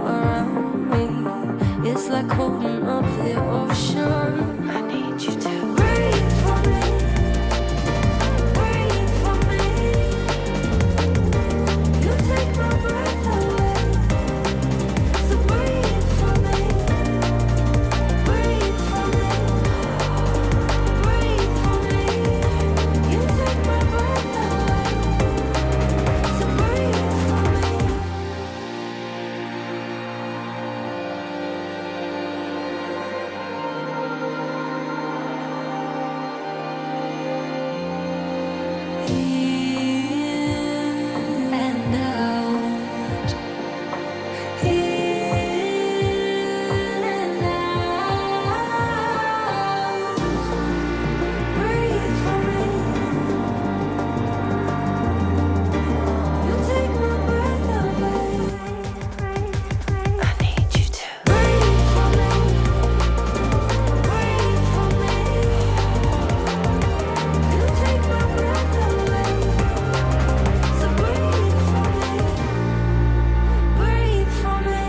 around me. It's like holding up the ocean. I need you to breathe for me. Breathe for me. You take my breath away. So breathe for me. Breathe for me. Breathe for me. You take my breath away. So breathe for me. In and out. In and out. Breathe for me. You take my breath away. I need you to breathe for me. Breathe for me. You take my breath away. So breathe for me. Breathe for me.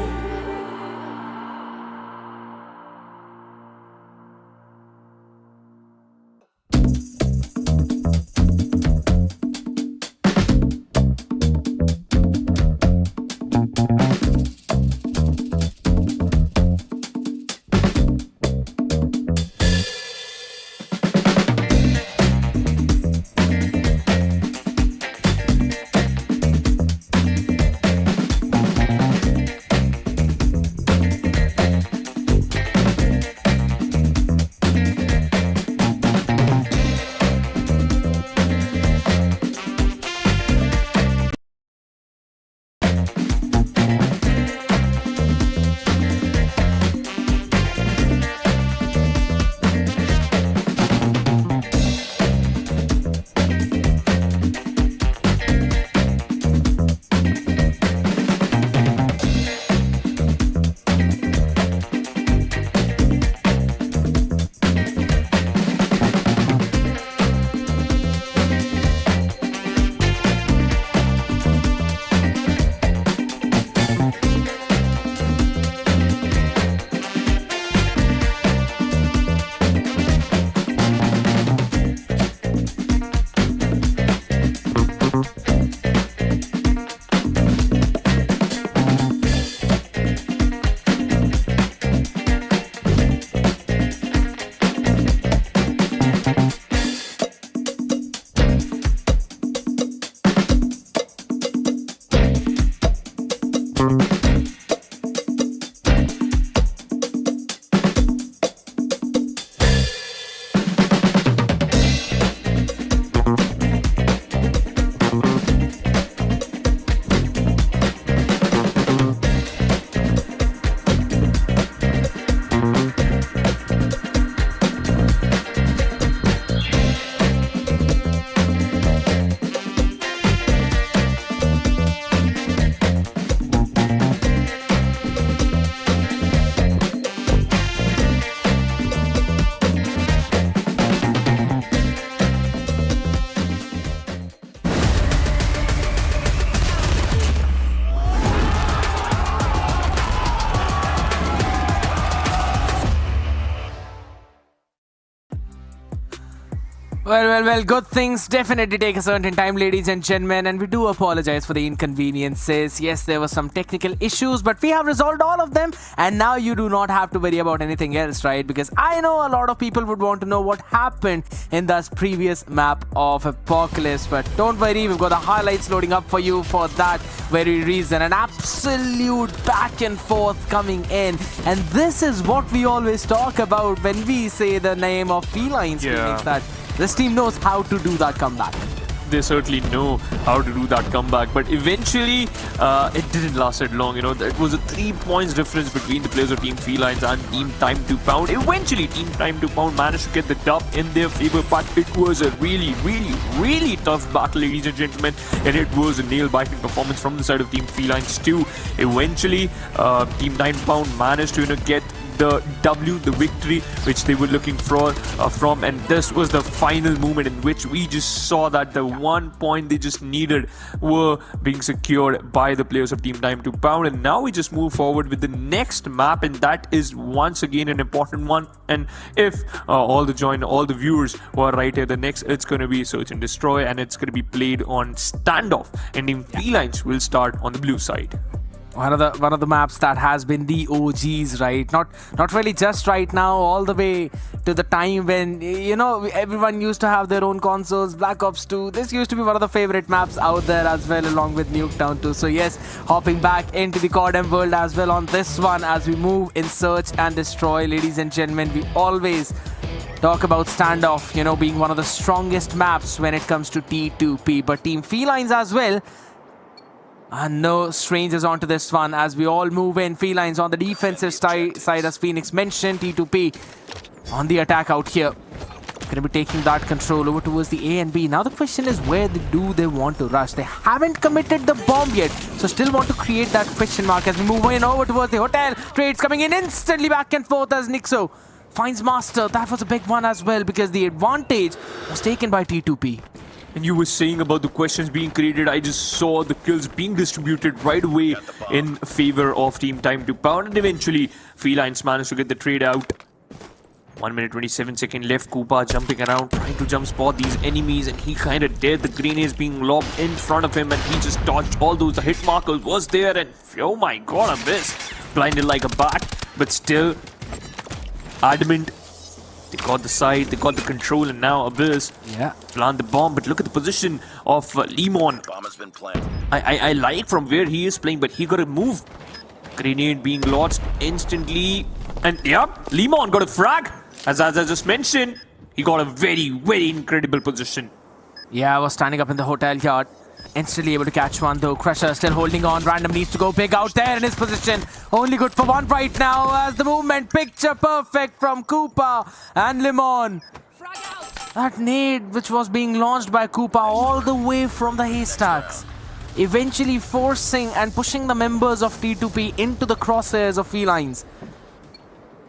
Well, good things definitely take a certain time, ladies and gentlemen, and we do apologize for the inconveniences. Yes, there were some technical issues, but we have resolved all of them, and now you do not have to worry about anything else, right? Because I know a lot of people would want to know what happened in this previous map of Apocalypse, but don't worry, we've got the highlights loading up for you for that very reason. An absolute back and forth coming in, and this is what we always talk about when we say the name of Felines. Meaning that this team knows how to do that comeback. They certainly know how to do that comeback, but eventually it didn't last that long. You know, it was a 3 points difference between the players of Team Felines and Team Time2Pound. Eventually, Team Time2Pound managed to get the dub in their favor, but it was a really tough battle, ladies and gentlemen, and it was a nail-biting performance from the side of Team Felines too. Eventually, Team Time2Pound managed to get the W, the victory, which they were looking for from. And this was the final moment in which we just saw that the 1 point they just needed were being secured by the players of Team Time2Pound. And now we just move forward with the next map, and that is once again an important one. And if all the viewers who are right here, the next it's going to be Search and Destroy, and it's going to be played on Standoff, and Team Felines will start on the blue side. One of the maps that has been the OGs, right? Not really just right now, all the way to the time when, you know, everyone used to have their own consoles. Black Ops 2, this used to be one of the favorite maps out there as well, along with Nuketown 2. So yes, hopping back into the CODM world as well on this one as we move in Search and Destroy. Ladies and gentlemen, we always talk about Standoff, you know, being one of the strongest maps when it comes to T2P, but Team Felines as well. And no strangers onto this one as we all move in. Felines on the defensive side, as Phoenix mentioned. T2P on the attack out here. Going to be taking that control over towards the A and B. Now the question is, where do they want to rush? They haven't committed the bomb yet, so still want to create that question mark as we move in over towards the hotel. Trades coming in instantly back and forth as Nixo finds Master. That was a big one as well because the advantage was taken by T2P. And you were saying about the questions being created, I just saw the kills being distributed right away in favor of Team Time2Pound, and eventually Felines managed to get the trade out. 1 minute 27 seconds left. Koopa jumping around, trying to jump spot these enemies, and he kind of did. The grenades being lobbed in front of him, and he just dodged all those. The hit marker was there, and oh my god, Abyss blinded like a bat, but still adamant. They got the side, they got the control, and now Abyss plant the bomb. But look at the position of Lemon. Bomb has been planted. I like from where he is playing, but he got to move. Grenade being launched instantly, and Lemon got a frag. As I just mentioned, he got a very, very incredible position. Yeah, I was standing up in the hotel yard. Instantly able to catch one though. Crusher still holding on. Random needs to go big out there in his position. Only good for one right now as the movement picture perfect from Koopa and Lemon. That nade which was being launched by Koopa all the way from the haystacks, eventually forcing and pushing the members of T2P into the crosshairs of Felines.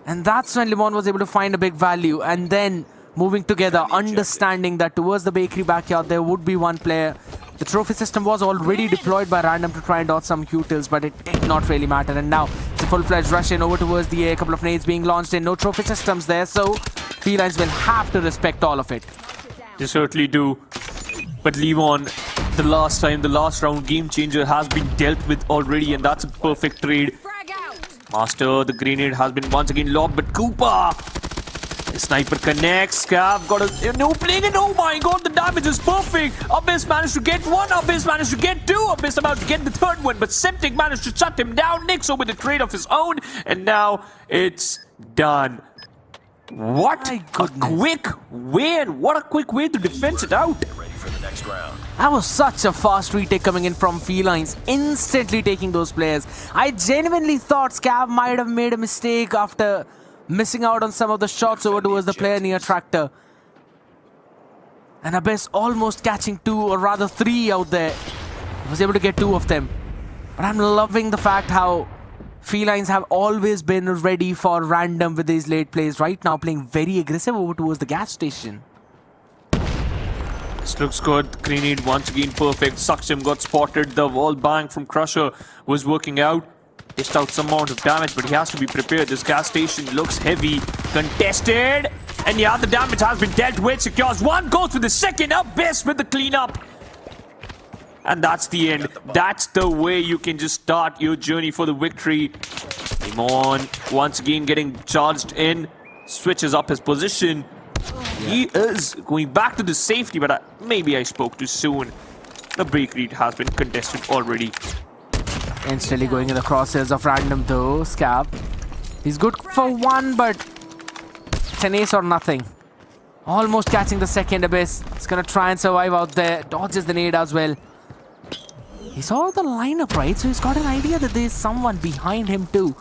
And that's when Lemon was able to find a big value, and then moving together, understanding that towards the bakery backyard there would be one player. The trophy system was already deployed by Random to try and dodge some Q-tills, but it did not really matter. And now it's a full-fledged rush in over towards the A. A couple of nades being launched in. No trophy systems there, so Felines will have to respect all of it. They certainly do. But Lemon, the last round game changer has been dealt with already, and that's a perfect trade. Master, the grenade has been once again lobbed, but Koopa, the sniper connects. Cav got a no playing, and oh my god, the damage is perfect. Abyss managed to get one, Abyss managed to get two, Abyss about to get the third one, but Septic managed to shut him down. Nixo with a trade of his own, and now it's done. What a quick way, and what a quick way to defense it out. Ready for the next round. That was such a fast retake coming in from Felines, instantly taking those players. I genuinely thought Scav might have made a mistake after missing out on some of the shots over towards the player near Tractor. And Abyss almost catching two, or rather three out there. He was able to get two of them. But I'm loving the fact how Felines have always been ready for Random with these late plays. Right now playing very aggressive over towards the gas station. This looks good. Grenade once again perfect. Suxim got spotted. The wall bang from Crusher was working out. Dished out some amount of damage, but he has to be prepared. This gas station looks heavy. Contested. And yeah, the damage has been dealt with. Secures one. Goes for the second. Abyss with the cleanup. And that's the end. That's the way you can just start your journey for the victory. Lemon once again getting charged in. Switches up his position. He is going back to the safety, but maybe I spoke too soon. The bakery has been contested already. Instantly going in the crosshairs of Random though. Scab. He's good for one, but it's an ace or nothing. Almost catching the second. Abyss. He's gonna try and survive out there. Dodges the nade as well. He saw the lineup, right? So he's got an idea that there's someone behind him too.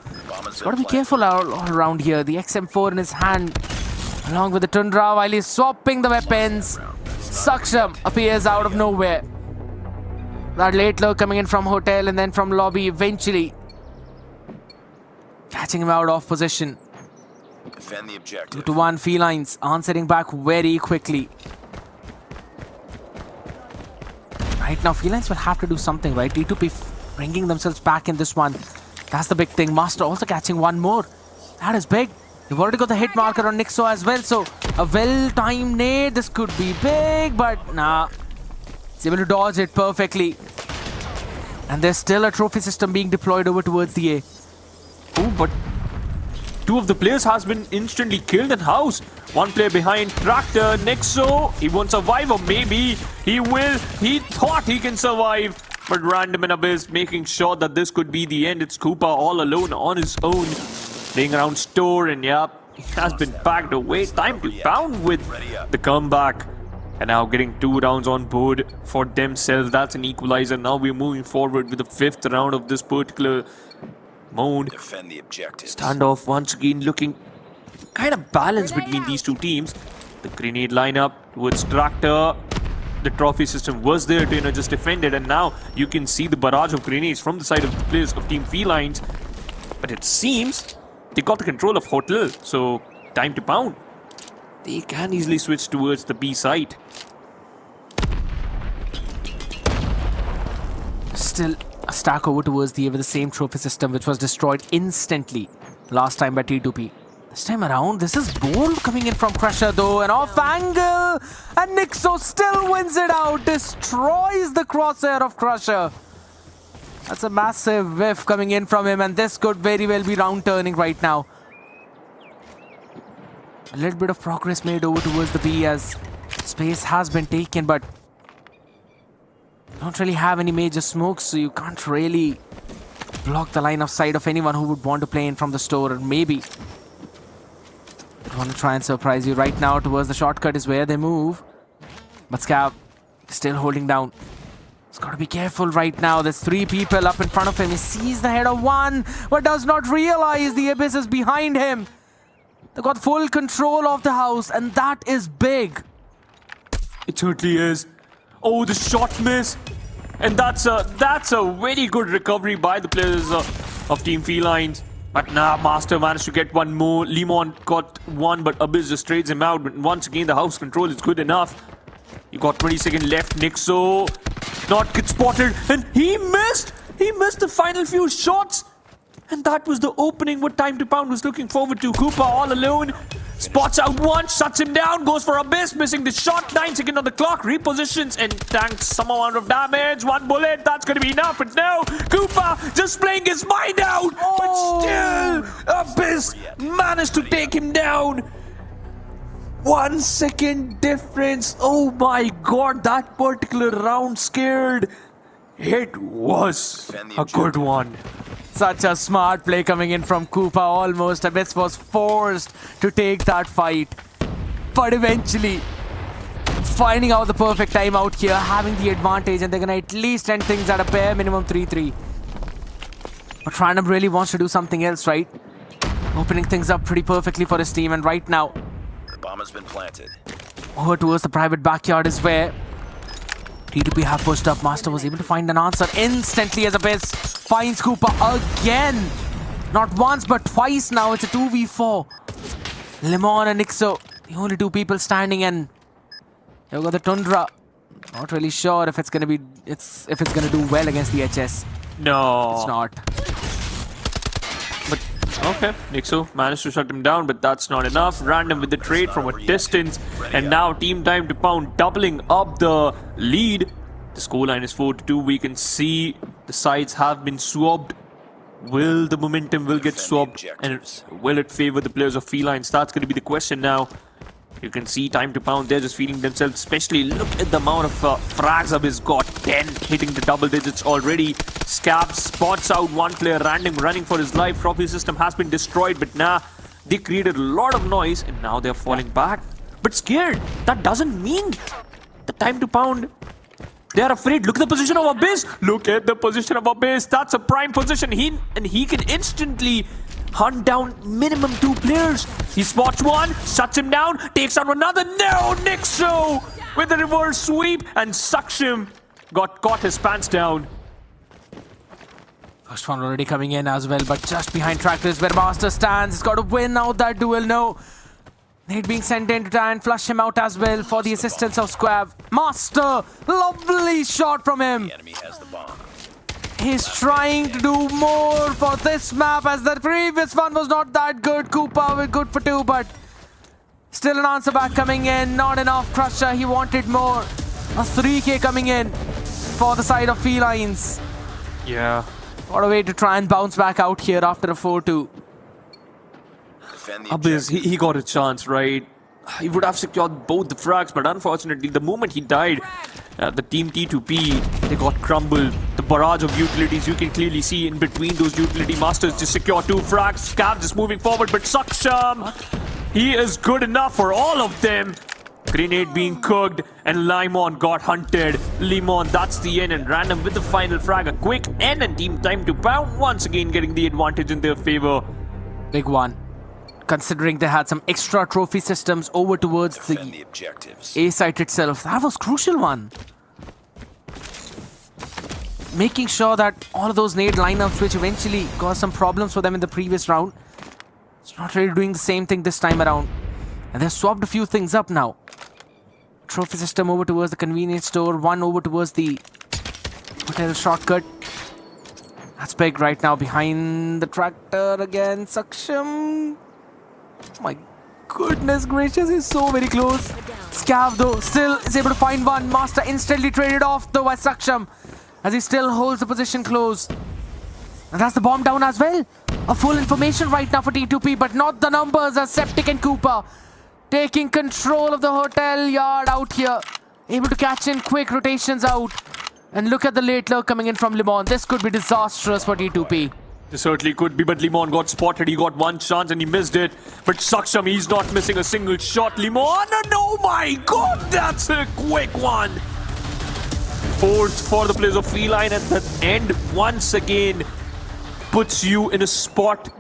He's got to be careful all around here. The XM4 in his hand, along with the Tundra, while he's swapping the weapons. Suxim appears out of nowhere. That late lurk coming in from hotel and then from lobby, eventually catching him out of position. Defend the objective. 2-1 Felines answering back very quickly. Right now, Felines will have to do something, right? T2P bringing themselves back in this one. That's the big thing. Master also catching one more. That is big. You've already got the hit marker on Nixo as well, so a well-timed nade. This could be big, but nah. He's able to dodge it perfectly. And there's still a trophy system being deployed over towards the A. Oh, but two of the players has been instantly killed in house. One player behind Tractor, Nexo. He won't survive, or maybe he will. He thought he can survive. But Random and Abyss making sure that this could be the end. It's Koopa all alone on his own. Playing around store, and yeah, he has been packed away. Time2Pound with the comeback. And now getting 2 rounds on board for themselves. That's an equalizer. Now we're moving forward with the 5th round of this particular mode. Defend the objective. Standoff once again looking kind of balanced between these two teams. The grenade lineup towards Tractor. The trophy system was there to just defend it, and now you can see the barrage of grenades from the side of the players of Team Felines. But it seems they got the control of Hotel, so Time2Pound, they can easily switch towards the B side. Still a stack over towards the A with the same trophy system, which was destroyed instantly last time by T2P. This time around, this is bold coming in from Crusher though, and off angle, and Nixo still wins it out, destroys the crosshair of Crusher. That's a massive whiff coming in from him, and this could very well be round turning right now. A little bit of progress made over towards the B as space has been taken, but don't really have any major smokes, so you can't really block the line of sight of anyone who would want to play in from the store, or maybe want to try and surprise you. Right now towards the shortcut is where they move, but Scab still holding down. He's got to be careful right now. There's 3 people up in front of him. He sees the head of one, but does not realize the Abyss is behind him. They got full control of the house, and that is big. It certainly is. Oh, the shot miss. And that's a very good recovery by the players of Team Felines. But now Master managed to get one more. Limon got one, but Abyss just trades him out. But once again, the house control is good enough. You got 20 seconds left. Nixo not get spotted, and he missed. He missed the final few shots. And that was the opening what Time2Pound was looking forward to. Koopa all alone. Spots out one, shuts him down, goes for Abyss, missing the shot. 9 seconds on the clock, repositions and tanks some amount of damage. 1 bullet, that's going to be enough. But no, Koopa just playing his mind out. But still, Abyss managed to take him down. 1 second difference. Oh my god, that particular round scared. It was a good one. Such a smart play coming in from Koopa. Almost Abyss was forced to take that fight, but eventually finding out the perfect time out here, having the advantage, and they're gonna at least end things at a bare minimum 3-3. But Random really wants to do something else, right? Opening things up pretty perfectly for his team, and right now The bomb has been planted. over towards the private backyard is where T2P have pushed up. Master was able to find an answer instantly as Abyss finds Koopa again. Not once, but twice now. It's a 2v4. Limon and Nixo, the only 2 people standing, and you've got the Tundra. Not really sure if it's gonna be if it's gonna do well against the HS. No. It's not. But okay, Nixo managed to shut him down, but that's not enough. Random with the trade from a distance, and now Team Time2Pound doubling up the lead. The scoreline is 4-2. We can see the sides have been swapped. Will the momentum get swapped, and will it favor the players of Felines? That's going to be the question now. You can see Time2Pound, they're just feeling themselves, especially look at the amount of frags Abyss got. 10 hitting the double digits already. Scab spots out one player, Random running for his life. Trophy system has been destroyed, but now they created a lot of noise, and now they're falling back. But scared, that doesn't mean the Time2Pound, they're afraid. Look at the position of Abyss. Look at the position of Abyss. That's a prime position. He can instantly hunt down minimum 2 players. He spots one, shuts him down, takes out another. No, Nixo with the reverse sweep and sucks him. Got caught his pants down. First one already coming in as well, but just behind Tractor is where Master stands. He's got to win out that duel. No. Nate being sent in to try and flush him out as well for the assistance of Squav. Master, lovely shot from him. The enemy has the bomb. He's trying to do more for this map as the previous one was not that good. Cooper with good for 2, but still an answer back coming in. Not enough. Crusher, he wanted more. A 3k coming in for the side of Felines. Yeah. What a way to try and bounce back out here after a 4-2. Defend the Abyss, objective. he got a chance, right? He would have secured both the frags, but unfortunately, the moment he died, the team T2P, they got crumbled. The barrage of utilities, you can clearly see in between those utility masters to secure 2 frags. Scav just moving forward, but Saksham, he is good enough for all of them. Grenade being cooked, and Limon got hunted. Limon, that's the end, and Random with the final frag. A quick end, and Team Time2Pound once again getting the advantage in their favor. Big one. Considering they had some extra trophy systems over towards Defend the the objectives. A site itself. That was crucial one. Making sure that all of those nade lineups, which eventually caused some problems for them in the previous round, it's not really doing the same thing this time around. And they've swapped a few things up now. Trophy system over towards the convenience store, one over towards the hotel shortcut. That's big right now behind the tractor again. Saksham. My goodness gracious, he's so very close. Scav though still is able to find one. Master instantly traded off though by Saksham as he still holds the position close. And that's the bomb down as well. A full information right now for T2P, but not the numbers as Septic and Cooper taking control of the hotel yard out here. Able to catch in quick rotations out. And look at the late lurk coming in from Limon. This could be disastrous for T2P. This certainly could be, but Limon got spotted. He got one chance and he missed it. But Saksham, he's not missing a single shot. Limon, oh my god, that's a quick one. Fourth for the players of Feline at the end once again puts you in a spot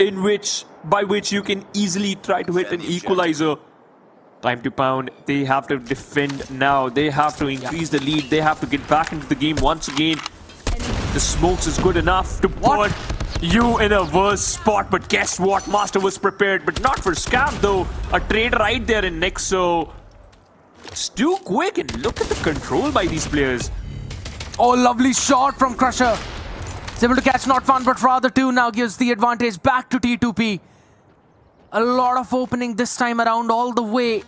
in which, by which you can easily try to hit an equalizer. Time2Pound, they have to defend now. They have to increase the lead. They have to get back into the game once again. The smokes is good enough to put you in a worse spot. But guess what? Master was prepared, but not for Scam though. A trade right there in Nexo. It's too quick, and look at the control by these players. Oh, lovely shot from Crusher. He's able to catch not one, but rather 2 now gives the advantage back to T2P. A lot of opening this time around all the way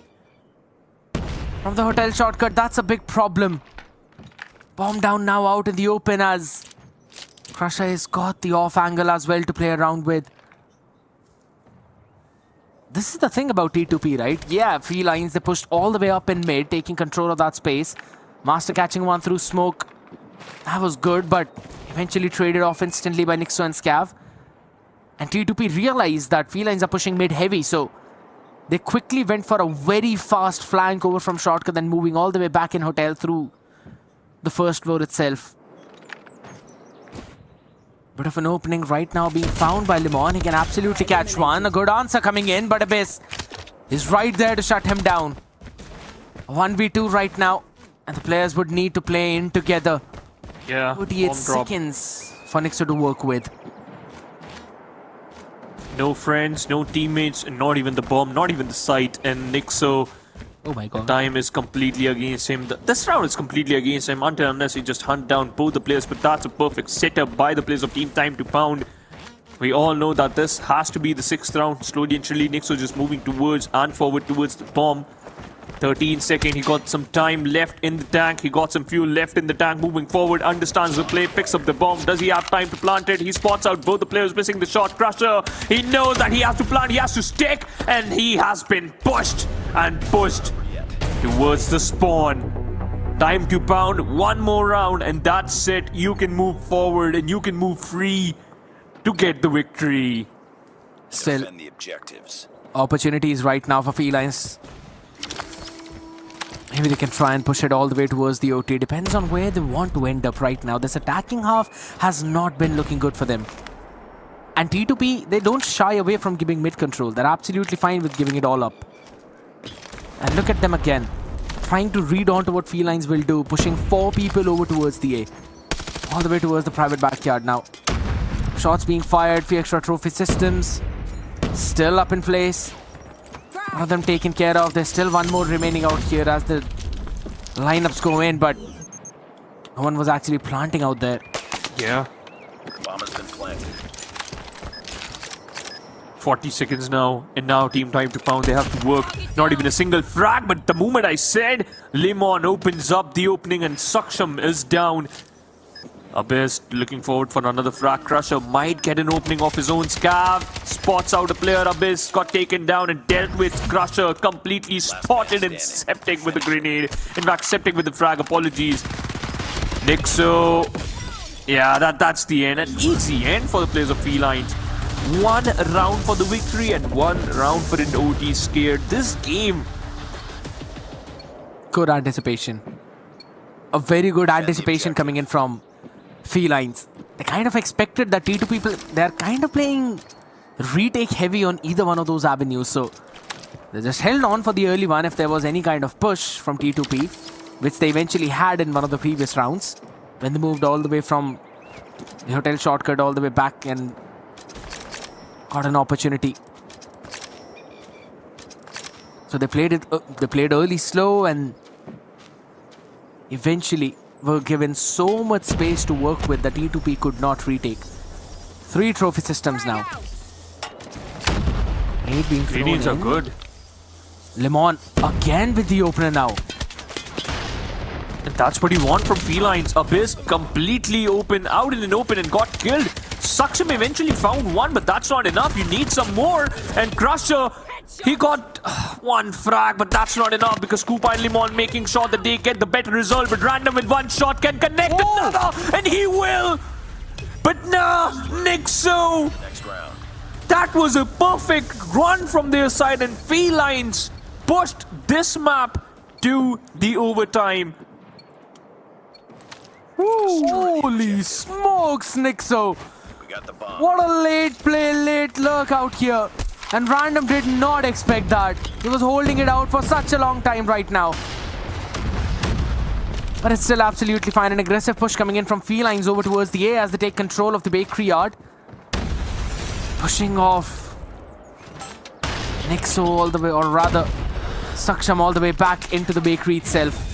from the hotel shortcut. That's a big problem. Bomb down now out in the open as Crusher has got the off angle as well to play around with. This is the thing about T2P, right? Yeah, Felines, they pushed all the way up in mid, taking control of that space. Master catching one through smoke. That was good, but eventually traded off instantly by Nixo and Scav. And T2P realized that Felines are pushing mid heavy, so they quickly went for a very fast flank over from shortcut, then moving all the way back in hotel through the first floor itself. Bit of an opening right now being found by Limon. He can absolutely catch one. A good answer coming in, but Abyss is right there to shut him down. A 1v2 right now, and the players would need to play in together. Yeah, 48 bomb drop. seconds for Nixo to work with. No friends, no teammates, and not even the bomb, not even the site. And Nixo, Oh my god. time is completely against him. This round is completely against him until unless he just hunt down both the players. But that's a perfect setup by the players of Team Time2Pound. We all know that this has to be the 6th round. Slowly and surely, Nixo just moving towards and forward towards the bomb. 13 seconds, he got some time left in the tank. He got some fuel left in the tank. Moving forward, understands the play, picks up the bomb. Does he have time to plant it? He spots out both the players missing the shot. Crusher, he knows that he has to plant, he has to stick, and he has been pushed and pushed towards the spawn. Time2Pound, one more round, and that's it. You can move forward and you can move free to get the victory. Still, Defend the objectives. opportunities right now for Felines. Maybe they can try and push it all the way towards the OT. Depends on where they want to end up right now. This attacking half has not been looking good for them. And T2P, they don't shy away from giving mid control. They're absolutely fine with giving it all up. And look at them again. Trying to read on to what Felines will do. Pushing 4 people over towards the A. All the way towards the private backyard now. shots being fired, few extra trophy systems still up in place. One of them taken care of. There's still one more remaining out here as the lineups go in, but no one was actually planting out there. Yeah. Bomb has been planted. 40 seconds now, and now Team Time2Pound, they have to work. Not even a single frag, but the moment I said, Limon opens up the opening and Saksham is down. Abyss looking forward for another frag. Crusher might get an opening of his own. Scav spots out a player. Abyss got taken down and dealt with. Crusher completely spotted and Septic with the grenade. In fact, Septic with the frag, apologies. Nixo. Yeah, that's the end. An easy end for the players of Felines. 1 round for the victory and 1 round for an OT scared. This game. Good anticipation. A very good anticipation coming in from Felines. They kind of expected that T2 people, they're kind of playing retake heavy on either one of those avenues. So they just held on for the early one if there was any kind of push from T2P, which they eventually had in one of the previous rounds when they moved all the way from the hotel shortcut all the way back and got an opportunity. So they played it. They played early slow and eventually were given so much space to work with that T2P could not retake. 3 trophy systems now. 8 being thrown Grenades are in. good. Limon again with the opener now. And that's what you want from Felines. Abyss completely open, out in an open and got killed. Saksham eventually found one, but that's not enough. You need some more. And Crusher, he got 1 frag, but that's not enough because Koopa and Limon making sure that they get the better result. But Random with 1 shot can connect another, and he will. But nah, Nixo. Next round. That was a perfect run from their side, and Felines pushed this map to the overtime. Holy smokes, Nixo! We got the bomb. What a late play, late lurk out here. And Random did not expect that. He was holding it out for such a long time right now. But it's still absolutely fine. An aggressive push coming in from Felines over towards the A as they take control of the bakery yard. Pushing off Nixo all the way, or rather Saksham all the way back into the bakery itself.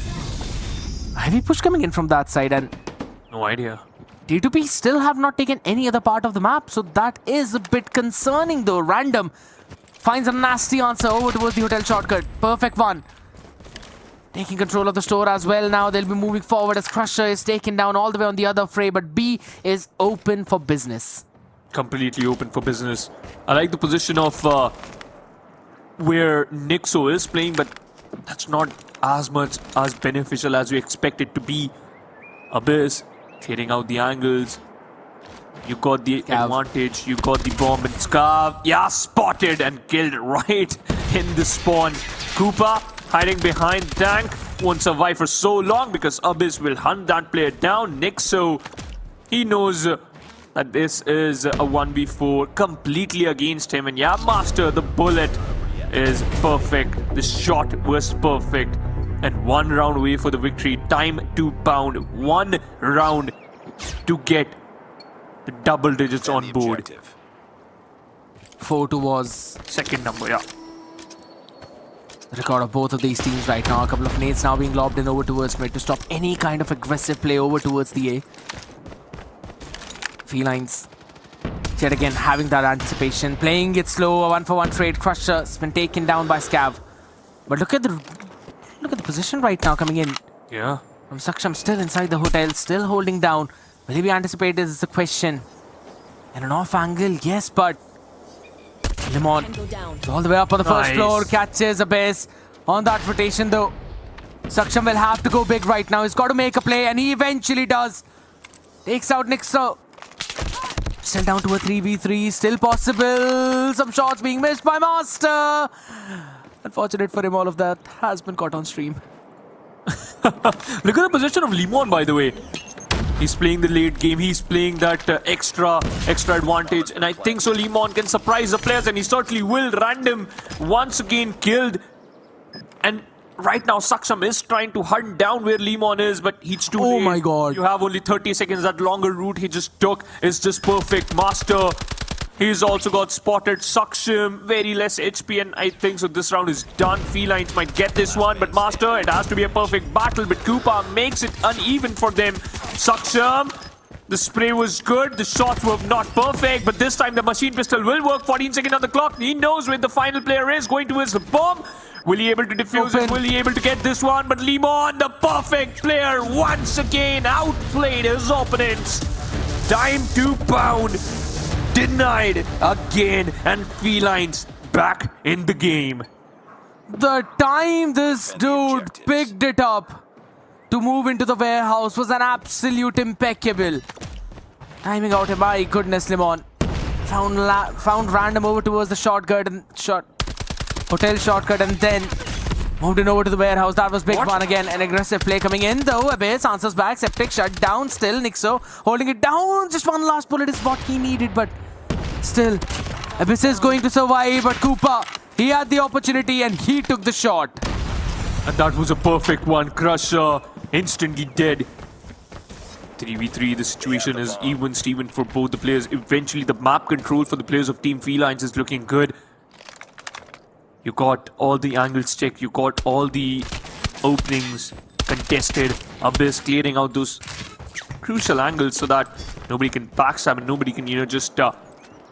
Heavy push coming in from that side, and No idea. T2P still have not taken any other part of the map, so that is a bit concerning though. Random finds a nasty answer over towards the hotel shortcut. Perfect one. Taking control of the store as well now. They'll be moving forward as Crusher is taken down all the way on the other fray, but B is open for business. Completely open for business. I like the position of where Nixo is playing, but that's not as much as beneficial as we expect it to be. Abyss clearing out the angles. You got the advantage. You got the bomb and Scarf. Yeah, spotted and killed right in the spawn. Koopa hiding behind the tank. Won't survive for so long because Abyss will hunt that player down. Nixo, he knows that this is a 1v4 completely against him. And yeah, Master, the bullet is perfect. The shot was perfect. And 1 round away for the victory. Time2Pound. 1 round to get the double digits on board. Objective. 4-2 was Second number, yeah. the record of both of these teams right now. A couple of nades now being lobbed in over towards mid to stop any kind of aggressive play over towards the A. Felines yet again having that anticipation, playing it slow. A 1-for-1 trade. Crusher's been taken down by Scav. But look at the position right now coming in Yeah. from Saksham, still inside the hotel, still holding down. Will he be anticipated is the question. And an off angle, yes, but Limon all the way up on the first Nice. floor, catches Abyss on that rotation though. Saksham will have to go big right now. He's got to make a play, and he eventually does. Takes out Nixo. Still down to a 3v3, still possible. Some shots being missed by Master. Unfortunate for him, all of that has been caught on stream. Look at the position of Limon, by the way. He's playing the late game. He's playing that extra advantage. And I think so Limon can surprise the players, and he certainly will. Random once again killed. And right now Saksham is trying to hunt down where Limon is, but he's too Oh late. my God. You have only 30 seconds. That longer route he just took is just perfect. Master, he's also got spotted. Saksham, very less HP, and I think so this round is done. Felines might get this one, but Master, it has to be a perfect battle, but Koopa makes it uneven for them. Saksham, the spray was good, the shots were not perfect, but this time the machine pistol will work. 14 seconds on the clock. He knows where the final player is, going towards the bomb. Will he able to defuse it? Open. Will he able to get this one? But Limon, the perfect player, once again outplayed his opponents. Time2Pound denied again, and Felines back in the game. The time this Defend the dude objectives. picked it up to move into the warehouse was an absolute impeccable. Timing out, my goodness, Limon. Found random over towards the hotel shortcut and then moved in over to the warehouse. That was big What? one again. An aggressive play coming in though. Abyss answers back. Septic shut down still. Nixo holding it down. Just one last bullet is what he needed, but still Abyss is going to survive. But Koopa, he had the opportunity and he took the shot. And that was a perfect one. Crusher instantly dead. 3v3, the situation is even Steven for both the players. Eventually the map control for the players of Team Felines is looking good. You got all the angles checked, you got all the openings contested. Abyss clearing out those crucial angles so that nobody can backstab and nobody can, just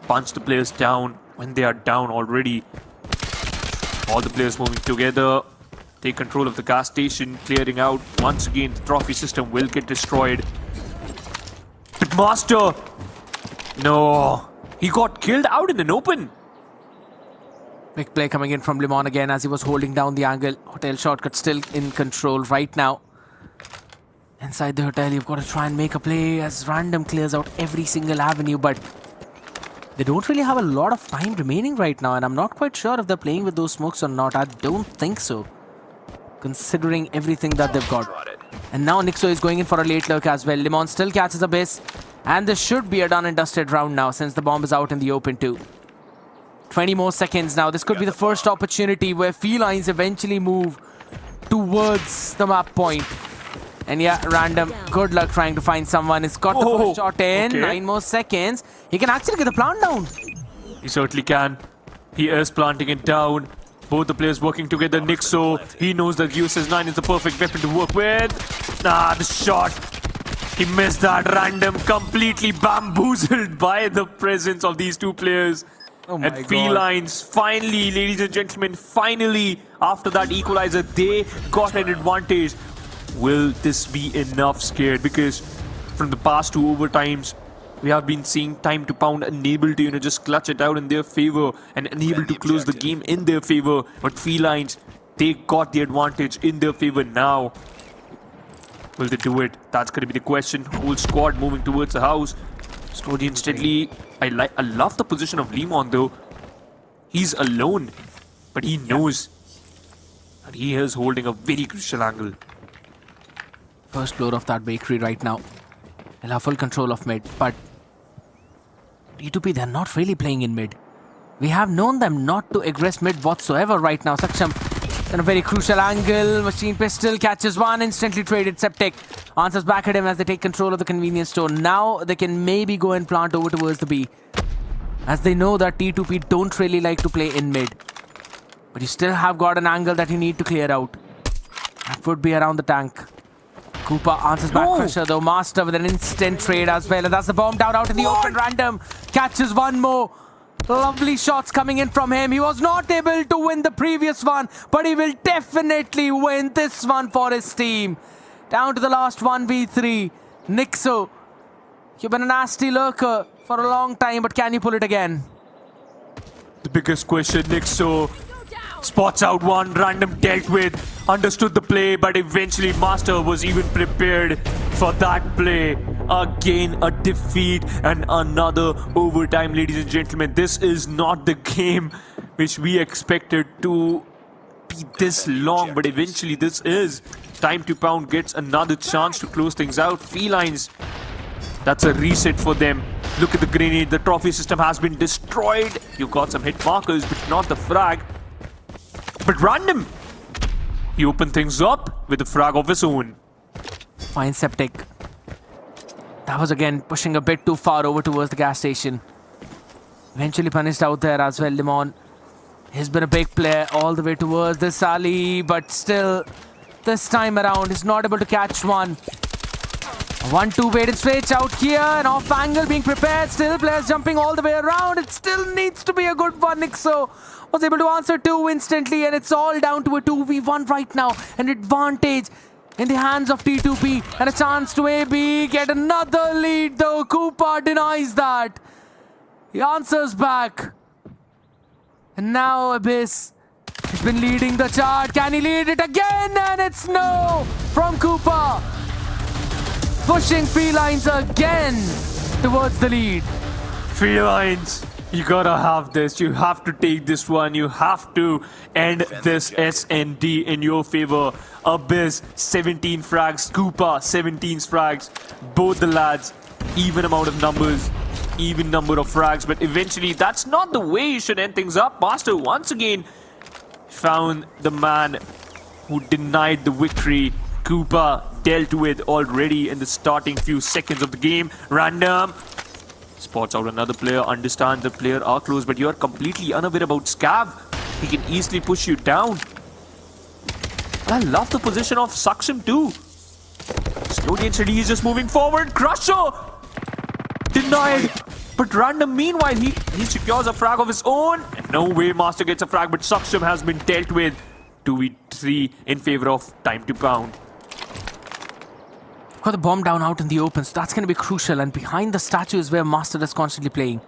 punch the players down when they are down already. All the players moving together. Take control of the gas station, clearing out. Once again, the trophy system will get destroyed. But Master! No! He got killed out in an open! Big play coming in from Limon again as he was holding down the angle. Hotel shortcut still in control right now. Inside the hotel, you've got to try and make a play as Random clears out every single avenue, but they don't really have a lot of time remaining right now, and I'm not quite sure if they're playing with those smokes or not. I don't think so, considering everything that they've got. Trotted. And now Nixo is going in for a late lurk as well. Limon still catches a base, and this should be a done and dusted round now since the bomb is out in the open too. 20 more seconds now. This could be the first opportunity where Felines eventually move towards the map point. And yeah, Random, good luck trying to find someone. He's got the Oh, first shot in. okay. 9 more seconds. He can actually get the plant down. He certainly can. He is planting it down. Both the players working together. Nixo, he knows that USS-9 is the perfect weapon to work with. The shot. He missed that. Random, completely bamboozled by the presence of these two players. Oh my And God. Felines, finally, ladies and gentlemen, finally, after that equalizer, they got an advantage. Will this be enough, Scared? Because from the past two overtimes, we have been seeing Time2Pound unable to, just clutch it out in their favor and unable to close the game in their favor. But Felines, they got the advantage in their favor now. Will they do it? That's going to be the question. Whole squad moving towards the house. Slowly and steadily. I love the position of Limon though. He's alone, but he knows that he is holding a very crucial angle. First floor of that bakery right now. They'll have full control of mid, but D2P, they're not really playing in mid. We have known them not to aggress mid whatsoever right now. Saksham in a very crucial angle. Machine pistol catches one, instantly traded. Septic answers back at him as they take control of the convenience store. Now they can maybe go and plant over towards the B, as they know that T2P don't really like to play in mid. But you still have got an angle that you need to clear out. That would be around the tank. Koopa answers back pressure though. Master with an instant trade as well. And that's the bomb down out in the open. Random catches one more. Lovely shots coming in from him. He was not able to win the previous one, but he will definitely win this one for his team. Down to the last 1v3. Nixo, you've been a nasty lurker for a long time, but can you pull it again? The biggest question, Nixo spots out one. Random dealt with, understood the play, but eventually Master was even prepared for that play. Again, a defeat and another overtime, ladies and gentlemen. This is not the game which we expected to be this long, but eventually this is. Time2Pound gets another chance to close things out. Felines, that's a reset for them. Look at the grenade. The trophy system has been destroyed. You got some hit markers, but not the frag. But Random, He opened things up with a frag of his own. Fine Septic. That was again pushing a bit too far over towards the gas station. Eventually punished out there as well, Limon. He's been a big player all the way towards this alley, but still, this time around, he's not able to catch one. 1-2 weighted switch out here, and off angle being prepared. Still players jumping all the way around. It still needs to be a good one. Nixo was able to answer 2 instantly, and it's all down to a 2v1 right now. An advantage in the hands of T2P, and a chance to AB get another lead, though Cooper denies that. He answers back. And now Abyss has been leading the chart. Can he lead it again? And it's no from Cooper. Pushing Felines again towards the lead. Felines, you gotta have this. You have to take this one. You have to end this SND in your favor. Abyss, 17 frags. Cooper, 17 frags. Both the lads, even amount of numbers, even number of frags. But eventually, that's not the way you should end things up. Master once again found the man who denied the victory. Cooper dealt with already in the starting few seconds of the game. Random spots out another player, understands the player are close, but you're completely unaware about Scav. He can easily push you down. I love the position of Saksham too. Slowly and steady, he's just moving forward. Crusher denied, but Random meanwhile he secures a frag of his own. And no way Master gets a frag, but Saksham has been dealt with. 2v3 in favor of Time2Pound. Got the bomb down out in the open, so that's going to be crucial. And behind the statue is where Master is constantly playing.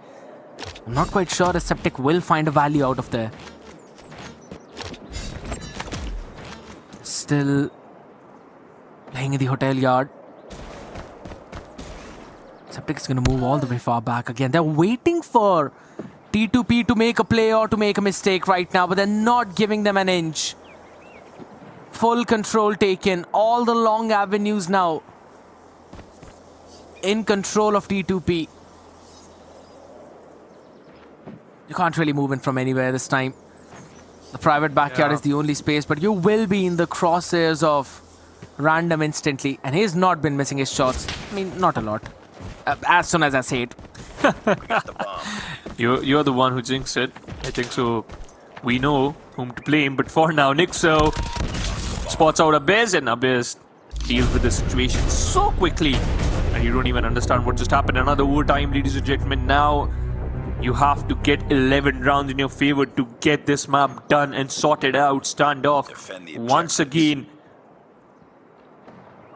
I'm not quite sure if Septic will find a value out of there. Still playing in the hotel yard. Septic is going to move all the way far back again. They're waiting for T2P to make a play or to make a mistake right now, but they're not giving them an inch. Full control taken. All the long avenues now in control of T2P. You can't really move in from anywhere this time. The private backyard is the only space, but you will be in the crosshairs of Random instantly. And he's not been missing his shots. I mean, not a lot. As soon as I say it. You're the one who jinxed it. I think so. We know whom to blame, but for now, Nixo spots out Abyss, and Abyss deals with the situation so quickly. And you don't even understand what just happened. Another overtime, ladies and gentlemen. Now you have to get 11 rounds in your favor to get this map done and sorted out. Standoff once again.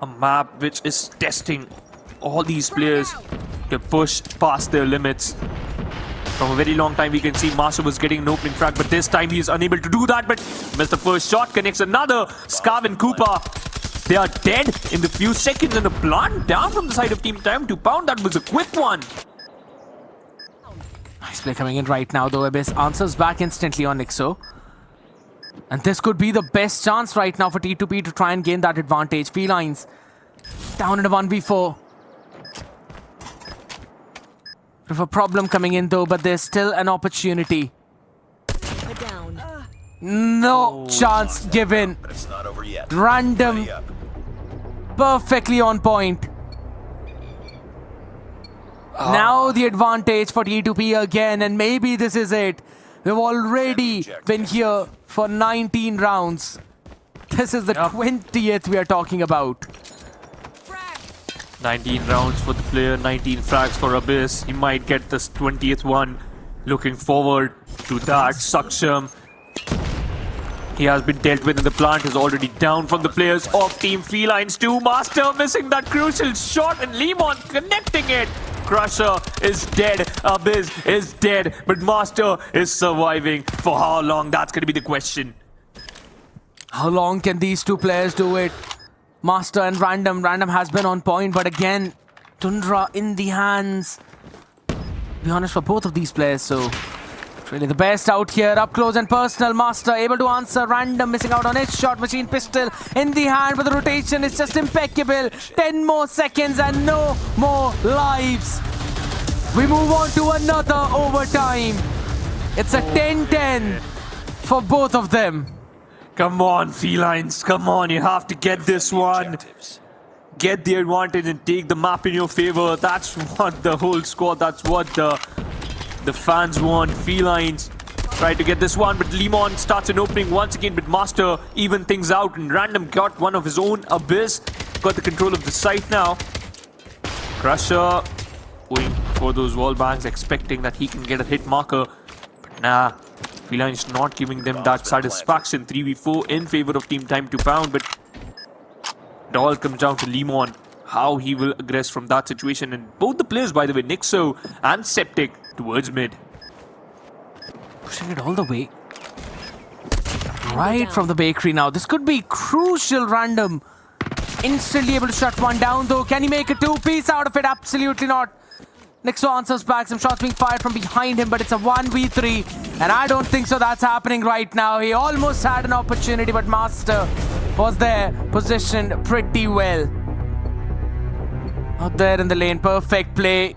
A map which is testing all these players to push past their limits. From a very long time, we can see Master was getting an opening frag, but this time he is unable to do that. But missed the first shot, connects another. Scav and Cooper, they are dead in the few seconds, and the plant down from the side of Team Time2Pound. That was a quick one. Nice play coming in right now, though. Abyss answers back instantly on Nixo. And this could be the best chance right now for T2P to try and gain that advantage. Felines down in a 1v4. Bit of a problem coming in though, but there's still an opportunity. No chance given. But it's not over yet. Random, Ready up. perfectly on point. Now the advantage for T2P again, and maybe this is it. We've already been here for 19 rounds. This is the 20th we are talking about. 19 rounds for the player, 19 frags for Abyss. He might get this 20th one. Looking forward to that. Saksham, he has been dealt with, and the plant is already down from the players of Team Felines too. Master missing that crucial shot, and Limon connecting it. Crusher is dead. Abyss is dead, but Master is surviving. For how long? That's going to be the question. How long can these two players do it? Master and Random. Random has been on point, but again, Tundra in the hands. To be honest, for both of these players, so really the best out here, up close and personal. Master able to answer. Random missing out on his shot. Machine pistol in the hand, but the rotation is just impeccable. 10 more seconds and no more lives. We move on to another overtime. It's a 10-10 for both of them. Come on, Felines. Come on, you have to get this one. Objectives. Get the advantage and take the map in your favor. That's what the whole squad, that's what the fans want. Felines try to get this one, but Limon starts an opening once again, but Master even things out, and Random got one of his own. Abyss got the control of the site now. Crusher going for those wall bangs, expecting that he can get a hit marker, but nah. Felines not giving them that satisfaction. 3v4 in favor of Team Time2Pound, but it all comes down to Limon, how he will aggress from that situation. And both the players, by the way, Nixo and Septic, towards mid. Pushing it all the way. Right from the bakery now. This could be crucial. Random instantly able to shut one down though. Can he make a two-piece out of it? Absolutely not. Nixo answers back. Some shots being fired from behind him, but it's a 1v3. And I don't think so that's happening right now. He almost had an opportunity, but Master was there, positioned pretty well. Out there in the lane, perfect play.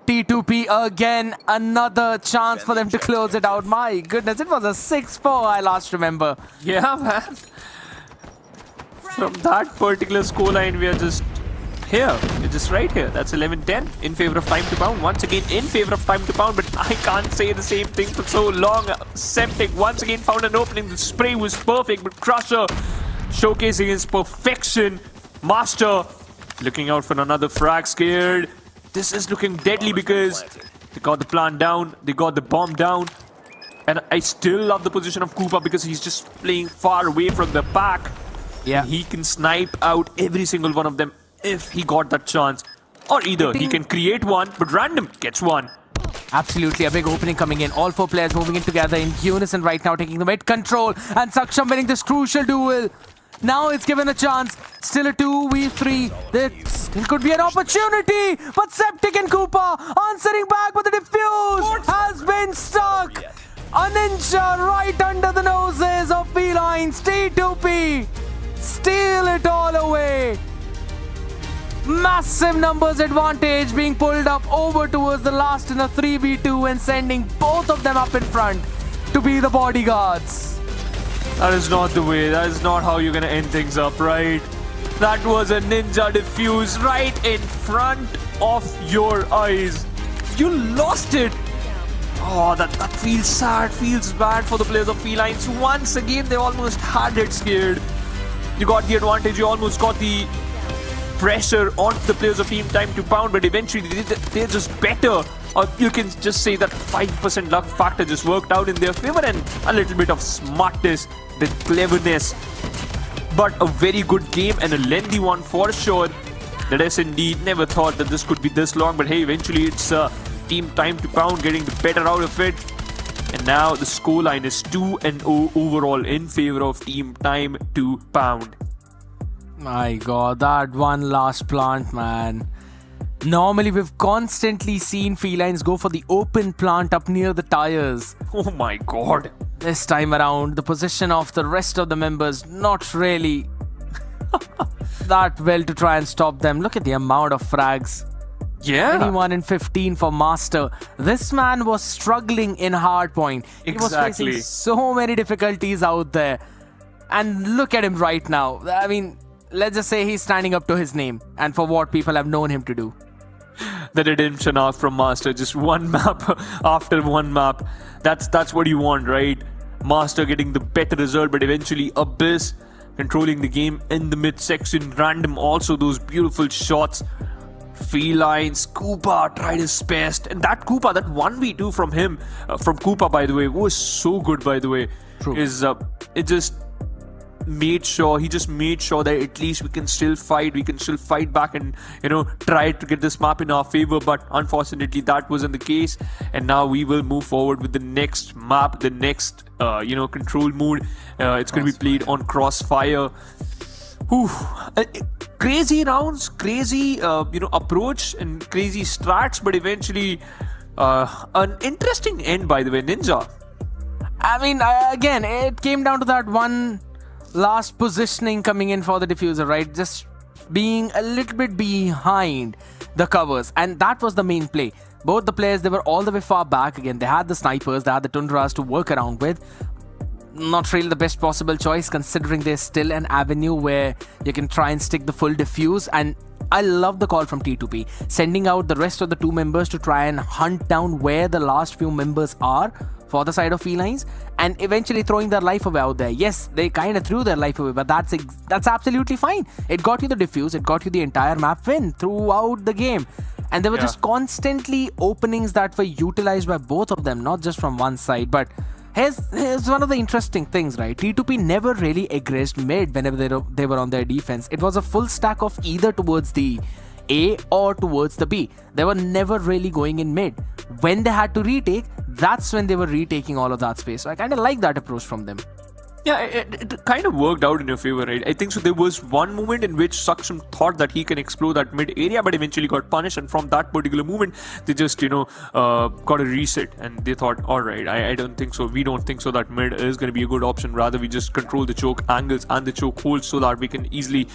T2P again, another chance for them to close it out. My goodness, it was a 6-4, I last remember. Yeah, man. From that particular scoreline, we are just here. We're just right here. That's 11-10 in favor of Time2Pound. Once again, in favor of Time2Pound, but I can't say the same thing for so long. Septic once again found an opening. The spray was perfect, but Crusher showcasing his perfection. Master looking out for another frag, scared. This is looking deadly because they got the plant down, they got the bomb down. And I still love the position of Koopa because he's just playing far away from the pack. Yeah. He can snipe out every single one of them if he got that chance. Or either he can create one, but Random gets one. Absolutely, a big opening coming in. All four players moving in together in unison right now, taking the mid control. And Saksham winning this crucial duel. Now it's given a chance. Still a 2v3. There still could be an opportunity. But Septic and Koopa answering back, but the defuse has been stuck. A ninja right under the noses of Felines. T2P steal it all away. Massive numbers advantage being pulled up over towards the last in a 3v2 and sending both of them up in front to be the bodyguards. That is not the way. That is not how you're gonna end things up, right? That was a ninja defuse right in front of your eyes. You lost it. Oh, that feels sad, feels bad for the players of Felines. Once again, they almost had it scared. You got the advantage, you almost got the pressure on the players of Team Time2Pound, but eventually they're just better. Or you can just say that 5% luck factor just worked out in their favor and a little bit of smartness, the cleverness. But a very good game and a lengthy one for sure. That is indeed, never thought that this could be this long, but hey, eventually it's Team Time2Pound getting the better out of it. And now the scoreline is 2-0 overall in favor of Team Time2Pound. My god, that one last plant, man. Normally, we've constantly seen Felines go for the open plant up near the tires. Oh my god. This time around, the position of the rest of the members not really that well to try and stop them. Look at the amount of frags. Yeah. 21 and 15 for Master. This man was struggling in hardpoint. He was Exactly. facing so many difficulties out there. And look at him right now. I mean, let's just say he's standing up to his name and for what people have known him to do. The redemption arc from Master, just one map after one map. That's what you want, right? Master getting the better result, but eventually Abyss controlling the game in the midsection. Random also those beautiful shots. Felines, Koopa tried his best, and that Koopa, that 1v2 from him, from Koopa, by the way, was so good. By the way, True. It just made sure that at least we can still fight back and try to get this map in our favor, but unfortunately that wasn't the case. And now we will move forward with the next map, the next control mode. It's going to be played on Crossfire. Whew. Crazy rounds, crazy approach and crazy strats, but eventually an interesting end, by the way. Ninja, I mean, again, it came down to that one last positioning coming in for the diffuser, right? Just being a little bit behind the covers, and that was the main play. Both the players, they were all the way far back. Again, they had the snipers, they had the tundras to work around with. not really the best possible choice, considering there's still an avenue where you can try and stick the full defuse. And I love the call from T2P, sending out the rest of the 2 members to try and hunt down where the last few members are for the side of Felines, and eventually throwing their life away out there. Yes, they kind of threw their life away, but that's absolutely fine. It got you the defuse, it got you the entire map win throughout the game. And there were just constantly openings that were utilized by both of them, not just from one side. But here's one of the interesting things, right? T2P never really aggressed mid whenever they were on their defense. It was a full stack of either towards the A or towards the B. They were never really going in mid. When they had to retake, that's when they were retaking all of that space. So I kind of like that approach from them. Yeah, it kind of worked out in your favor, right? I think so. There was one moment in which Saksham thought that he can explore that mid area, but eventually got punished. And from that particular moment, they just, got a reset. And they thought, all right, I don't think so. We don't think so that mid is going to be a good option. Rather, we just control the choke angles and the choke holes so that we can easily,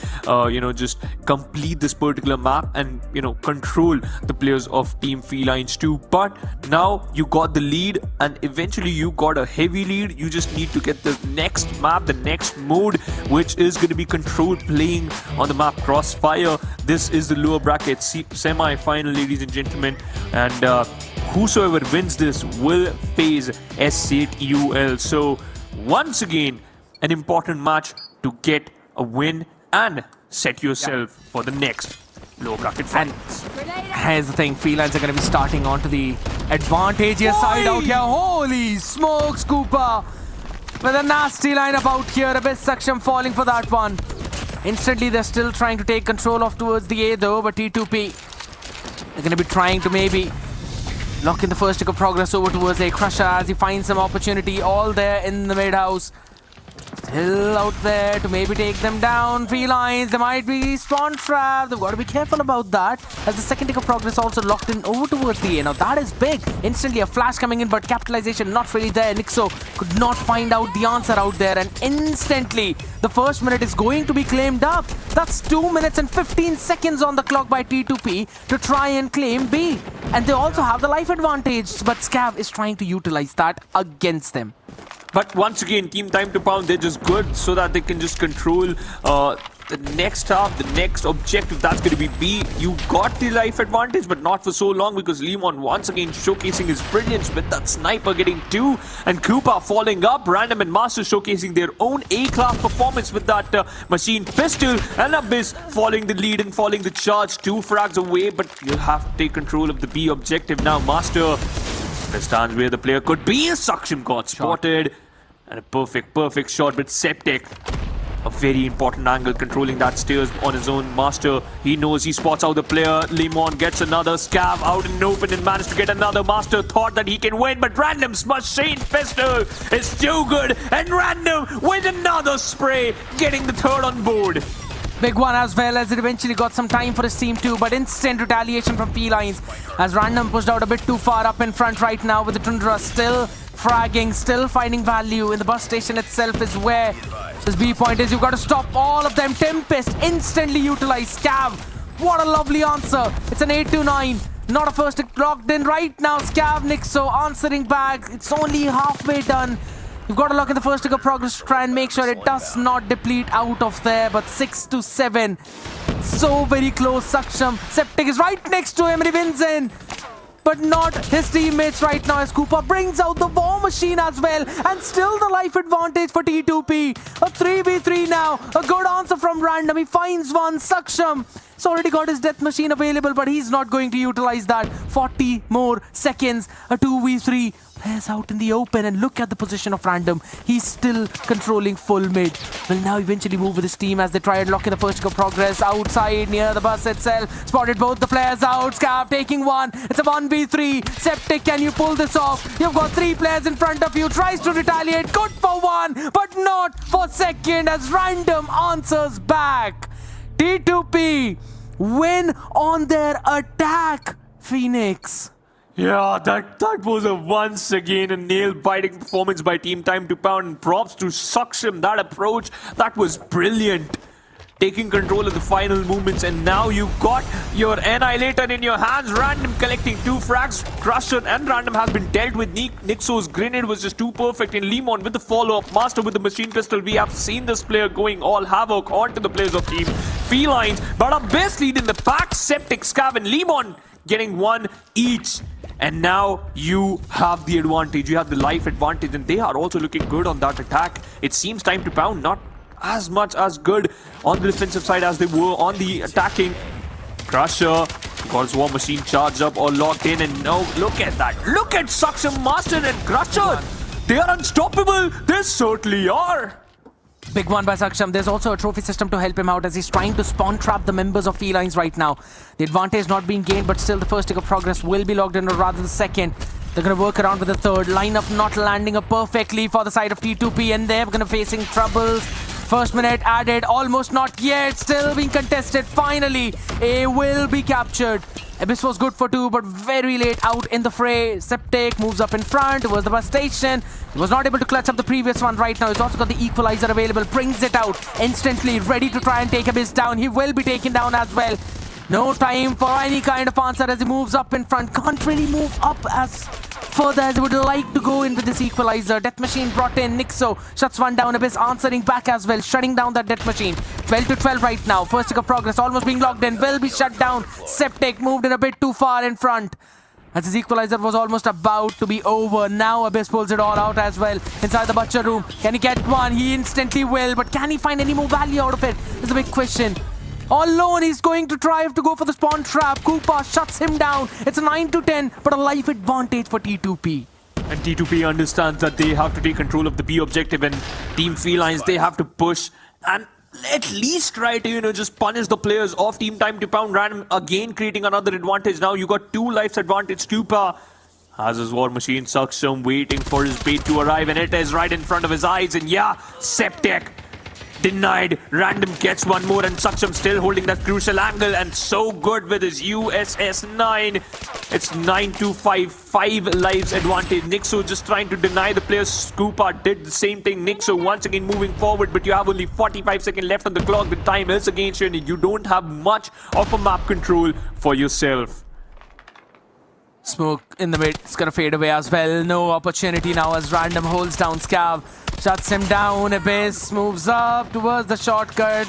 just complete this particular map and, control the players of Team Felines too. But now you got the lead, and eventually you got a heavy lead. You just need to get the next map, the next mode, which is going to be controlled playing on the map Crossfire. This is the lower bracket semi-final, ladies and gentlemen, and whosoever wins this will face S8UL. So once again, an important match to get a win and set yourself for the next lower bracket finals. Here's the thing, Felines are going to be starting onto the advantageous side out here. Holy smokes, Cooper! With a nasty lineup out here, a bit Saksham falling for that one. Instantly, they're still trying to take control of towards the A though, but T2P, they're going to be trying to maybe lock in the first stick of progress over towards A. Crusher as he finds some opportunity all there in the mid house. Still out there to maybe take them down. Felines, there might be spawn trap. They've got to be careful about that, as the second tick of progress also locked in over towards the A. Now that is big. Instantly a flash coming in, but capitalization not really there. Nixo could not find out the answer out there, and instantly the first minute is going to be claimed up. That's 2 minutes and 15 seconds on the clock by T2P to try and claim B. And they also have the life advantage, but Scav is trying to utilize that against them. But once again, Team Time2Pound, they're just good so that they can just control the next half, the next objective. That's going to be B. You got the life advantage, but not for so long, because Lemon once again showcasing his brilliance with that sniper getting 2, and Koopa falling up. Random and Master showcasing their own A-class performance with that machine pistol, and Abyss following the lead and following the charge. 2 frags away, but you have to take control of the B objective now. Master understands where the player could be. Saksham got spotted, and a perfect shot with Septic. A very important angle, controlling that stairs on his own. Master, he knows, he spots out the player. Lemon gets another Scav out in open and managed to get another. Master thought that he can win, but Random's machine pistol is too good, and Random with another spray, getting the third on board. Big one as well, as it eventually got some time for his team too, but instant retaliation from Felines as Random pushed out a bit too far up in front right now, with the Tundra still fragging, still finding value in the bus station itself is where this B point is. You've got to stop all of them. Tempest instantly utilized. Scav, what a lovely answer. It's an 8-9. Not a first tick locked in right now. Scav, Nixo answering back. It's only halfway done. You've got to lock in the first tick of progress to try and make sure it does not deplete out of there. But 6-7. So very close. Saksham. Septic is right next to him and he wins in. But not his teammates right now, as Cooper brings out the war machine as well. And still the life advantage for T2P. A 3v3 now. A good answer from Random. He finds one. Saksham. He's already got his death machine available, but he's not going to utilize that. 40 more seconds. A 2v3. Players out in the open, and look at the position of Random. He's still controlling full mid. Will now eventually move with his team as they try and lock in the first tick of progress outside near the bus itself. Spotted both the players out. Scav taking one. It's a 1v3. Septic, can you pull this off? You've got 3 players in front of you. Tries to retaliate. Good for 1, but not for second, as Random answers back. T2P win on their attack, Phoenix. Yeah, that was once again a nail-biting performance by Team Time2Pound, and props to Saksham. That approach, that was brilliant. taking control of the final movements, and now you got your Annihilator in your hands. Random collecting 2 frags. Crusher and Random has been dealt with. Nixo's grenade was just too perfect, and Lemon with the follow-up. Master with the machine pistol. We have seen this player going all havoc onto the players of Team Felines, but our best lead in the pack, Septic, Scav and Lemon getting 1 each. And now you have the advantage. You have the life advantage, and they are also looking good on that attack. It seems Time2Pound not as much as good on the defensive side as they were on the attacking. Crusher got his War Machine charged up or locked in, and now look at that. Look at Suction Master and Crusher. They are unstoppable. They certainly are. Big one by Saksham. There's also a trophy system to help him out as he's trying to spawn trap the members of Felines right now. The advantage not being gained, but still the first tick of progress will be logged in, or rather the second. They're going to work around with the third. Lineup not landing up perfectly for the side of T2P, and they're going to facing troubles. First minute added, almost not yet. Still being contested. Finally, A will be captured. Abyss was good for 2, but very late out in the fray. Septic moves up in front towards the bus station. He was not able to clutch up the previous one right now. He's also got the equalizer available. Brings it out instantly, ready to try and take Abyss down. He will be taken down as well. No time for any kind of answer as he moves up in front. Can't really move up as further as he would like to go in with this equalizer. Death Machine brought in. Nixo shuts one down. Abyss answering back as well, shutting down that Death Machine. 12-12 right now. First tick of progress almost being locked in. Will be shut down. Septic moved in a bit too far in front, as his equalizer was almost about to be over. Now Abyss pulls it all out as well inside the butcher room. Can he get one? He instantly will, but can he find any more value out of it? Is a big question. All alone, he's going to try to go for the spawn trap. Koopa shuts him down. It's a 9-10, but a life advantage for T2P. And T2P understands that they have to take control of the B objective, and Team Felines, they have to push and at least try to, just punish the players of Team Time2Pound. Random again creating another advantage. Now you got 2 lives advantage. Koopa has his War Machine Suction waiting for his bait to arrive, and it is right in front of his eyes. And yeah, Septic denied. Random gets one more, and Saksham still holding that crucial angle, and so good with his USS 9. It's 9-5, 5 lives advantage. Nixo just trying to deny the players. Scoopa did the same thing. Nixo once again moving forward, but you have only 45 seconds left on the clock. The time is against you, and you don't have much of a map control for yourself. Smoke in the mid. It's going to fade away as well. No opportunity now as Random holds down Scav. Shuts him down. Abyss moves up towards the shortcut.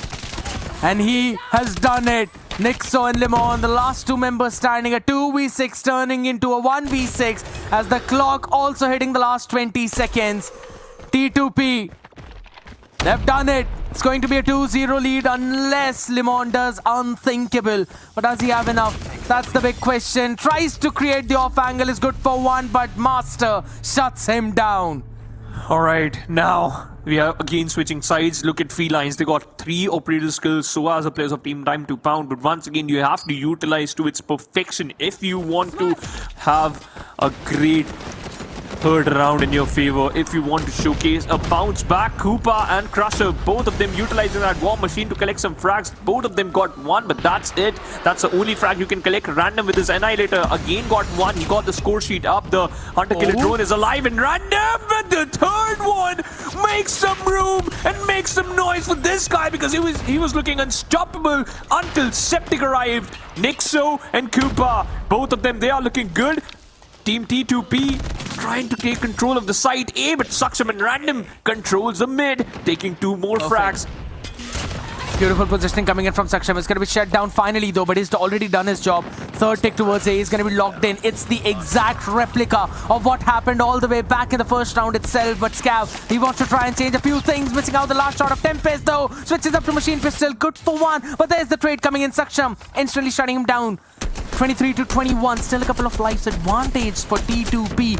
And he has done it. Nixo and Lemon, the last 2 members standing a 2v6 turning into a 1v6 as the clock also hitting the last 20 seconds. T2P, they've done it. It's going to be a 2-0 lead unless Lemon does unthinkable. But does he have enough? That's the big question. Tries to create the off angle, is good for 1, but Master shuts him down. Alright, now we are again switching sides. Look at Felines. They got 3 operator skills, so as the players of Team Time2Pound. But once again, you have to utilize to its perfection if you want to have a great third round in your favor. If you want to showcase a bounce back, Koopa and Crusher, both of them utilizing that War Machine to collect some frags. Both of them got 1, but that's it. That's the only frag you can collect. Random with his Annihilator again got 1. He got the score sheet up. The Hunter Killer drone is alive, and Random with the third one makes some room and makes some noise for this guy, because he was looking unstoppable until Septic arrived. Nixo and Koopa, both of them, they are looking good. Team T2P trying to take control of the site A, but Saksham and Random controls the mid, taking 2 more frags. Beautiful positioning coming in from Saksham. It's going to be shut down finally though, but he's already done his job. Third tick towards A is going to be locked in. It's the exact replica of what happened all the way back in the first round itself. But Scav, he wants to try and change a few things. Missing out the last shot of Tempest though. Switches up to Machine Pistol. Good for 1. But there's the trade coming in. Saksham instantly shutting him down. 23-21. Still a couple of lives advantage for T2P.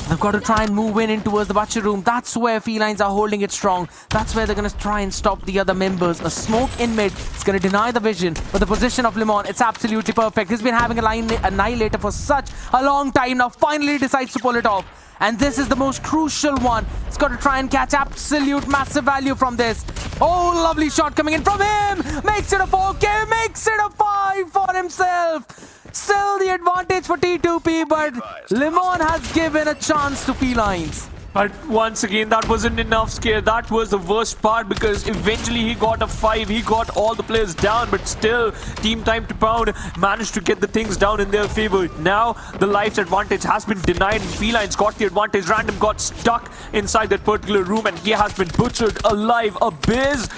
They've got to try and move in towards the butcher room. That's where Felines are holding it strong. That's where they're going to try and stop the other members. A smoke in mid. It's going to deny the vision. But the position of Lemon, it's absolutely perfect. He's been having a Annihilator for such a long time now. Finally decides to pull it off. And this is the most crucial one. It's got to try and catch absolute massive value from this. Oh, lovely shot coming in from him. Makes it a 4K. Makes it a 5 for himself. Still the advantage for T2P, but Lemon has given a chance to Felines. But once again, that wasn't enough scare. That was the worst part because eventually he got a 5. He got all the players down, but still, Team Time2Pound managed to get the things down in their favor. Now, the life's advantage has been denied, and Felines got the advantage. Random got stuck inside that particular room, and he has been butchered alive. Abyss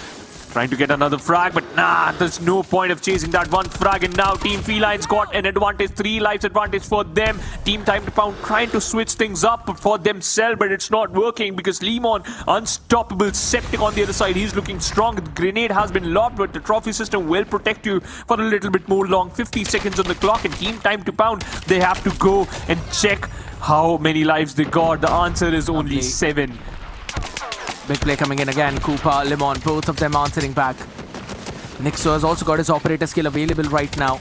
trying to get another frag, but nah, there's no point of chasing that one frag. And now Team Felines got an advantage, 3 lives advantage for them. Team Time2Pound trying to switch things up for themselves, but it's not working because Lemon, unstoppable, Septic on the other side. He's looking strong. The grenade has been lobbed, but the trophy system will protect you for a little bit more long. 50 seconds on the clock, and Team Time2Pound, they have to go and check how many lives they got. The answer is only 7. Big play coming in again. Cooper, Lemon, both of them answering back. Nixo has also got his operator skill available right now.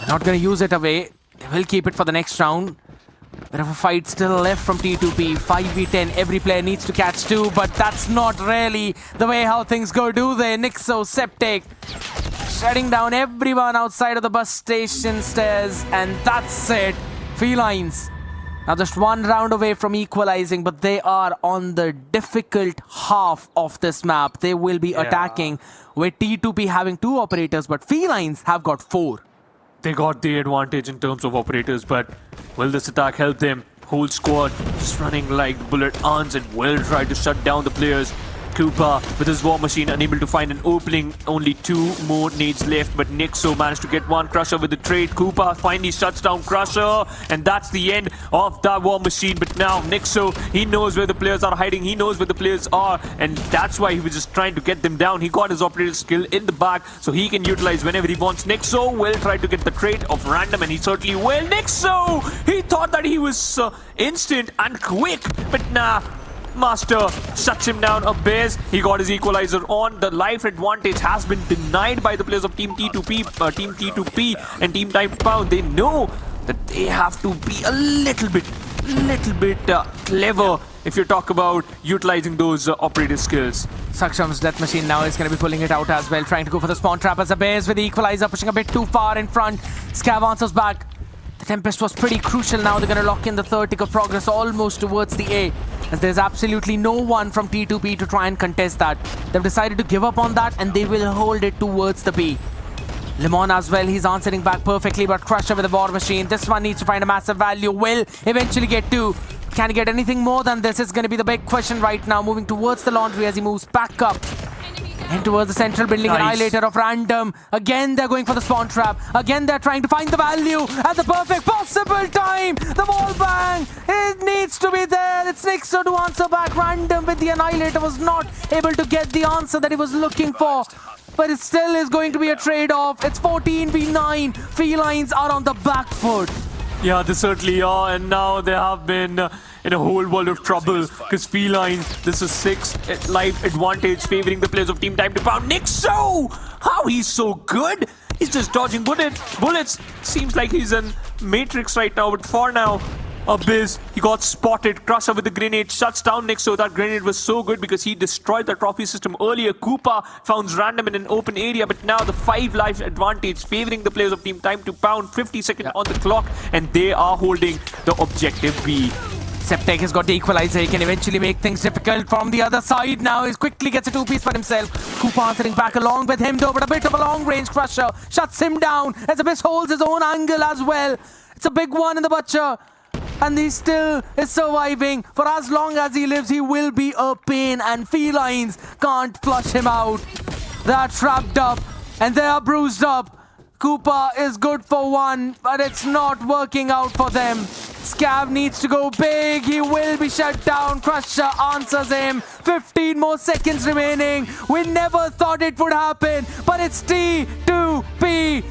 Not going to use it away. They will keep it for the next round. Bit of a fight still left from T2P. 5v10. Every player needs to catch 2, but that's not really the way how things go, do they? Nixo, Septic, shutting down everyone outside of the bus station stairs, and that's it. Felines now just 1 round away from equalizing, but they are on the difficult half of this map. They will be attacking with T2P having 2 operators, but Felines have got 4. They got the advantage in terms of operators, but will this attack help them? Whole squad just running like bullet ants and will try to shut down the players. Koopa with his war machine unable to find an opening. Only 2 more nades left, but Nixo managed to get 1 Crusher with the trade. Koopa finally shuts down Crusher, and that's the end of that war machine. But now Nixo, he knows where the players are hiding. He knows where the players are, and that's why he was just trying to get them down. He got his operator skill in the back, so he can utilize whenever he wants. Nixo will try to get the trade of random, and he certainly will. Nixo, he thought that he was instant and quick, but nah. Master shuts him down. Abyss, he got his equalizer on. The life advantage has been denied by the players of Team T2P and Team Time2Pound. They know that they have to be a little bit clever if you talk about utilizing those operator skills. Saksham's death machine now is going to be pulling it out as well, trying to go for the spawn trap as Abyss with the equalizer pushing a bit too far in front. Scav answers back. The Tempest was pretty crucial. Now they're going to lock in the third tick of progress almost towards the A, as there's absolutely no one from T2P to try and contest that. They've decided to give up on that, and they will hold it towards the B. Lemon as well, he's answering back perfectly, but Crusher with the war machine. This one needs to find a massive value. Will eventually get 2. Can he get anything more than this is going to be the big question right now. Moving towards the laundry as he moves back up and towards the central building. Nice. Annihilator of random. Again, they're going for the spawn trap. Again, they're trying to find the value at the perfect possible time. The wall bang, it needs to be there. It's Nixo to answer back. Random with the Annihilator was not able to get the answer that he was looking for, but it still is going to be a trade-off. It's 14v9. Felines are on the back foot. Yeah, they certainly are, and now they have been in a whole world of trouble because Felines, this is 6 life advantage favoring the players of Team Time2Pound. Nixo! How he's so good! He's just dodging bullets. Seems like he's in Matrix right now, but for now, Abyss, he got spotted. Crusher with the grenade shuts down Nixo. That grenade was so good because he destroyed the trophy system earlier. Koopa found random in an open area, but now the 5 life advantage favoring the players of Team Time2Pound. 50 seconds on the clock, and they are holding the objective B. Septek has got the equalizer. He can eventually make things difficult from the other side. Now he quickly gets a 2-piece for himself. Koopa answering back along with him though, but a bit of a long-range Crusher shuts him down as Abyss holds his own angle as well. It's a big one in the Butcher, and he still is surviving. For as long as he lives, he will be a pain, and Felines can't flush him out. They are trapped up and they are bruised up. Koopa is good for 1, but it's not working out for them. Scav needs to go big. He will be shut down. Crusher answers him. 15 more seconds remaining. We never thought it would happen, but it's T2P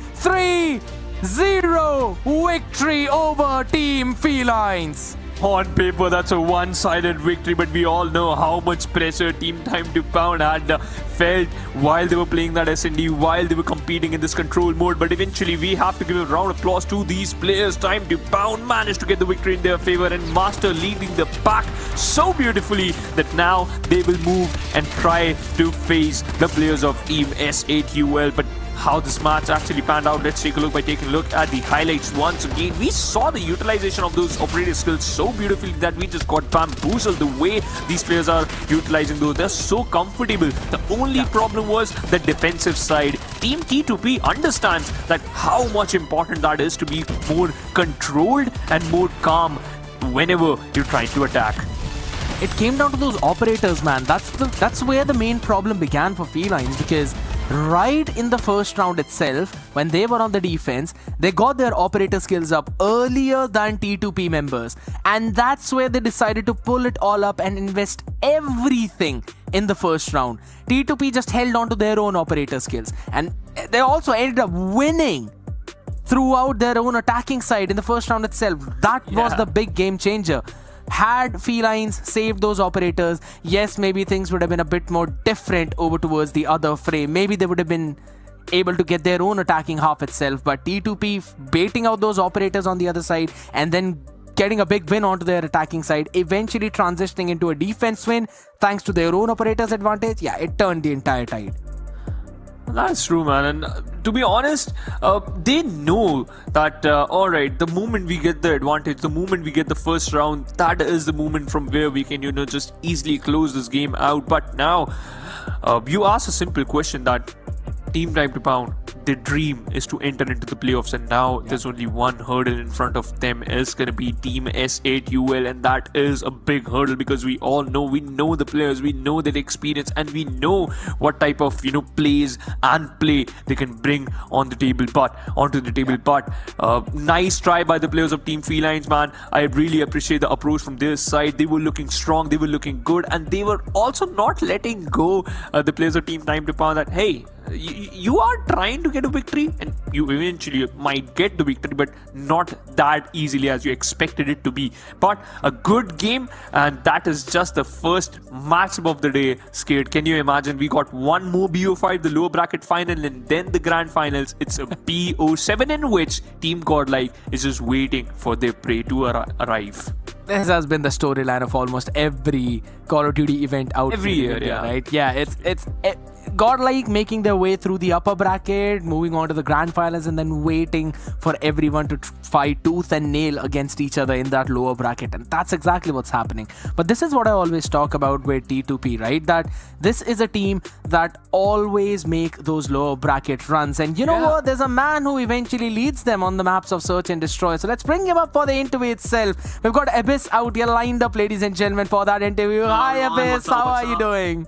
3-0 victory over Team Felines. On paper, that's a one-sided victory, but we all know how much pressure Team Time2Pound had felt while they were playing that S&D, while they were competing in this control mode. But eventually, we have to give a round of applause to these players. Time2Pound managed to get the victory in their favor, and Master leading the pack so beautifully that now they will move and try to face the players of Team S8UL. But how this match actually panned out, let's take a look by taking a look at the highlights once again. We saw the utilization of those operator skills so beautifully that we just got bamboozled the way these players are utilizing those. They're so comfortable. The only problem was the defensive side. Team T2P understands that how much important that is to be more controlled and more calm whenever you're trying to attack. It came down to those operators, man. That's where the main problem began for Felines, because right in the first round itself, when they were on the defense, they got their operator skills up earlier than T2P members, and that's where they decided to pull it all up and invest everything in the first round. T2P just held on to their own operator skills, and they also ended up winning throughout their own attacking side in the first round itself. That was the big game changer. Had Felines saved those operators, yes, maybe things would have been a bit more different over towards the other frame. Maybe they would have been able to get their own attacking half itself, but T2P baiting out those operators on the other side and then getting a big win onto their attacking side, eventually transitioning into a defense win thanks to their own operators advantage. Yeah, it turned the entire tide. That's true, man. And to be honest, they know that, alright, the moment we get the advantage, the moment we get the first round, that is the moment from where we can, just easily close this game out. But now, you ask a simple question that Team Time2Pound, their dream is to enter into the playoffs, and now there's only one hurdle in front of them. Is going to be Team S8UL, and that is a big hurdle because we know the players, we know their experience, and we know what type of plays and play they can bring onto the table. But nice try by the players of Team Felines, man. I really appreciate the approach from their side. They were looking strong, they were looking good, and they were also not letting go the players of Team Time2Pound that, hey, you are trying to get a victory and you eventually might get the victory, but not that easily as you expected it to be. But a good game, and that is just the first matchup of the day. Scared, can you imagine? We got one more BO5, the lower bracket final, and then the grand finals. It's a BO7 in which Team GodLike is just waiting for their prey to arrive. This has been the storyline of almost every Call of Duty event out every in year. India, right? Yeah, it's GodLike making their way through the upper bracket, moving on to the grand finals, and then waiting for everyone to fight tooth and nail against each other in that lower bracket. And that's exactly what's happening. But this is what I always talk about with T2P, right? That this is a team that always make those lower bracket runs. And you know what? There's a man who eventually leads them on the maps of Search and Destroy. So let's bring him up for the interview itself. We've got Abyss out here lined up, ladies and gentlemen, for that interview. Hi, Abyss. How are you doing?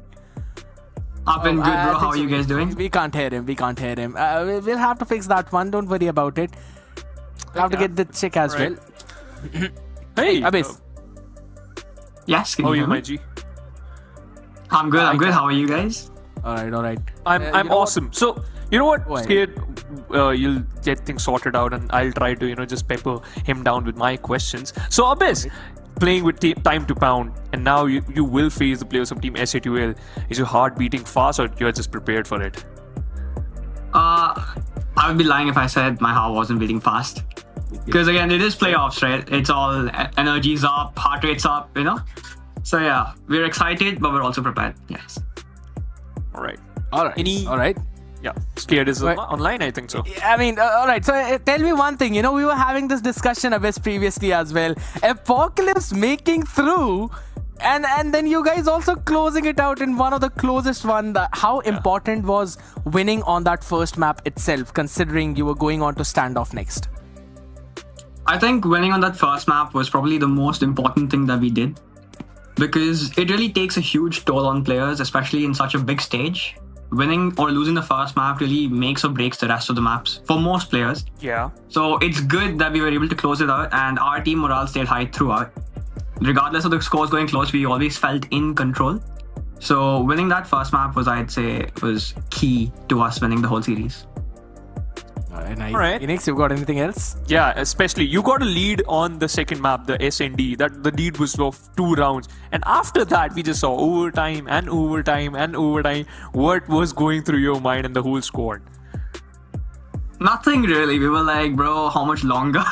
I've been good, bro. How are you guys doing? We can't hear him. We'll have to fix that one. Don't worry about it. We'll have to get the chick as well. Hey, Abyss. Yes, can how are you you, hear my me? G? I'm good. How are you guys? All right. I'm awesome. So, you know what, Why? Scared, you'll get things sorted out, and I'll try to, just pepper him down with my questions. So, Abyss, playing with Time2Pound, and now you will face the players of Team S8UL. Is your heart beating fast, or you're just prepared for it? I would be lying if I said my heart wasn't beating fast. Because again, it is playoffs, right? It's all energy's up, heart rate's up, So yeah, we're excited, but we're also prepared. Yes. All right. All right. Yeah, Scared is Right. online, I think so. I mean, all right. So tell me one thing. We were having this discussion, Abyss, previously as well. Apocalypse making through, and then you guys also closing it out in one of the closest one. How important was winning on that first map itself, considering you were going on to standoff next? I think winning on that first map was probably the most important thing that we did. Because it really takes a huge toll on players, especially in such a big stage. Winning or losing the first map really makes or breaks the rest of the maps for most players. Yeah. So it's good that we were able to close it out, and our team morale stayed high throughout. Regardless of the scores going close, we always felt in control. So winning that first map I'd say, was key to us winning the whole series. Nice. All right. Phoenix, you got anything else? Yeah, especially you got a lead on the second map, the SND. That the lead was of 2 rounds, and after that we just saw overtime. What was going through your mind and the whole squad? Nothing really. We were like, bro, how much longer?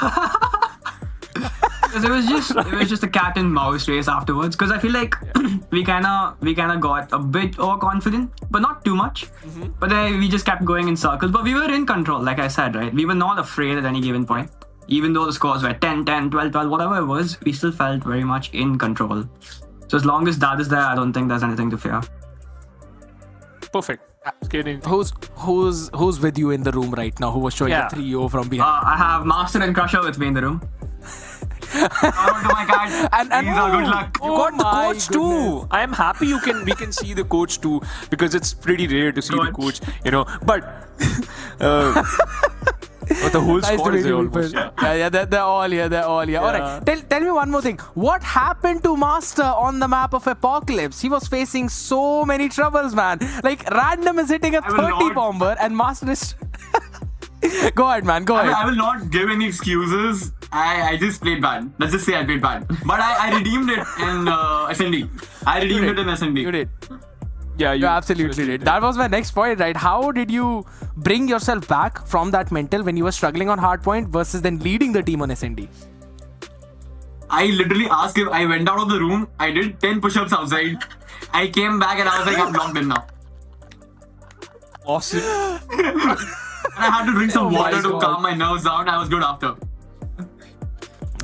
Because it was just a cat and mouse race afterwards. Because I feel like we kind of got a bit overconfident, but not too much. But then we just kept going in circles. But we were in control, like I said, right? We were not afraid at any given point. Even though the scores were 10, 10, 12, 12, whatever it was, we still felt very much in control. So as long as that is there, I don't think there's anything to fear. Perfect. Skating. Who's with you in the room right now? Who was showing Yeah. the 3-0 from behind? I have Master and Crusher with me in the room. Shout out to my guys. And- These are good luck. You got the coach too. I am happy we can see the coach too, because it's pretty rare to see the coach, But but the whole Nice to squad meet is there you, almost. people. Yeah, they're all here. All right, tell me one more thing. What happened to Master on the map of Apocalypse? He was facing so many troubles, man. Like Random is hitting a I will 30 not- bomber, and Master is. Go ahead, man. Go ahead. I will not give any excuses. I just played bad. Let's just say I played bad. But I redeemed it in SND. I redeemed it in SND. You did. Yeah, You absolutely did. That was my next point, right? How did you bring yourself back from that mental when you were struggling on hardpoint versus then leading the team on SND? I literally asked him. I went out of the room. I did 10 push-ups outside. I came back and I was like, I'm locked in now. Awesome. And I had to drink some Oh my water to God. calm my nerves down. I was good after.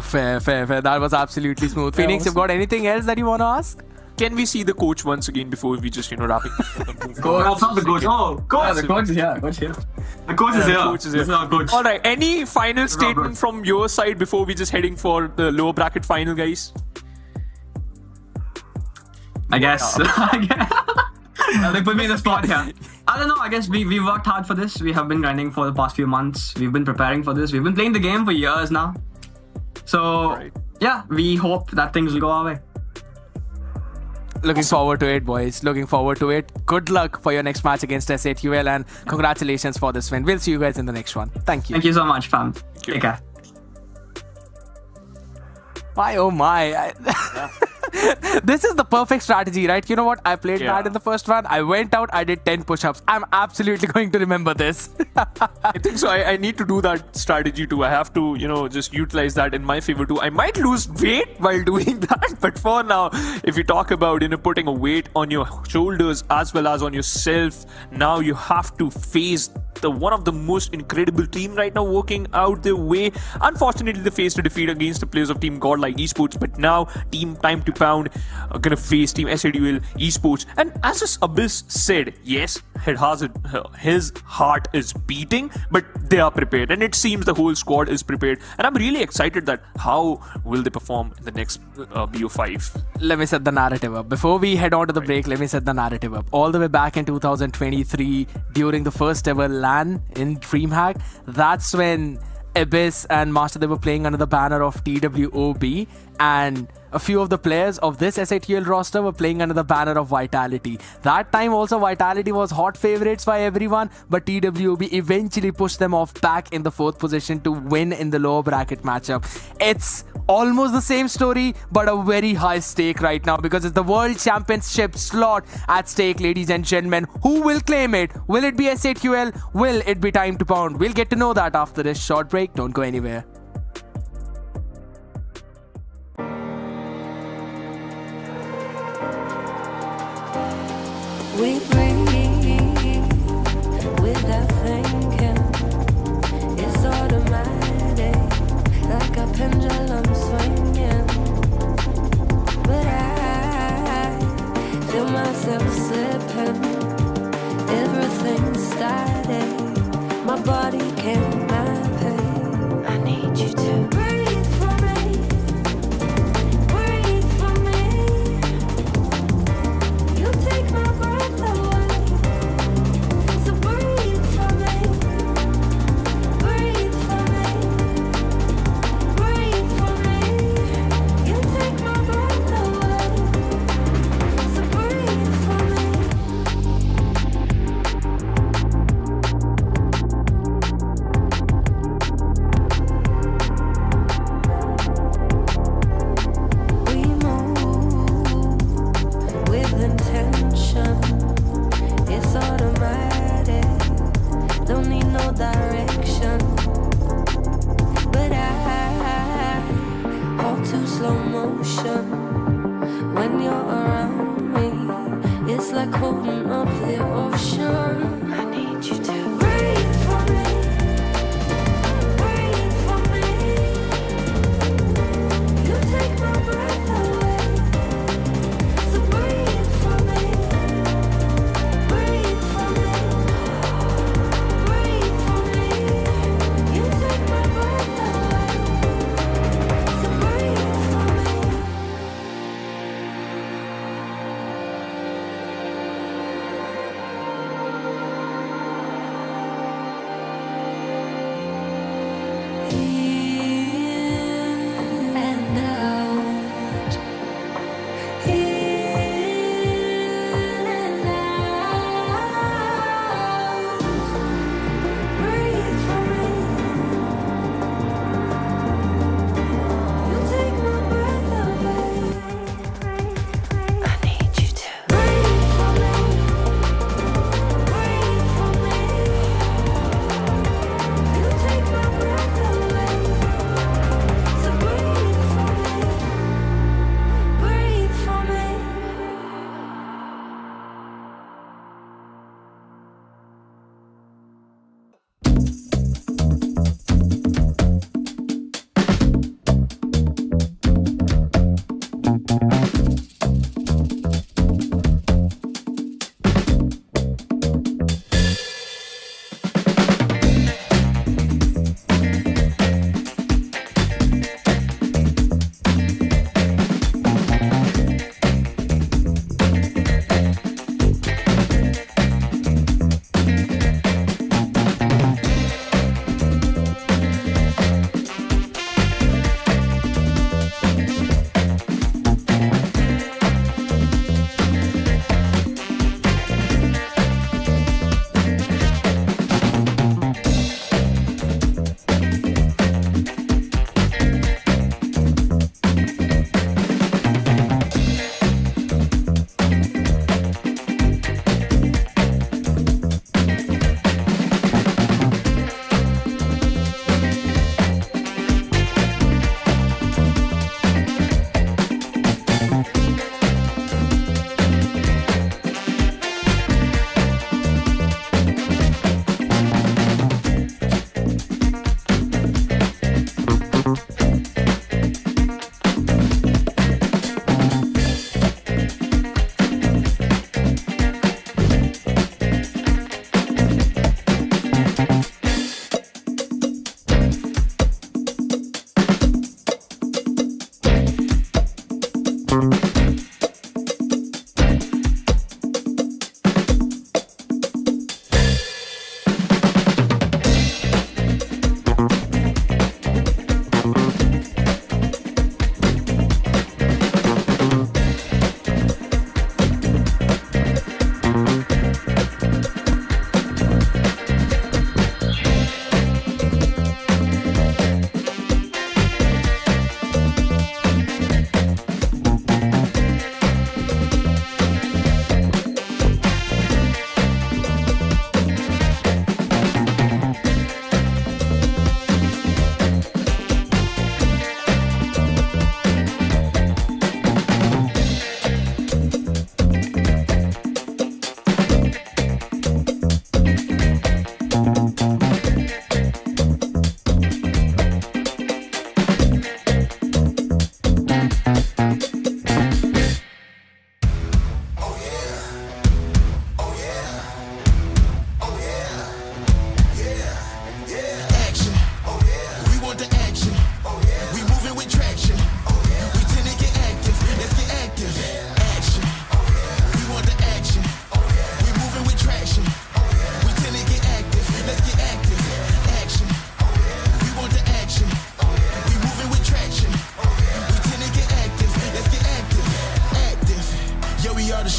Fair. That was absolutely smooth. Phoenix, you've got anything else that you want to ask? Can we see the coach once again before we just wrapping up? Oh, that's not the coach. Oh, coach. The coach is here. Coach here. The coach is here. coach is here. This is our coach. All right. Any final good. statement from your side before we just heading for the lower bracket final, guys? I guess. They put me in the spot here. I don't know. I guess we worked hard for this. We have been grinding for the past few months. We've been preparing for this. We've been playing the game for years now. So Right. yeah, we hope that things will go our way. Looking forward to it, boys. Looking forward to it. Good luck for your next match against S8UL and congratulations for this win. We'll see you guys in the next one. Thank you. Thank you so much, fam. Take care. My oh my. This is the perfect strategy, right? You know what? I played Yeah. bad in the first one. I went out, I did 10 push-ups. I'm absolutely going to remember this. I think so. I need to do that strategy too. I have to, just utilize that in my favor too. I might lose weight while doing that, but for now, if you talk about, putting a weight on your shoulders as well as on yourself, now you have to face the one of the most incredible team right now working out their way. Unfortunately, they faced a defeat against the players of Team GodLike Esports, but now Team Time2Pound are gonna face Team SADUL Esports. And as this Abyss said, yes, his heart is beating, but they are prepared, and it seems the whole squad is prepared. And I'm really excited that how will they perform in the next BO5. Let me set the narrative up. Before we head on to the break, let me set the narrative up. All the way back in 2023, during the first ever LAN in DreamHack, that's when Abyss and Master, they were playing under the banner of TWOB, and a few of the players of this SATL roster were playing under the banner of Vitality. That time also Vitality was hot favorites by everyone, but TWOB eventually pushed them off back in the 4th position to win in the lower bracket matchup. It's almost the same story, but a very high stake right now because it's the World Championship slot at stake, ladies and gentlemen. Who will claim it? Will it be S8QL? Will it be Time2Pound? We'll get to know that after this short break. Don't go anywhere. We breathe without thinking. It's automatic, like a pendulum swinging. But I feel myself slipping. Everything's static. My body can't map it. I need you to breathe for me. Breathe for me. You take my breath away. So breathe for me. Breathe for me. Breathe for me. You take my breath away. So breathe for me.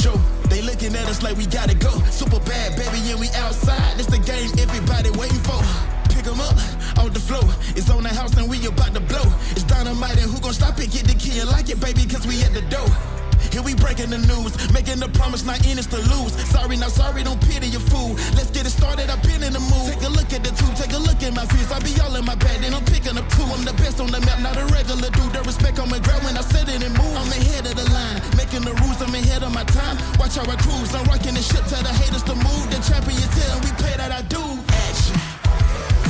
show. They looking at us like we gotta go. Super bad, baby, and we outside. This the game everybody waiting for. Pick 'em up off the floor. It's on the house and we about to blow. It's dynamite and who gon' stop it? Get the key and like it, baby, cause we at the door. Here we breaking the news, making the promise, not in it's to lose. Sorry, not sorry, don't pity your fool. Let's get it started, I've been in the mood. Take a look at the two, take a look at my fears. I be all in my bag, then I'm picking up two. I'm the best on the map, not a regular dude. The respect on my ground when I set it and move. I'm ahead of the line, making the rules, I'm ahead of my time. Watch how I cruise, I'm rocking the ship, tell the haters to move. The champions here, and we play that I do. Action,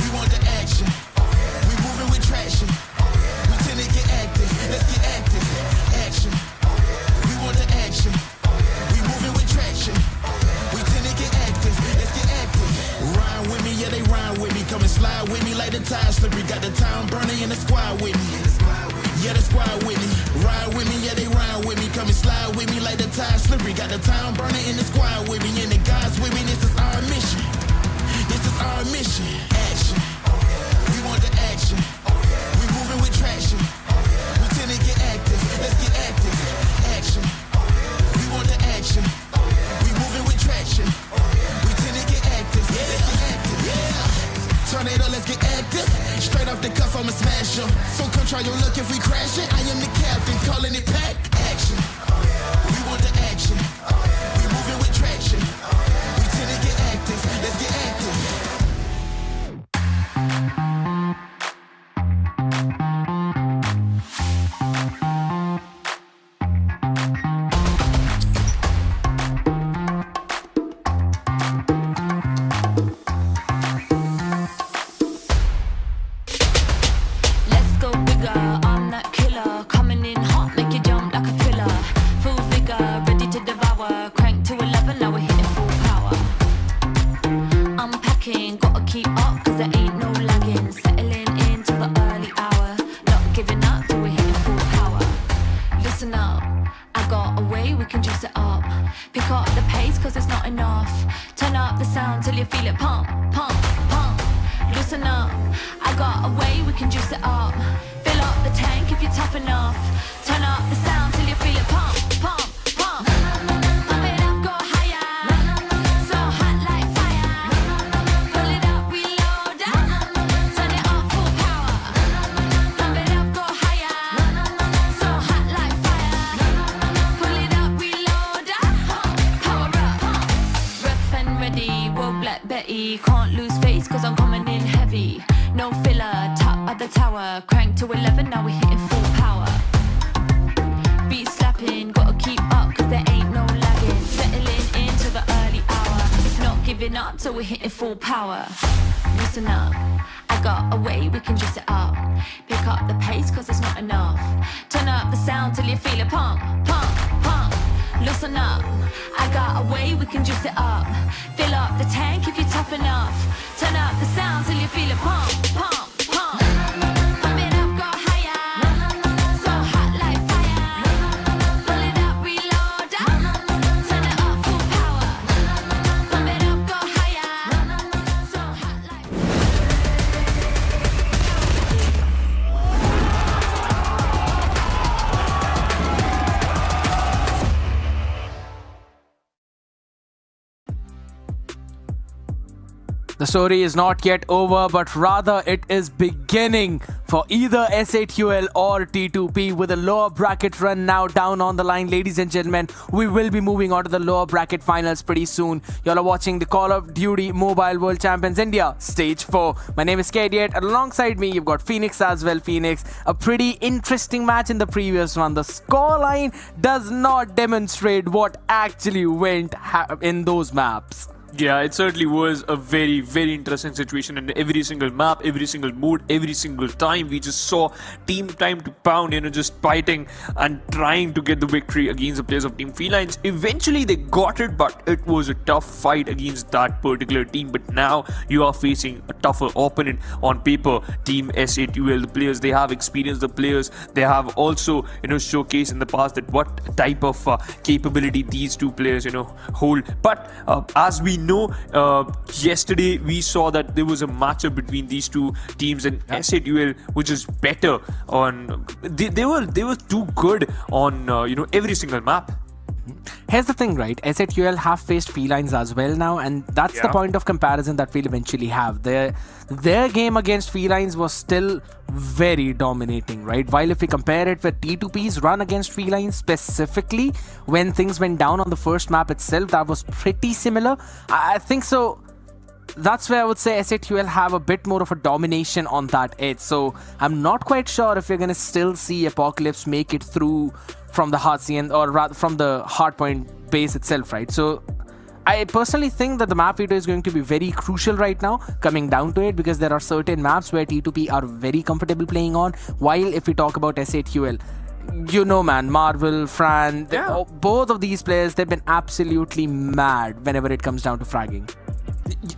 we want the action. We moving with traction. We tend to get active, let's get active. Action. The action, we moving with traction. We tend to get active, let's get active. Ride with me, yeah they ride with me. Come and slide with me like the tide slippery. Got the town burning in the squad with me. Yeah, the squad with me. Ride with me, yeah they ride with me. Come and slide with me like the tide slippery. Got the town burning in the squad with me. And the guys with me, this is our mission. This is our mission. Action, we want the action. We moving with traction. We tend to get active, let's get active. Action. Action. We moving with traction. We tend to get active. Yeah, let's get active. Yeah. Tornado, let's get active. Straight off the cuff, I'ma smash 'em. So come try your luck if we crash it. I am the captain, calling it pack. Action. We want the action. We moving with traction. We tend to get active. Let's get active. Can't lose face cause I'm coming in heavy. No filler, top of the tower. Crank to 11, now we're hitting full power. Beat slapping, gotta keep up cause there ain't no lagging. Settling into the early hour. Not giving up till we're hitting full power. Listen up, I got a way we can juice it up. Pick up the pace cause it's not enough. Turn up the sound till you feel it pump, pump, pump. Listen up, I got a way we can juice it up. Fill up the tank if you're tough enough. Turn up the sound till you feel it pump, pump, pump. Pump it up, go higher. So hot like fire. Pull it up, reload. Turn it up, full power. Pump it up, go higher. So hot like The story is not yet over, but rather it is beginning for either SATUL or T2P with a lower bracket run now down on the line. Ladies and gentlemen, we will be moving on to the lower bracket finals pretty soon. Y'all are watching the Call of Duty Mobile World Champions India Stage 4. My name is Kadiet, and alongside me you've got Phoenix as well. Phoenix, a pretty interesting match in the previous one. The scoreline does not demonstrate what actually went in those maps. Yeah, it certainly was a very, very interesting situation in every single map, every single mood, every single time. We just saw Team Time2Pound, just fighting and trying to get the victory against the players of Team Felines. Eventually, they got it, but it was a tough fight against that particular team. But now you are facing a tougher opponent on paper, Team SATUL. The players, they have experience. The players, they have also, showcased in the past that what type of capability these two players, hold. But as we know, yesterday we saw that there was a matchup between these two teams, and SATUL, which is better on. They were too good on every single map. Here's the thing, right? SATUL have faced Felines as well now, and that's the point of comparison that we'll eventually have. Their game against Felines was still very dominating, right? While if we compare it with T2P's run against Felines specifically, when things went down on the first map itself, that was pretty similar. I think so. That's where I would say SATUL have a bit more of a domination on that edge. So I'm not quite sure if we're going to still see Apocalypse make it through from the Heartsian, or rather from the hardpoint base itself, right? So I personally think that the map veto is going to be very crucial right now, coming down to it, because there are certain maps where T2P are very comfortable playing on, while if we talk about SATUL, you know, man, Marvel, Fran, both of these players, they've been absolutely mad whenever it comes down to fragging.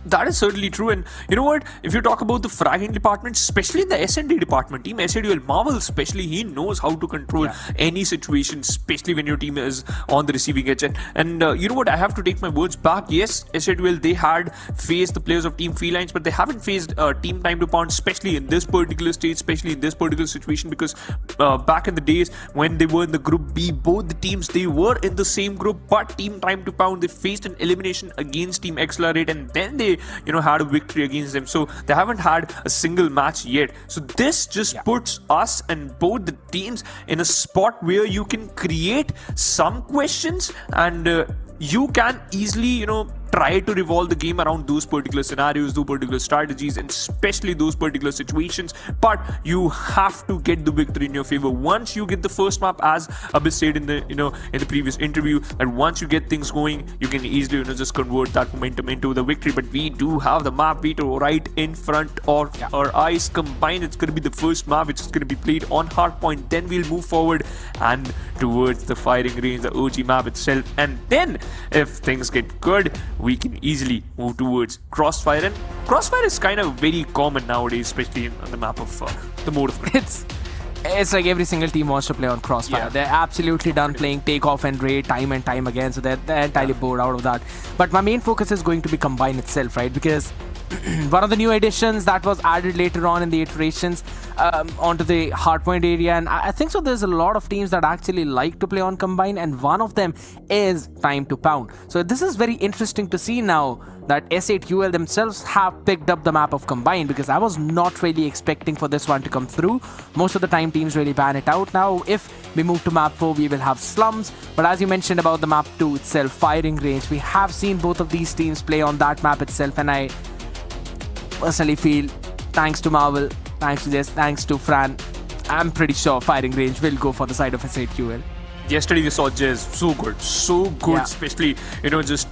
That is certainly true, and you know what? If you talk about the fragging department, especially in the S&D department, Team SATUL, Marvel especially, he knows how to control any situation, especially when your team is on the receiving edge. And you know what? I have to take my words back. Yes, SATUL, they had faced the players of Team Felines, but they haven't faced Team Time2Pound, especially in this particular stage, especially in this particular situation, because back in the days when they were in the Group B, both the teams, they were in the same group, but Team Time2Pound, they faced an elimination against Team Accelerate, and then they had a victory against them. So they haven't had a single match yet. So this just puts us and both the teams in a spot where you can create some questions, and you can easily try to revolve the game around those particular scenarios, those particular strategies, and especially those particular situations. But you have to get the victory in your favor. Once you get the first map, as Abis said in the previous interview, that once you get things going, you can easily just convert that momentum into the victory. But we do have the map veto right in front of our eyes. Combined, it's going to be the first map which is going to be played on hardpoint. Then we'll move forward and towards the firing range, the OG map itself, and then if things get good, we can easily move towards Crossfire. And Crossfire is kind of very common nowadays, especially on the map of the mode of It's like every single team wants to play on Crossfire. They're absolutely done playing takeoff and raid time and time again, so they're entirely bored out of that. But my main focus is going to be Combine itself, right? Because one of the new additions that was added later on in the iterations onto the hardpoint area, and I think so there's a lot of teams that actually like to play on Combine, and one of them is Time2Pound. So this is very interesting to see now that SATUL themselves have picked up the map of Combine, because I was not really expecting for this one to come through. Most of the time teams really ban it out. Now if we move to map 4, we will have slums, but as you mentioned about the map 2 itself, firing range, we have seen both of these teams play on that map itself, and I personally feel, thanks to Marvel, thanks to Jess, thanks to Fran, I'm pretty sure firing range will go for the side of SATUL. Yesterday we saw Jez, so good, especially just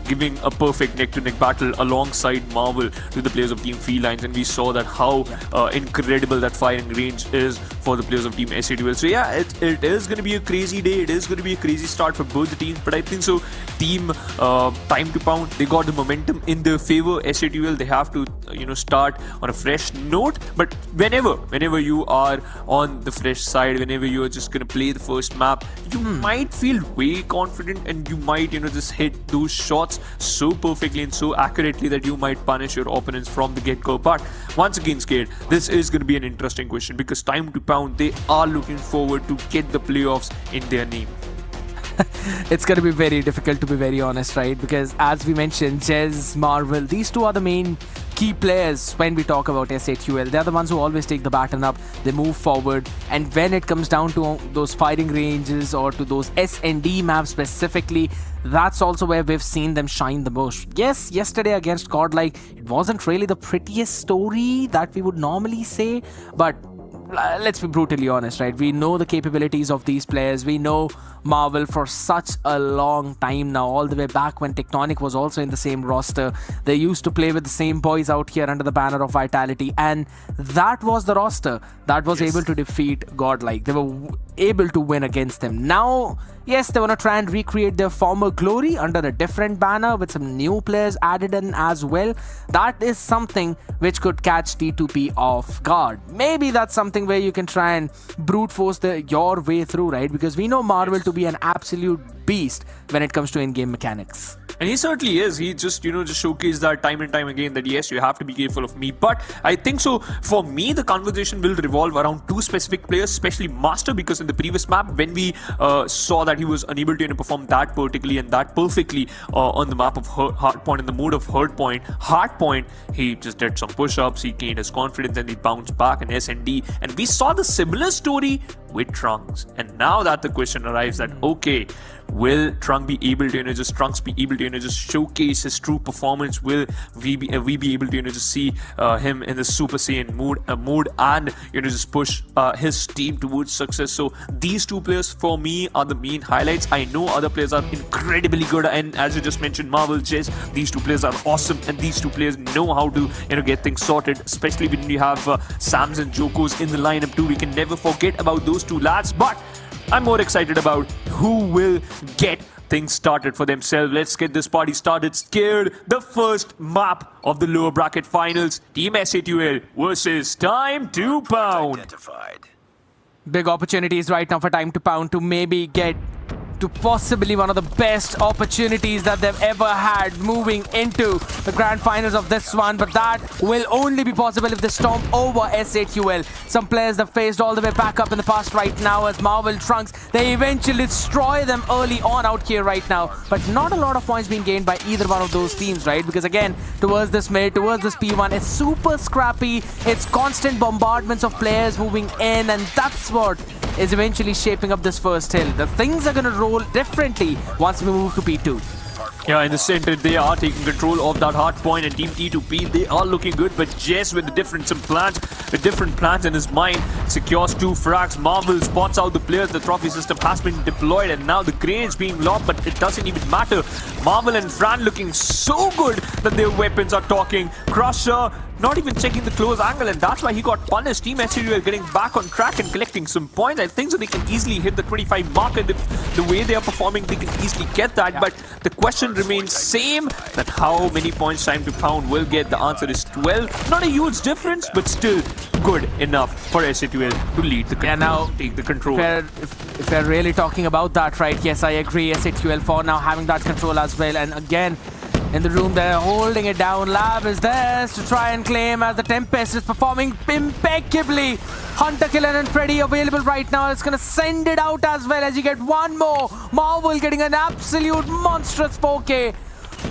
giving a perfect neck-to-neck battle alongside Marvel to the players of Team Felines, and we saw that how incredible that firing range is for the players of Team SATUL. So yeah, it is going to be a crazy day, it is going to be a crazy start for both the teams, but I think so Team Time2Pound, they got the momentum in their favor. SATUL, they have to start on a fresh note, but whenever you are on the fresh side, whenever you're just going to play the first map, you might feel way confident, and you might just hit those shots so perfectly and so accurately that you might punish your opponents from the get-go. But once again, Skate, this is going to be an interesting question, because Time2Pound, they are looking forward to get the playoffs in their name. It's going to be very difficult, to be very honest, right? Because as we mentioned, Jez, Marvel, these two are the main key players when we talk about SATUL. They're the ones who always take the baton up, they move forward, and when it comes down to those firing ranges or to those S&D maps specifically, that's also where we've seen them shine the most. Yes, yesterday against GodLike, it wasn't really the prettiest story that we would normally say, but let's be brutally honest, right? We know the capabilities of these players. We know Marvel for such a long time now, all the way back when Tectonic was also in the same roster. They used to play with the same boys out here under the banner of Vitality, and that was the roster that was able to defeat GodLike. They were able to win against them. Now, yes, they want to try and recreate their former glory under a different banner with some new players added in as well. That is something which could catch T2P off guard. Maybe that's something where you can try and brute force your way through, right? Because we know Marvel to be an absolute beast when it comes to in-game mechanics. And he certainly is. He just, just showcased that time and time again that yes, you have to be careful of me. But I think so, for me, the conversation will revolve around two specific players, especially Master, because in the previous map, when we saw that he was unable to perform that particularly and that perfectly on the map of hardpoint, in the mode of hardpoint, he just did some push-ups, he gained his confidence, and he bounced back in S&D. And we saw the similar story with Trunks. And now that the question arrives that, okay, will Trunks be able to, just showcase his true performance? Will we be able to, just see him in the Super Saiyan mode and, just push his team towards success? So these two players for me are the main highlights. I know other players are incredibly good, and as you just mentioned, Marvel, Jess, these two players are awesome, and these two players know how to, get things sorted, especially when we have Sams and Jokos in the lineup too. We can never forget about those two lads, but I'm more excited about who will get things started for themselves. Let's get this party started. Scared, the first map of the lower bracket finals. Team SATUL versus Time2Pound. Identified. Big opportunities right now for Time2Pound to maybe get to possibly one of the best opportunities that they've ever had moving into the grand finals of this one, but that will only be possible if they stomp over SATUL. Some players that faced all the way back up in the past right now as Marvel, Trunks, they eventually destroy them early on out here right now, but not a lot of points being gained by either one of those teams, right? Because again, towards this mid, towards this P1, it's super scrappy, it's constant bombardments of players moving in, and that's what is eventually shaping up this first hill. The things are going to roll differently once we move to P2. Yeah, in the center, they are taking control of that hard point, and Team T2P, they are looking good, but Jess with the different plans in his mind, secures 2 frags. Marvel spots out the players, the trophy system has been deployed, and now the grenades being locked, but it doesn't even matter. Marvel and Fran looking so good that their weapons are talking. Crusher not even checking the close angle, and that's why he got punished. Team SATUL getting back on track and collecting some points. I think so they can easily hit the 25 mark, and if the way they are performing, they can easily get that. But the question remains same, that how many points Time2Pound will get. The answer is 12. Not a huge difference, but still good enough for SATUL to lead the control, now take the control. If we're really talking about that, right, yes, I agree. SATUL for now having that control as well, and again, in the room, they're holding it down. Lab is there to try and claim as the Tempest is performing impeccably. Hunter Killer and Freddy available right now. It's going to send it out as well as you get one more. Marvel getting an absolute monstrous 4K.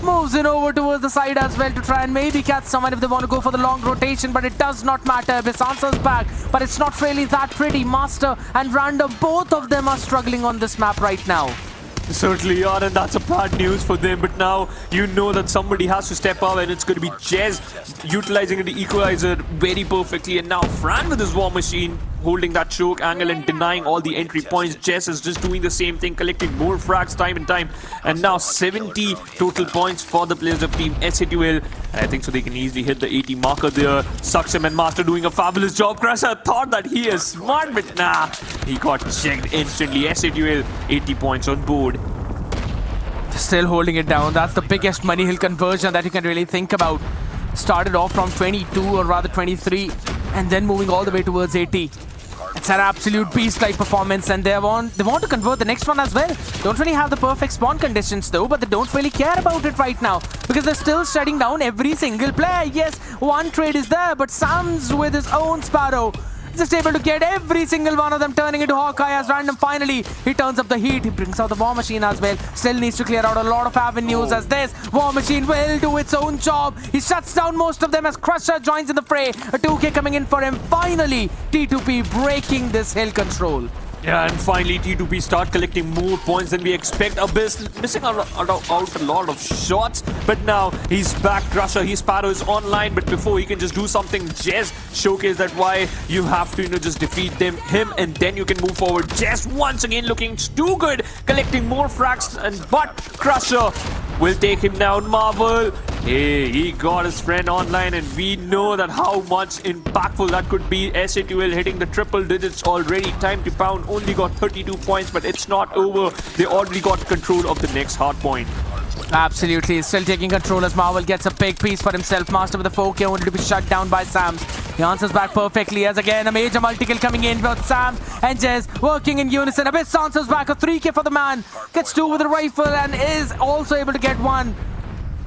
Moves in over towards the side as well to try and maybe catch someone if they want to go for the long rotation, but it does not matter. Bisansa's back, but it's not really that pretty. Master and Random, both of them are struggling on this map right now. Certainly are, and that's a bad news for them. But now you know that somebody has to step up, and it's going to be Jez utilizing the equalizer very perfectly. And now Fran with his war machine holding that choke angle and denying all the entry points. Jess is just doing the same thing, collecting more frags time and time. And now 70 total points for the players of Team SATUL. And I think so they can easily hit the 80 marker there. Suxem and Master doing a fabulous job. Crusher thought that he is smart, but nah, he got checked instantly. SATUL 80 points on board. Still holding it down. That's the biggest money hill conversion that you can really think about. Started off from 22 or rather 23 and then moving all the way towards 80. It's an absolute beast-like performance, and they want to convert the next one as well. Don't really have the perfect spawn conditions though, but they don't really care about it right now because they're still shutting down every single player. Yes, one trade is there, but Sam's with his own Sparrow just able to get every single one of them, turning into Hawkeye as Random finally he turns up the heat. He brings out the War Machine as well. Still needs to clear out a lot of avenues as this War Machine will do its own job. He shuts down most of them as Crusher joins in the fray. A 2K coming in for him. Finally, T2P breaking this hill control. Yeah, and finally T2P start collecting more points than we expect. Abyss missing out a lot of shots, but now he's back. Crusher, his Sparrow is online, but before he can just do something, Jez showcase that why you have to just defeat him, and then you can move forward. Jez once again looking too good, collecting more frags, but Crusher will take him down. Marvel, hey, he got his friend online, and we know that how much impactful that could be. SATUL hitting the triple digits already. Time2Pound only got 32 points, but it's not over. They already got control of the next hard point. Absolutely, still taking control as Marvel gets a big piece for himself. Master with the 4K only to be shut down by Sams. He answers back perfectly as again a major multi-kill coming in. Both Sam and Jez working in unison. Abyss answers back a 3k for the man. Gets 2 with a rifle and is also able to get 1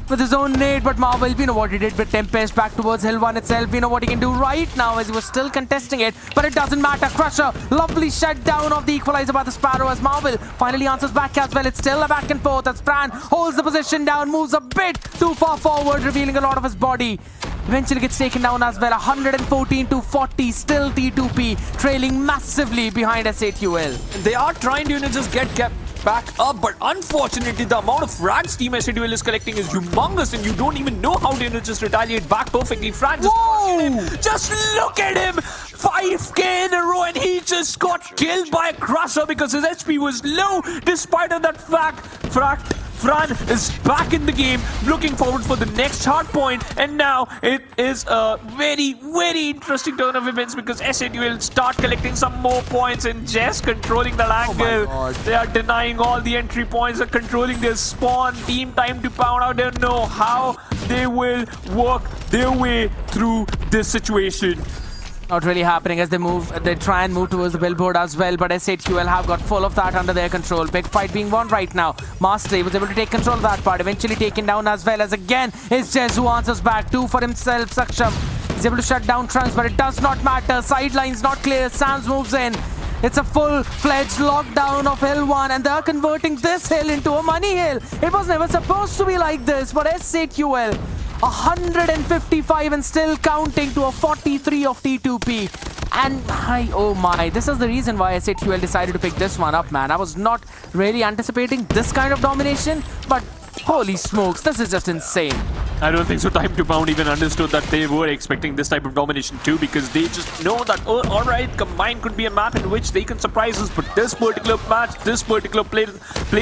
with his own nade. But Marvel, we know what he did with Tempest back towards Hill 1 itself. We know what he can do right now as he was still contesting it. But it doesn't matter. Crusher, lovely shutdown of the equalizer by the Sparrow as Marvel finally answers back as well. It's still a back and forth as Fran holds the position down, moves a bit too far forward, revealing a lot of his body. Eventually gets taken down as well. 114 to 40. Still T2P trailing massively behind S8UL. They are trying to just get kept back up, but unfortunately the amount of frags Team S8UL is collecting is humongous, and you don't even know how to just retaliate back perfectly. Frag just look at him, 5k in a row, and he just got killed by a Crusher because his HP was low. Despite of that fact, Fran is back in the game, looking forward for the next hard point, and now it is a very, very interesting turn of events because S8UL start collecting some more points and just controlling the angle. They are denying all the entry points, are controlling their spawn. Team Time2Pound, I don't know how they will work their way through this situation. Not really happening as they try and move towards the billboard as well, but S8UL have got full of that under their control. Big fight being won right now. Mastery was able to take control of that part, eventually taken down as well as again it's Jez who answers back. 2 for himself. Saksham is able to shut down Trunks, but it does not matter. Sidelines not clear. Sams moves in. It's a full-fledged lockdown of Hill 1 and they're converting this hill into a money hill. It was never supposed to be like this, but S8UL 155 and still counting to a 43 of T2P. And oh my, this is the reason why S8UL decided to pick this one up, man. I was not really anticipating this kind of domination, but holy smokes, this is just insane. I don't think so Time2Pound even understood that they were expecting this type of domination too, because they just know that, oh, alright, Combine could be a map in which they can surprise us, but this particular match, this particular play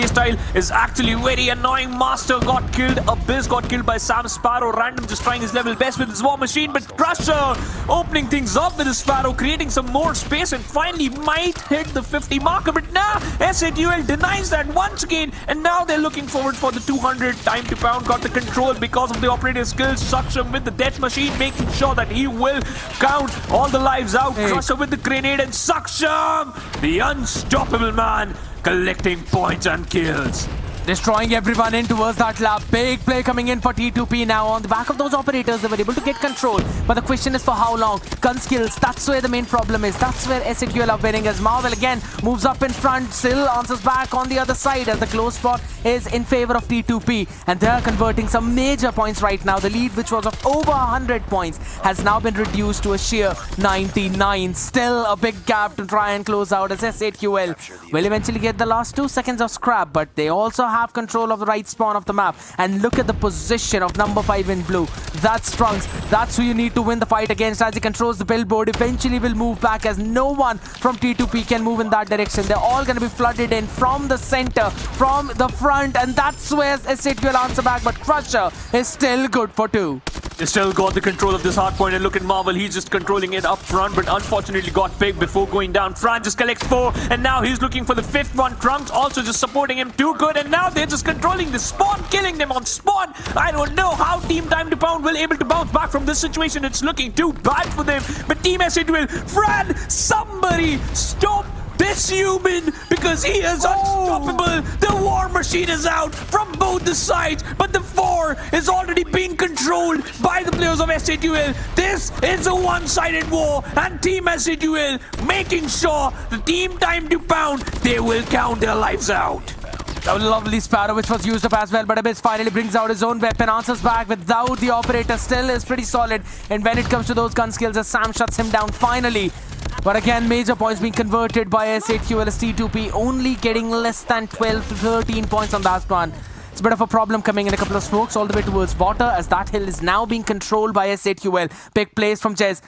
style is actually very annoying. Master got killed, Abyss got killed by Sam Sparrow, Random just trying his level best with his War Machine, but Crusher opening things up with his Sparrow, creating some more space and finally might hit the 50 marker, but now S8UL denies that once again, and now they're looking forward for the 200. Time2Pound got the control because of the operator skills. Saksham with the death machine, making sure that he will count all the lives out. Crusher with the grenade, and Saksham, the unstoppable man, collecting points and kills. Destroying everyone in towards that lap. Big play coming in for T2P now. On the back of those operators, they were able to get control. But the question is for how long? Gun skills, that's where the main problem is. That's where S8UL are winning as Marvel again moves up in front. Still answers back on the other side as the close spot is in favor of T2P. And they're converting some major points right now. The lead, which was of over 100 points, has now been reduced to a sheer 99. Still a big gap to try and close out as S8UL will eventually get the last 2 seconds of scrap. But they also have control of the right spawn of the map, and look at the position of number 5 in blue. That's Trunks. That's who you need to win the fight against as he controls the billboard. Eventually will move back as no one from T2P can move in that direction. They're all going to be flooded in from the center, from the front, and that's where S8 will answer back, but Crusher is still good for 2. They still got the control of this hard point, and look at Marvel, he's just controlling it up front, but unfortunately got picked before going down. Fran just collects 4, and now he's looking for the 5th one. Trunks also just supporting him too good, and now they're just controlling the spawn, killing them on spawn. I don't know how Team Time2Pound will able to bounce back from this situation. It's looking too bad for them, but Team S8 will. Fran, somebody stop this human, because he is unstoppable. The War Machine is out from both the sides, but the 4 is already being controlled by the players of S8UL. This is a one-sided war, and Team S8UL making sure the Team Time2Pound, they will count their lives out. That was a lovely Sparrow which was used up as well, but Abyss finally brings out his own weapon, answers back without the operator, still is pretty solid. And when it comes to those gun skills, as Sam shuts him down finally. But again, major points being converted by S8UL as T2P, only getting less than 12 to 13 points on that one. It's a bit of a problem coming in a couple of smokes all the way towards water, as that hill is now being controlled by S8UL. Big plays from Jez,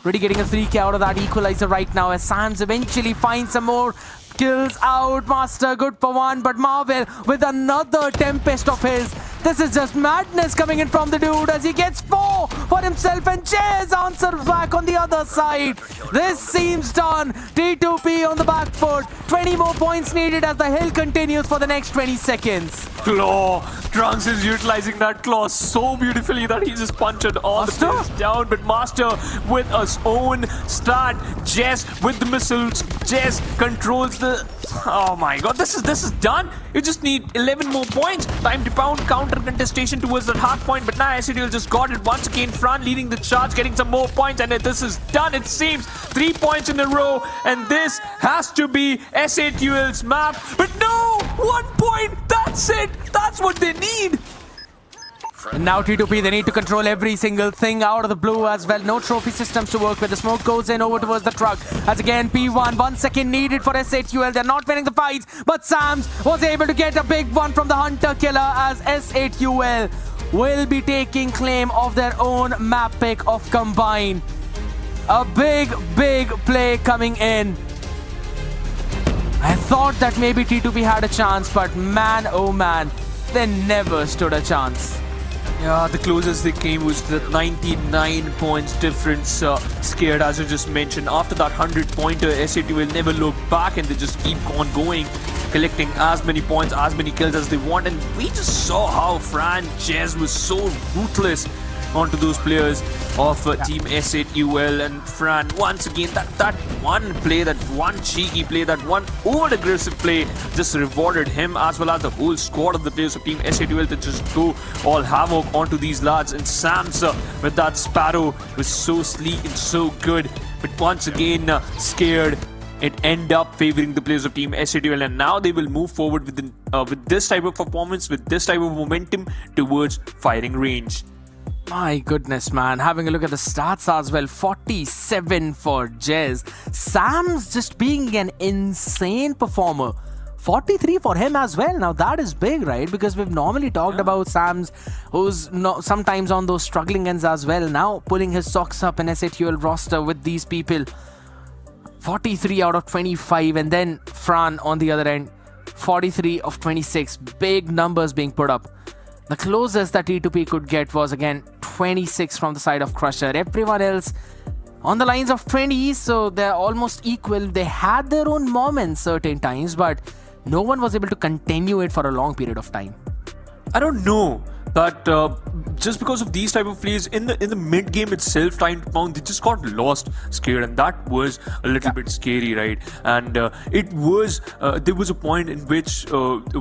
really getting a 3k out of that equalizer right now, as Sams eventually finds some more kills out. Master good for 1, but Marvel with another Tempest of his This is just madness coming in from the dude as he gets 4 for himself, and Jez answers back on the other side. This seems done. T2P on the back foot. 20 more points needed as the hill continues for the next 20 seconds. Claw. Trunks is utilizing that claw so beautifully that he just punched all the players down. But Master with his own start. Jess with the missiles. Jess controls the... Oh my god, this is done. You just need 11 more points. Time to pound, counter contestation towards that hard point. But now SATUL just got it once again. Fran leading the charge, getting some more points. And this is done, it seems. 3 points in a row. And this has to be SATUL's map. But no! 1 point! That's it! That's what they need! And now T2P, they need to control every single thing out of the blue as well. No trophy systems to work with. The smoke goes in over towards the truck. As again, P1, 1 second needed for SATUL. They're not winning the fights, but Sams was able to get a big one from the Hunter Killer as SATUL will be taking claim of their own map pick of Combine. A big play coming in. I thought that maybe T2P had a chance, but man, oh man, they never stood a chance. Yeah, the closest they came was the 99 points difference. Scared, as you just mentioned. After that 100-pointer, SATUL will never look back and they just keep on going, collecting as many points, as many kills as they want. And we just saw how Fran Jez was so ruthless onto those players of Team SATUL. And Fran, once again, that one play, that one cheeky play, that one over-aggressive play just rewarded him as well as the whole squad of the players of Team SATUL to just go all havoc onto these lads. And Sams with that Sparrow was so sleek and so good. But once again, Scared, it ended up favoring the players of Team SATUL, and now they will move forward with this type of performance, with this type of momentum towards firing range. My goodness, man. Having a look at the stats as well. 47 for Jez. Sam's just being an insane performer. 43 for him as well. Now that is big, right? Because we've normally talked about Sam's, who's sometimes on those struggling ends as well. Now pulling his socks up in SATUL roster with these people. 43 out of 25. And then Fran on the other end. 43 of 26. Big numbers being put up. The closest that T2P could get was again 26 from the side of Crusher. Everyone else on the lines of 20, so they're almost equal. They had their own moments certain times, but no one was able to continue it for a long period of time. I don't know that just because of these type of plays in the mid game itself, Time2Pound, they just got lost, Scared, and that was a little bit scary, right? And it was there was a point in which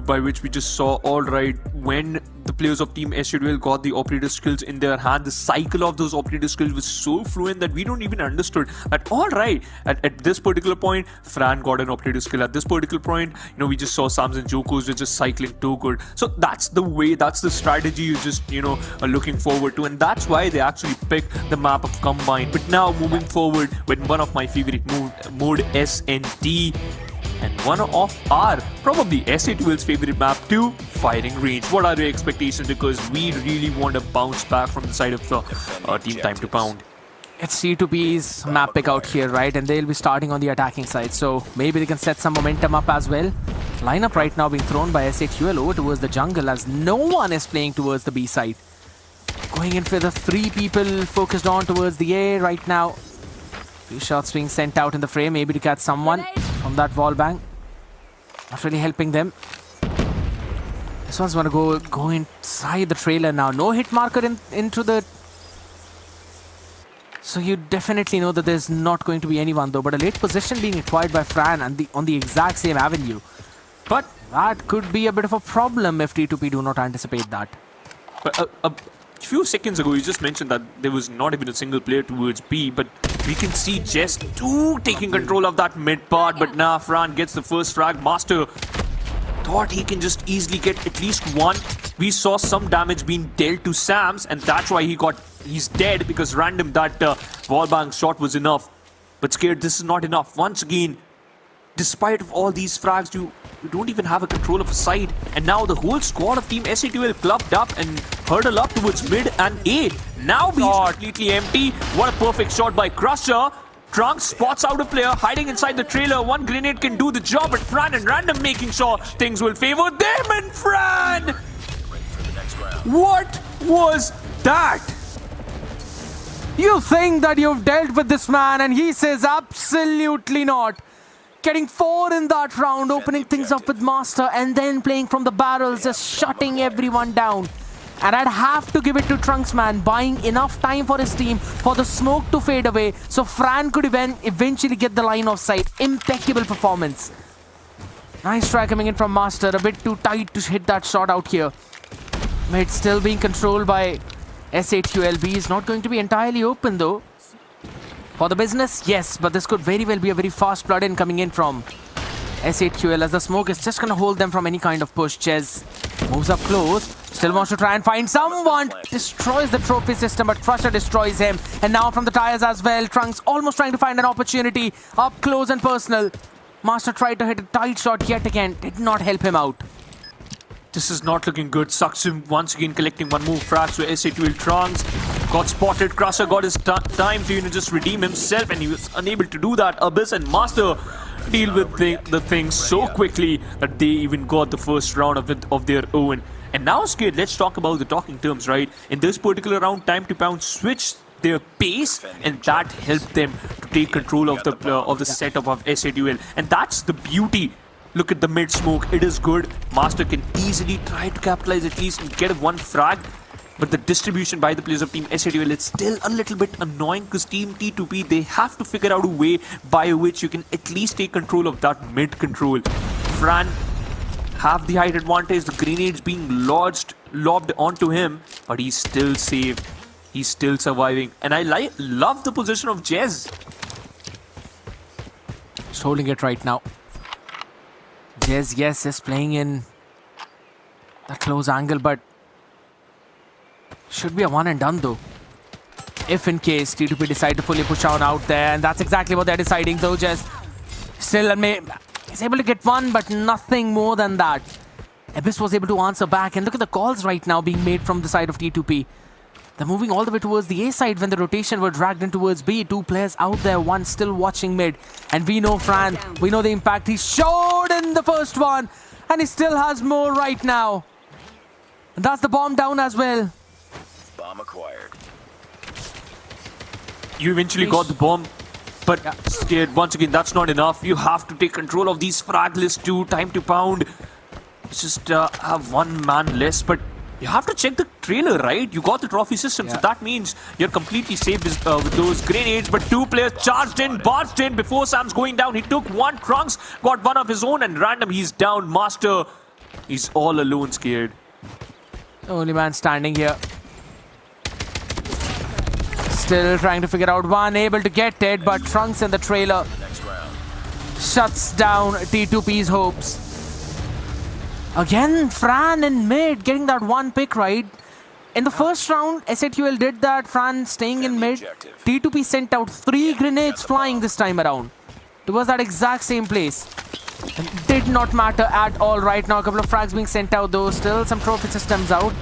by which we just saw, all right, when the players of Team SATUL got the operator skills in their hand, the cycle of those operator skills was so fluent that we don't even understood that, all right, at this particular point, Fran got an operator skill. At this particular point, we just saw Sams and Jokos were just cycling too good. So that's the way, that's the strategy you just, are looking forward to. And that's why they actually picked the map of Combine. But now moving forward with one of my favorite mode SNT. And one of our, probably SATUL's favorite map too, firing range. What are your expectations? Because we really want to bounce back from the side of the team Time2Pound. It's T2P's map pick out here, right? And they'll be starting on the attacking side. So maybe they can set some momentum up as well. Lineup right now being thrown by SATUL over towards the jungle as no one is playing towards the B side. Going in for the 3 people focused on towards the A right now. Few shots being sent out in the frame, maybe to catch someone from that wall bang. Not really helping them. This one's gonna go inside the trailer now. No hit marker into the... So you definitely know that there's not going to be anyone though. But a late position being acquired by Fran and on the exact same avenue. But that could be a bit of a problem if T2P do not anticipate that. But a few seconds ago, you just mentioned that there was not even a single player towards B, but we can see Jess too taking control of that mid part. But now Fran gets the first frag. Master thought he can just easily get at least one. We saw some damage being dealt to Sams, and that's why he's dead, because random that wallbang shot was enough. But Scared, this is not enough. Once again, despite of all these frags, you don't even have a control of a side. And now the whole squad of Team SATUL clubbed up and hurdle up towards mid and A. Now B's completely empty. What a perfect shot by Crusher. Trunks spots out a player hiding inside the trailer. One grenade can do the job, but Fran and Random making sure things will favor them. And Fran What was that? You think that you've dealt with this man, and he says absolutely not. Getting 4 in that round, opening things up with Master, and then playing from the barrels, just shutting everyone down. And I'd have to give it to Trunks, man, buying enough time for his team for the smoke to fade away, so Fran could eventually get the line of sight. Impeccable performance. Nice try coming in from Master, a bit too tight to hit that shot out here. Mid still being controlled by S8QLB. Is not going to be entirely open though. For the business, yes, but this could very well be a very fast flood in coming in from S8QL, as the smoke is just going to hold them from any kind of push. Jez moves up close, still wants to try and find someone, destroys the trophy system, but Crusher destroys him. And now from the tires as well, Trunks almost trying to find an opportunity, up close and personal. Master tried to hit a tight shot yet again, did not help him out. This is not looking good. Saksham once again collecting one more frag. So S8QL Trunks got spotted. Crusher got his time to just redeem himself, and he was unable to do that. Abyss and Master deal with the thing so quickly that they even got the first round of their own. And now, Skid, let's talk about the talking terms, right? In this particular round, Time2Pound switched their pace, and that helped them to take control of the setup of S8QL. And that's the beauty. Look at the mid smoke, it is good. Master can easily try to capitalize at least and get one frag. But the distribution by the players of Team S8QL is still a little bit annoying, because Team T2P, they have to figure out a way by which you can at least take control of that mid control. Fran have the height advantage, the grenades being lobbed onto him, but he's still safe. He's still surviving. And I love the position of Jez. Just holding it right now. Jez, yes, is playing in the close angle, but should be a one and done though. If in case T2P decide to fully push on out there, and that's exactly what they're deciding though. Jez still is able to get one, but nothing more than that. Abyss was able to answer back, and look at the calls right now being made from the side of T2P. They're moving all the way towards the A side when the rotation were dragged in towards B. 2 players out there, one still watching mid. And we know Fran, we know the impact he showed in the first one. And he still has more right now. And that's the bomb down as well. Bomb acquired. You eventually got the bomb, but Scared, once again, that's not enough. You have to take control of these frag lists too. Time2Pound just have one man less, but you have to check the trailer, right? You got the trophy system, so that means you're completely safe with those grenades. But 2 players charged in, barged in before Sam's going down. He took one. Trunks got one of his own, and random, he's down. Master, he's all alone, Scared. The only man standing here. Still trying to figure out one, able to get it, but Trunks in the trailer shuts down T2P's hopes. Again, Fran in mid, getting that one pick right. In the first round, S8QL did that, Fran staying in mid. T2P sent out 3 grenades flying this time around. It was that exact same place. It did not matter at all right now. A couple of frags being sent out though. Still some trophy systems out.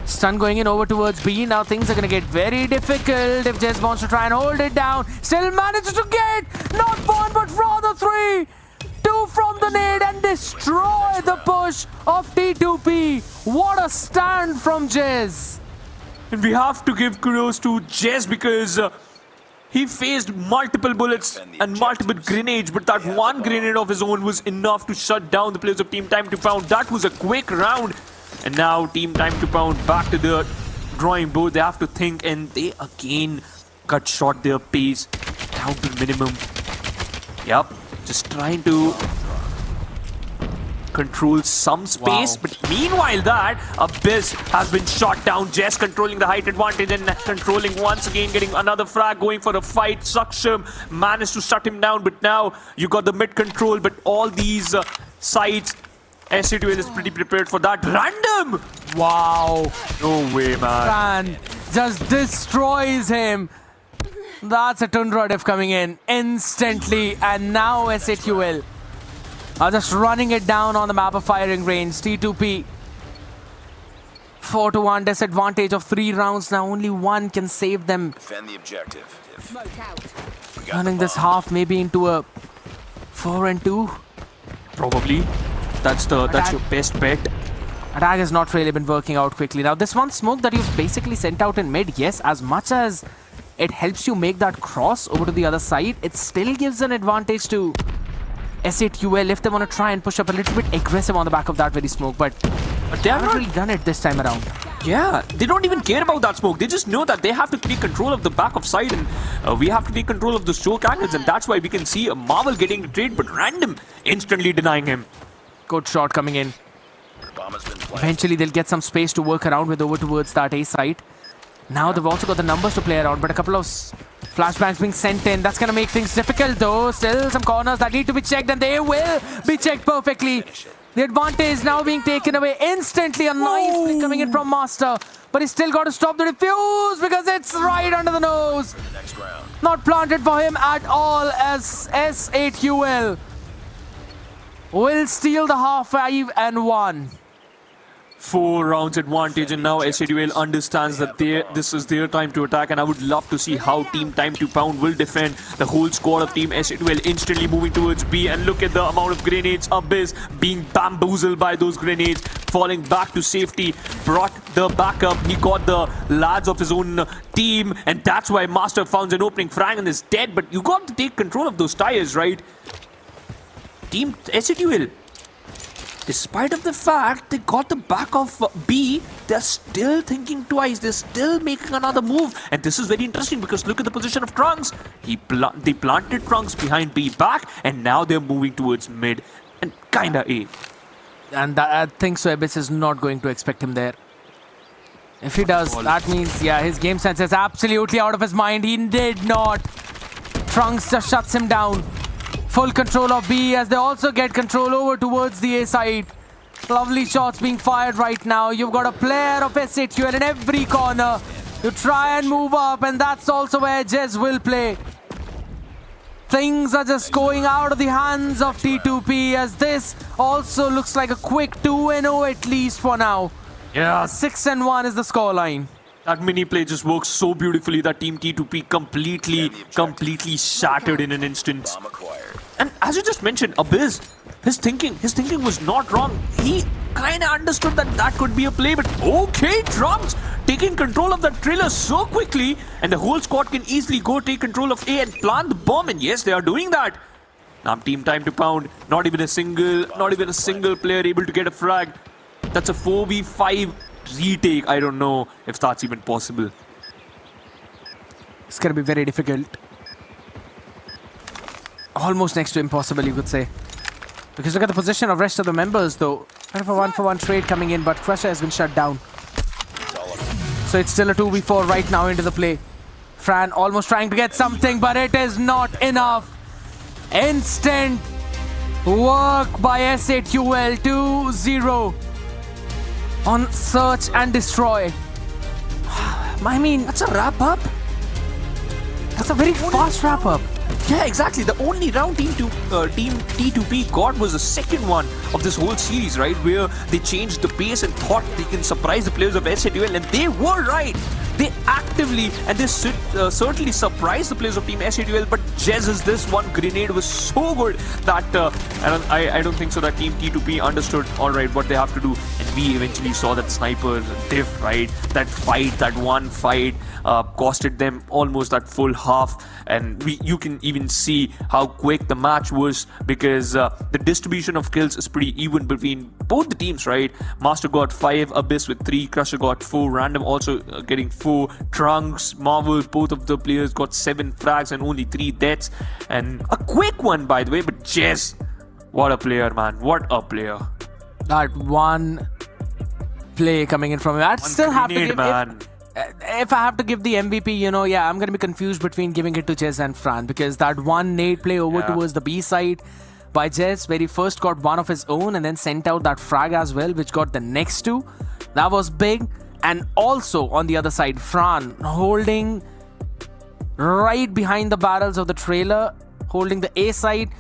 Stun going in over towards B. Now things are going to get very difficult if Jez wants to try and hold it down. Still manages to get not 1 but rather 3. 2 from the nade and destroy the push of T2P. What a stand from Jez. And we have to give kudos to Jez, because he faced multiple bullets and multiple grenades, but that one grenade of his own was enough to shut down the players of Team Time2Pound. That was a quick round. And now Team Time2Pound back to the drawing board. They have to think, and they again cut short their pace down to minimum. Yep. Just trying to control some space, but meanwhile that Abyss has been shot down. Jess controlling the height advantage and controlling once again, getting another frag, going for a fight. Saksham managed to shut him down, but now you got the mid control, but all these sides, S8QL is pretty prepared for that. Random! Wow. No way, man. Fran just destroys him. That's a Tundra diff coming in instantly, and now S8QL are just running it down on the map of firing range. T2P 4-1 disadvantage of 3 rounds. Now only one can save them. Defend the objective. Turning this half maybe into a 4-2. Probably. That's your best bet. Attack has not really been working out quickly. Now, this one smoke that you've basically sent out in mid, yes, as much as it helps you make that cross over to the other side, it still gives an advantage to S8UL if they want to try and push up a little bit aggressive on the back of that very smoke, but they have haven't really done it this time around. Yeah, they don't even care about that smoke. They just know that they have to take control of the back of side, and we have to take control of the choke angles, and that's why we can see a Marvel getting the trade, but Random instantly denying him. Good shot coming in. Bomb has been planted. Eventually, they'll get some space to work around with over towards that A site. Now they've also got the numbers to play around, but a couple of flashbangs being sent in. That's going to make things difficult, though. Still some corners that need to be checked, and they will be checked perfectly. The advantage now being taken away instantly. A nice play coming in from Master, but he's still got to stop the defuse because it's right under the nose. Next round. Not planted for him at all, as S8UL will steal the half 5 and 1. 4 rounds advantage, and now S8UL understands that this is their time to attack, and I would love to see how Team Time2Pound will defend. The whole squad of Team S8UL instantly moving towards B, and look at the amount of grenades. Abyss being bamboozled by those grenades, falling back to safety, brought the backup. He got the lads of his own team, and that's why Master found an opening. Frangen is dead, but you got to take control of those tires, right? Team S8UL, despite of the fact they got the back of B, they're still thinking twice. They're still making another move. And this is very interesting because look at the position of Trunks. They planted Trunks behind B back, and now they're moving towards mid and kinda A. And I think so Abyss is not going to expect him there. If he does, that means, yeah, his game sense is absolutely out of his mind. He did not. Trunks just shuts him down. Full control of B as they also get control over towards the A side. Lovely shots being fired right now. You've got a player of S8UL in every corner. You try and move up, and that's also where Jez will play. Things are just going out of the hands of T2P as this also looks like a quick 2-0 at least for now. Yeah, 6 and 1 is the scoreline. that mini play just works so beautifully that Team T2P completely shattered in an instant. Bomb acquired. And as you just mentioned, Abyss, his thinking was not wrong. He kind of understood that that could be a play, but okay, Trunks taking control of that trailer so quickly, and the whole squad can easily go take control of A and plant the bomb, and yes, they are doing that. Now Team Time2Pound, not even a single player able to get a frag. That's a 4v5 retake. I don't know if that's even possible. It's going to be very difficult. Almost next to impossible, you could say. Because look at the position of rest of the members, though. Kind of a one-for-one trade coming in, but Crusher has been shut down. So it's still a 2v4 right now into the play. Fran almost trying to get something, but it is not enough. Instant work by S8UL 2-0 on Search and Destroy. I mean, That's a wrap-up. that's a very fast wrap-up. Yeah, exactly. The only round Team T2P got was the second one of this whole series, right? Where they changed the pace and thought they can surprise the players of S8UL, and they were right. They actively, and they certainly surprised the players of Team S8UL, but Jez's this one grenade was so good that I don't think so that Team T2P understood, alright, what they have to do. And we eventually saw that sniper diff, right? That fight, that one fight, costed them almost that full half. And you can even see how quick the match was, because the distribution of kills is pretty even between both the teams, right? Master got 5, Abyss with 3, Crusher got 4, Random also getting 4, Trunks, Marvel, both of the players got 7 frags and only 3 deaths. And a quick one, by the way, but Jez, what a player, man. What a player. That one play coming in from him. I'd still have to give if I have to give the MVP, you know, yeah, I'm going to be confused between giving it to Jez and Fran, because that one nade play over towards the B side by Jez, where he first got one of his own and then sent out that frag as well, which got the next 2. That was big. And also on the other side, Fran holding right behind the barrels of the trailer, holding the A side,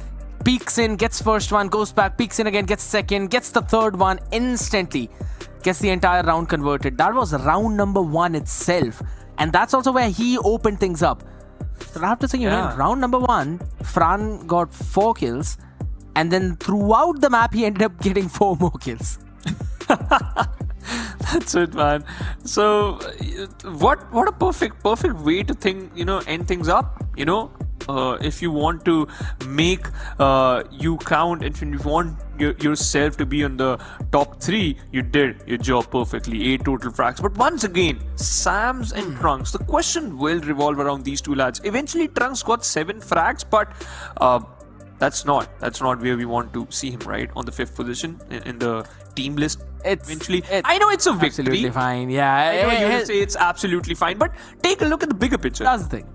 peeks in, gets first one, goes back, peeks in again, gets second, gets the third one instantly. Gets the entire round converted. That was round number 1 itself. And that's also where he opened things up. So I have to say, you know, in round number 1, Fran got 4 kills. And then throughout the map, he ended up getting 4 more kills. That's it, man. So, what a perfect way to think, end things up, if you want to make you count, if you want yourself to be on the top 3, you did your job perfectly. 8 total frags. But once again, Sams and Trunks, the question will revolve around these two lads. Eventually, Trunks got 7 frags, but that's not where we want to see him, right? On the 5th position in the team list. I know it's a victory. Absolutely fine. Yeah. I know you're gonna say it's absolutely fine, but take a look at the bigger picture. That's the thing.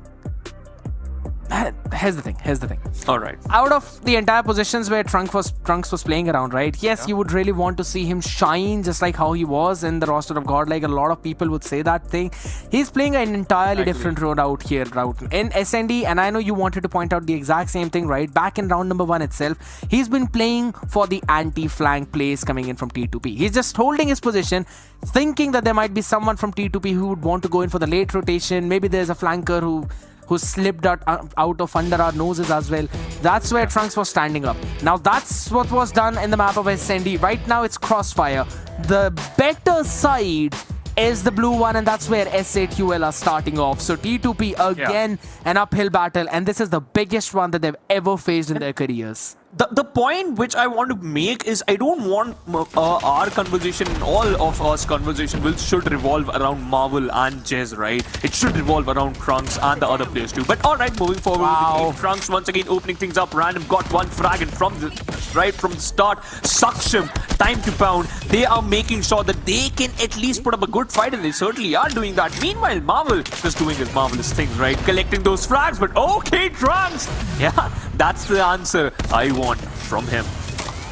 Here's the thing. All right. Out of the entire positions where Trunks was playing around, right? Yes, you would really want to see him shine just like how he was in the roster of GodLike. A lot of people would say that thing. He's playing an entirely different route out here, in SND, and I know you wanted to point out the exact same thing, right? Back in round number 1 itself, he's been playing for the anti-flank plays coming in from T2P. He's just holding his position, thinking that there might be someone from T2P who would want to go in for the late rotation. Maybe there's a flanker who slipped out of under our noses as well. That's where Trunks was standing up. Now that's what was done in the map of SND. Right now it's Crossfire. The better side is the blue one, and that's where S8UL are starting off. So T2P again, an uphill battle, and this is the biggest one that they've ever faced in their careers. The point which I want to make is I don't want our conversation, all of us conversation should revolve around Marvel and Jez, right? It should revolve around Trunks and the other players too. But alright, moving forward, with Trunks once again opening things up. Random got 1 frag, and from the start, Saksham, Time2Pound, they are making sure that they can at least put up a good fight, and they certainly are doing that. Meanwhile, Marvel just doing his marvelous things, right? Collecting those frags, but okay, Trunks! Yeah, that's the answer I want from him.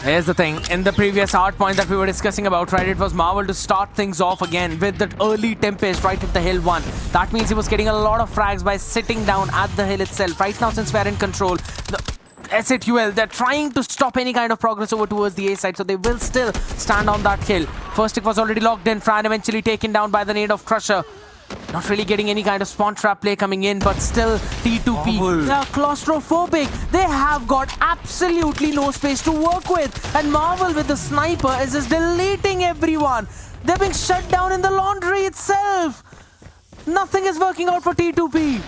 Here's the thing, in the previous hardpoint that we were discussing about, right, it was Marvel to start things off again with that early Tempest right at the hill 1. That means he was getting a lot of frags by sitting down at the hill itself. Right now, since we're in control, the S8UL, they're trying to stop any kind of progress over towards the A side, so they will still stand on that hill. First stick was already locked in, Fran eventually taken down by the nade of Crusher. Not really getting any kind of spawn trap play coming in, but still T2P, they are claustrophobic. They have got absolutely no space to work with. And Marvel with the sniper is just deleting everyone. They're being shut down in the laundry itself. Nothing is working out for T2P.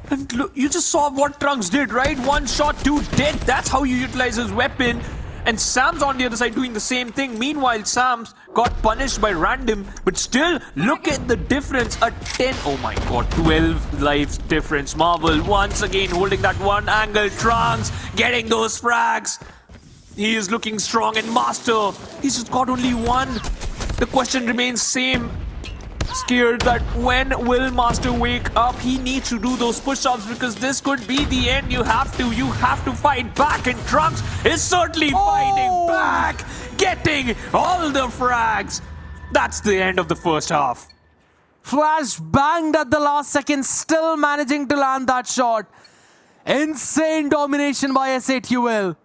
And look, you just saw what Trunks did, right? 1 shot, 2 dead. That's how you utilize his weapon. And Sam's on the other side doing the same thing. Meanwhile, Sam's got punished by Random, but still, look at the difference. A 10, oh my god, 12 lives difference. Marvel once again holding that one angle. Trunks getting those frags. He is looking strong, and Master, he's just got only 1. The question remains same. Scared that when will Master wake up? He needs to do those push-ups because this could be the end. You have to fight back, and Trunks is certainly fighting back, getting all the frags. That's the end of the first half. Flash banged at the last second, still managing to land that shot. Insane domination by S8UL.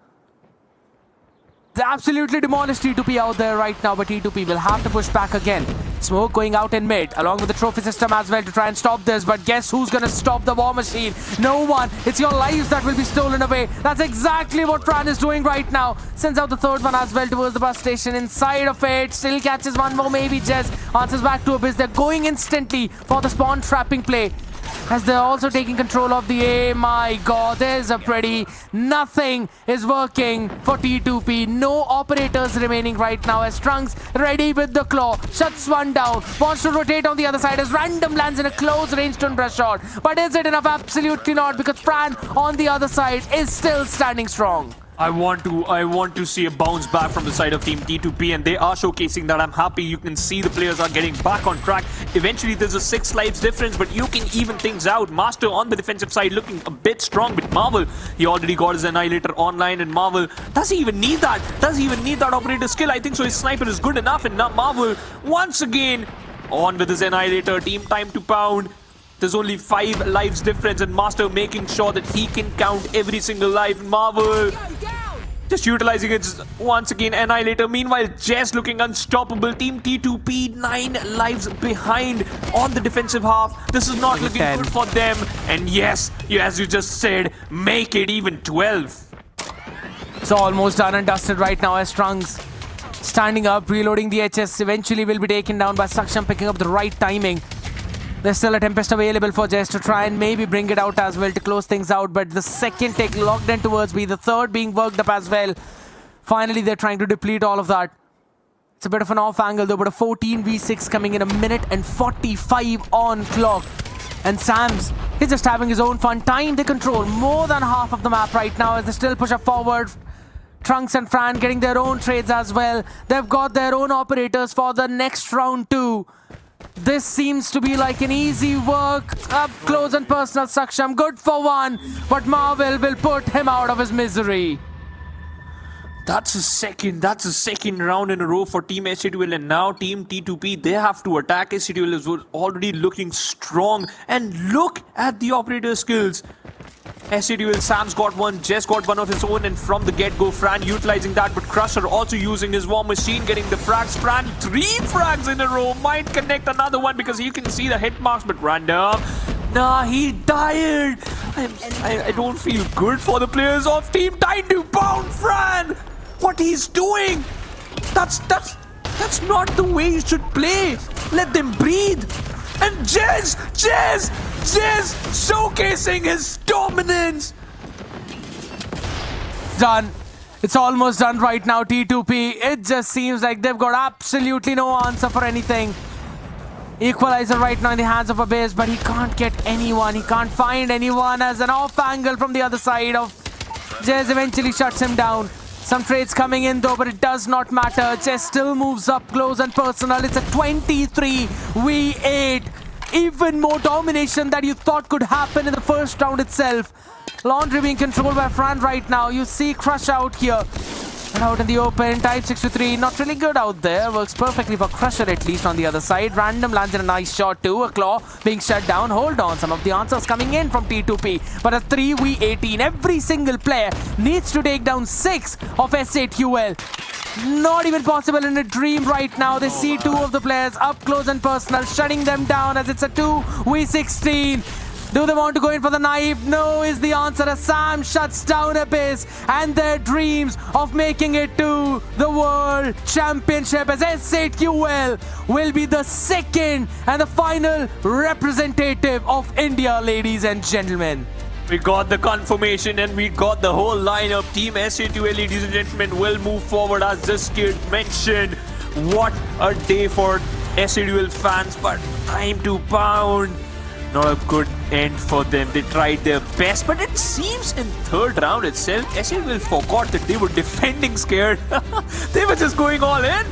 They absolutely demolished T2P out there right now, but T2P will have to push back again. Smoke going out in mid, along with the trophy system as well to try and stop this. But guess who's going to stop the war machine? No one. It's your lives that will be stolen away. That's exactly what Fran is doing right now. Sends out the 3rd one as well towards the bus station. Inside of it, still catches one more, maybe Jez. Answers back to Abyss. They're going instantly for the spawn trapping play, as they're also taking control of the A. My god, there's a pretty... Nothing is working for T2P. No operators remaining right now as Trunks ready with the claw. Shuts one down. Wants to rotate on the other side as Random lands in a close range stun brush shot. But is it enough? Absolutely not, because Fran on the other side is still standing strong. I want to see a bounce back from the side of Team T2P, and they are showcasing that. I'm happy. You can see the players are getting back on track. Eventually, there's a 6 lives difference, but you can even things out. Master on the defensive side looking a bit strong, but Marvel, he already got his Annihilator online, and Marvel, does he even need that? Does he even need that operator skill? I think so. His sniper is good enough, and now Marvel, once again, on with his Annihilator. Team Time2Pound. There's only 5 lives difference, and Master making sure that he can count every single life. Marvel just utilizing it once again. Annihilator. Meanwhile, Jess looking unstoppable. Team T2P 9 lives behind on the defensive half. This is not looking good for them. And yes, as you just said, make it even 12. It's almost done and dusted right now as Trunks standing up, reloading the HS. Eventually will be taken down by Saksham, picking up the right timing. There's still a Tempest available for Jess to try and maybe bring it out as well to close things out. But the second take locked in towards B, the third being worked up as well. Finally, they're trying to deplete all of that. It's a bit of an off angle though, but a 14v6 coming in 1 minute and 45 on clock. And Sam's, he's just having his own fun. Time they control more than half of the map right now as they still push up forward. Trunks and Fran getting their own trades as well. They've got their own operators for the next round too. This seems to be like an easy work. Up close and personal Saksham. Good for one, but Marvel will put him out of his misery. That's a second round in a row for Team SATL, and now Team T2P, they have to attack. SATL is already looking strong, and look at the operator skills. SATL, Sam's got one, Jess got one of his own, and from the get-go, Fran utilizing that, but Crusher also using his War Machine, getting the frags. Fran, 3 frags in a row, might connect another one because you can see the hit marks, but random. Nah, he died. I don't feel good for the players of Team Time2Pound, Fran. What he's doing? That's not the way you should play. Let them breathe. And Jez showcasing his dominance. Done. It's almost done right now, T2P. It just seems like they've got absolutely no answer for anything. Equalizer right now in the hands of Abyss, but he can't get anyone. He can't find anyone as an off angle from the other side of Jez eventually shuts him down. Some trades coming in though, but it does not matter. Jez still moves up close and personal. It's a 23v8. Even more domination that you thought could happen in the first round itself. Laundry being controlled by Fran right now. You see Crush out here. And out in the open, type 6-3, not really good out there. Works perfectly for Crusher at least on the other side. Random lands in a nice shot too. A claw being shut down. Hold on, some of the answers coming in from T2P. But a 3v18. Every single player needs to take down 6 of SATL. Not even possible in a dream right now. They see 2 of the players up close and personal, shutting them down as it's a 2v16. Do they want to go in for the knife? No is the answer as Sam shuts down Abyss and their dreams of making it to the World Championship as SATL will be the second and the final representative of India, ladies and gentlemen. We got the confirmation and we got the whole lineup. Team SATL, ladies and gentlemen, will move forward as this kid mentioned. What a day for SATL fans, but Time2Pound. Not a good end for them. They tried their best, but it seems in third round itself, SATL forgot that they were defending scared. They were just going all in.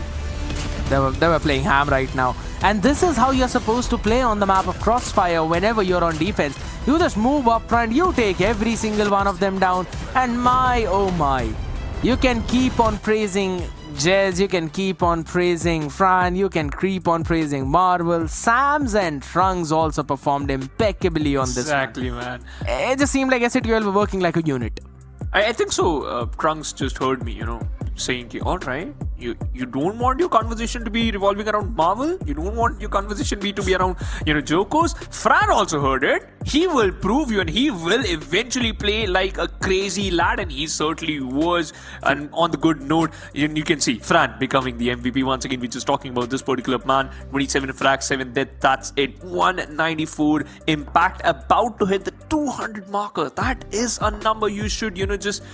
They were playing ham right now. And this is how you're supposed to play on the map of Crossfire whenever you're on defense. You just move up front, you take every single one of them down. And my, oh my, you can keep on praising Jez, you can keep on praising Fran, you can keep on praising Marvel. Sams and Trunks also performed impeccably on this. Exactly, man. It just seemed like SATL were working like a unit. I think so. Trunks just heard me, saying, alright, you don't want your conversation to be revolving around Marvel? You don't want your conversation to be around, Jokos? Fran also heard it. He will prove you and he will eventually play like a crazy lad, and he certainly was. And on the good note, you can see Fran becoming the MVP once again. We're just talking about this particular man. 27 frags, 7 death, that's it. 194 impact, about to hit the 200 marker. That is a number you should, just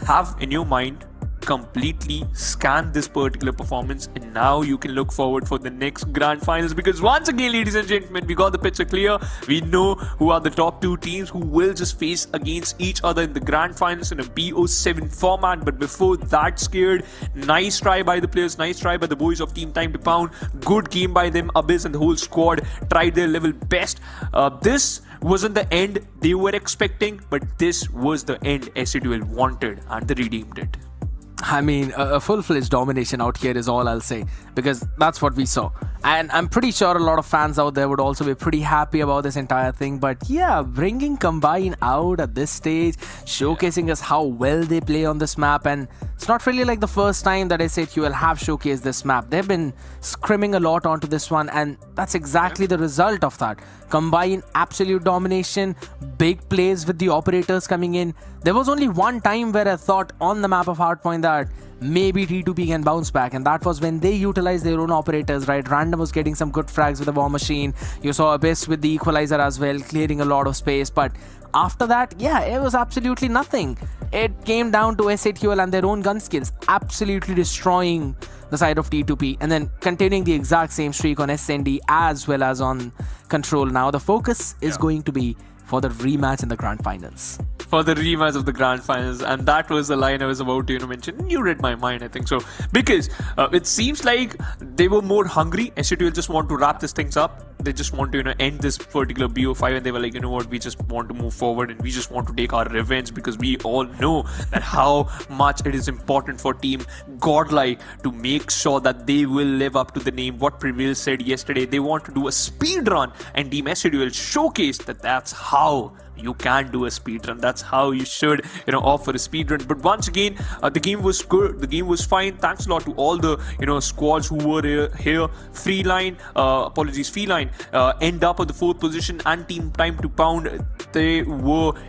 have in your mind. Completely scan this particular performance, and now you can look forward for the next grand finals, because once again, ladies and gentlemen, we got the picture clear. We know who are the top 2 teams who will just face against each other in the grand finals in a BO7 format. But before that, scared, nice try by the players, nice try by the boys of Team Time2Pound. Good game by them. Abyss and the whole squad tried their level best. This wasn't the end they were expecting, but this was the end SATL wanted, and they redeemed it. I mean, a full-fledged domination out here is all I'll say, because that's what we saw. And I'm pretty sure a lot of fans out there would also be pretty happy about this entire thing. But yeah, bringing Combine out at this stage, showcasing us how well they play on this map. And it's not really like the first time that SATL have showcased this map. They've been scrimming a lot onto this one, and that's exactly the result of that. Combine absolute domination, big plays with the operators coming in. There was only one time where I thought on the map of Hardpoint that that maybe T2P can bounce back, and that was when they utilized their own operators, right? Random was getting some good frags with the War Machine. You saw Abyss with the Equalizer as well, clearing a lot of space, but after that, yeah, it was absolutely nothing. It came down to SATUL and their own gun skills, absolutely destroying the side of T2P, and then continuing the exact same streak on SND as well as on Control. Now the focus is going to be for the rematch in the Grand Finals. For the rematch of the Grand Finals, and that was the line I was about to mention. You read my mind, I think so, because it seems like they were more hungry. SATUL just want to wrap these things up. They just want to end this particular BO5, and they were like, you know what, we just want to move forward and we just want to take our revenge, because we all know that how much it is important for team GodLike to make sure that they will live up to the name. What Prevail said yesterday, they want to do a speed run, and team SATUL showcased that that's how you can do a speed run. That's how you should, offer a speed run. But once again, the game was good. The game was fine. Thanks a lot to all the, squads who were here. Feline, end up on the 4th position, and team Time2Pound, they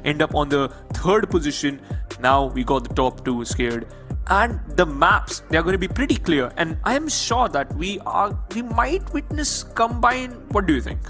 end up on the 3rd position. Now we got the top 2 scared. And the maps, they are going to be pretty clear. And I am sure that we might witness combine. What do you think?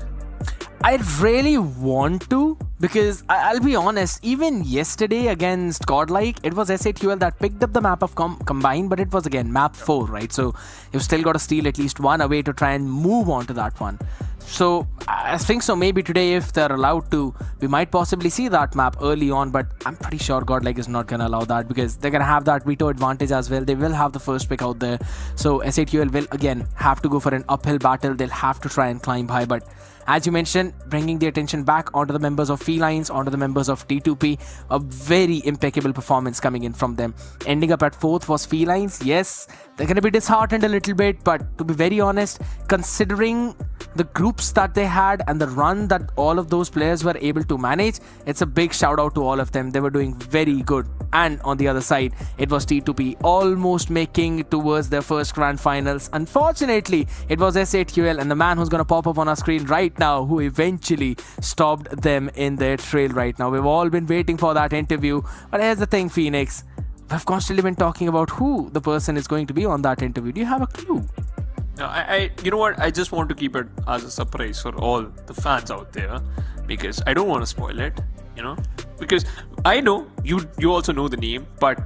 I really want to, because I'll be honest, even yesterday against GodLike, it was SATUL that picked up the map of Combine, but it was again map 4, right? So you've still got to steal at least one away to try and move on to that one. So I think so maybe today, if they're allowed to, we might possibly see that map early on, but I'm pretty sure GodLike is not going to allow that, because they're going to have that veto advantage as well. They will have the first pick out there. So SATUL will again have to go for an uphill battle. They'll have to try and climb high, but as you mentioned, bringing the attention back onto the members of Felines, onto the members of T2P, a very impeccable performance coming in from them. Ending up at 4th was Felines. Yes, they're going to be disheartened a little bit, but to be very honest, considering the groups that they had and the run that all of those players were able to manage, it's a big shout out to all of them. They were doing very good. And on the other side, it was T2P almost making it towards their first Grand Finals. Unfortunately, it was SATUL and the man who's going to pop up on our screen right now who eventually stopped them in their trail right now. We've all been waiting for that interview. But here's the thing, Phoenix. We've constantly been talking about who the person is going to be on that interview. Do you have a clue? You know what? I just want to keep it as a surprise for all the fans out there, because I don't want to spoil it, because I know you also know the name, but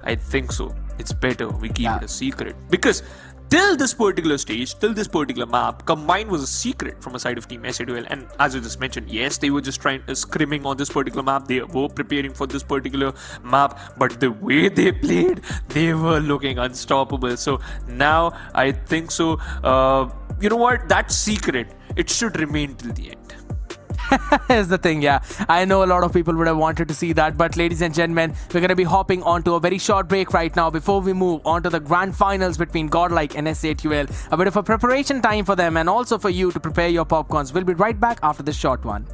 I think so it's better we keep it a secret, because till this particular stage, till this particular map, Combine was a secret from a side of Team SATUL. And as I just mentioned, yes, they were just scrimming on this particular map. They were preparing for this particular map. But the way they played, they were looking unstoppable. So now I think so, you know what? That secret, it should remain till the end. Here's the thing, I know a lot of people would have wanted to see that, but ladies and gentlemen, we're going to be hopping onto a very short break right now before we move on to the Grand Finals between GodLike and SATUL. A bit of a preparation time for them, and also for you to prepare your popcorns. We'll be right back after this short one.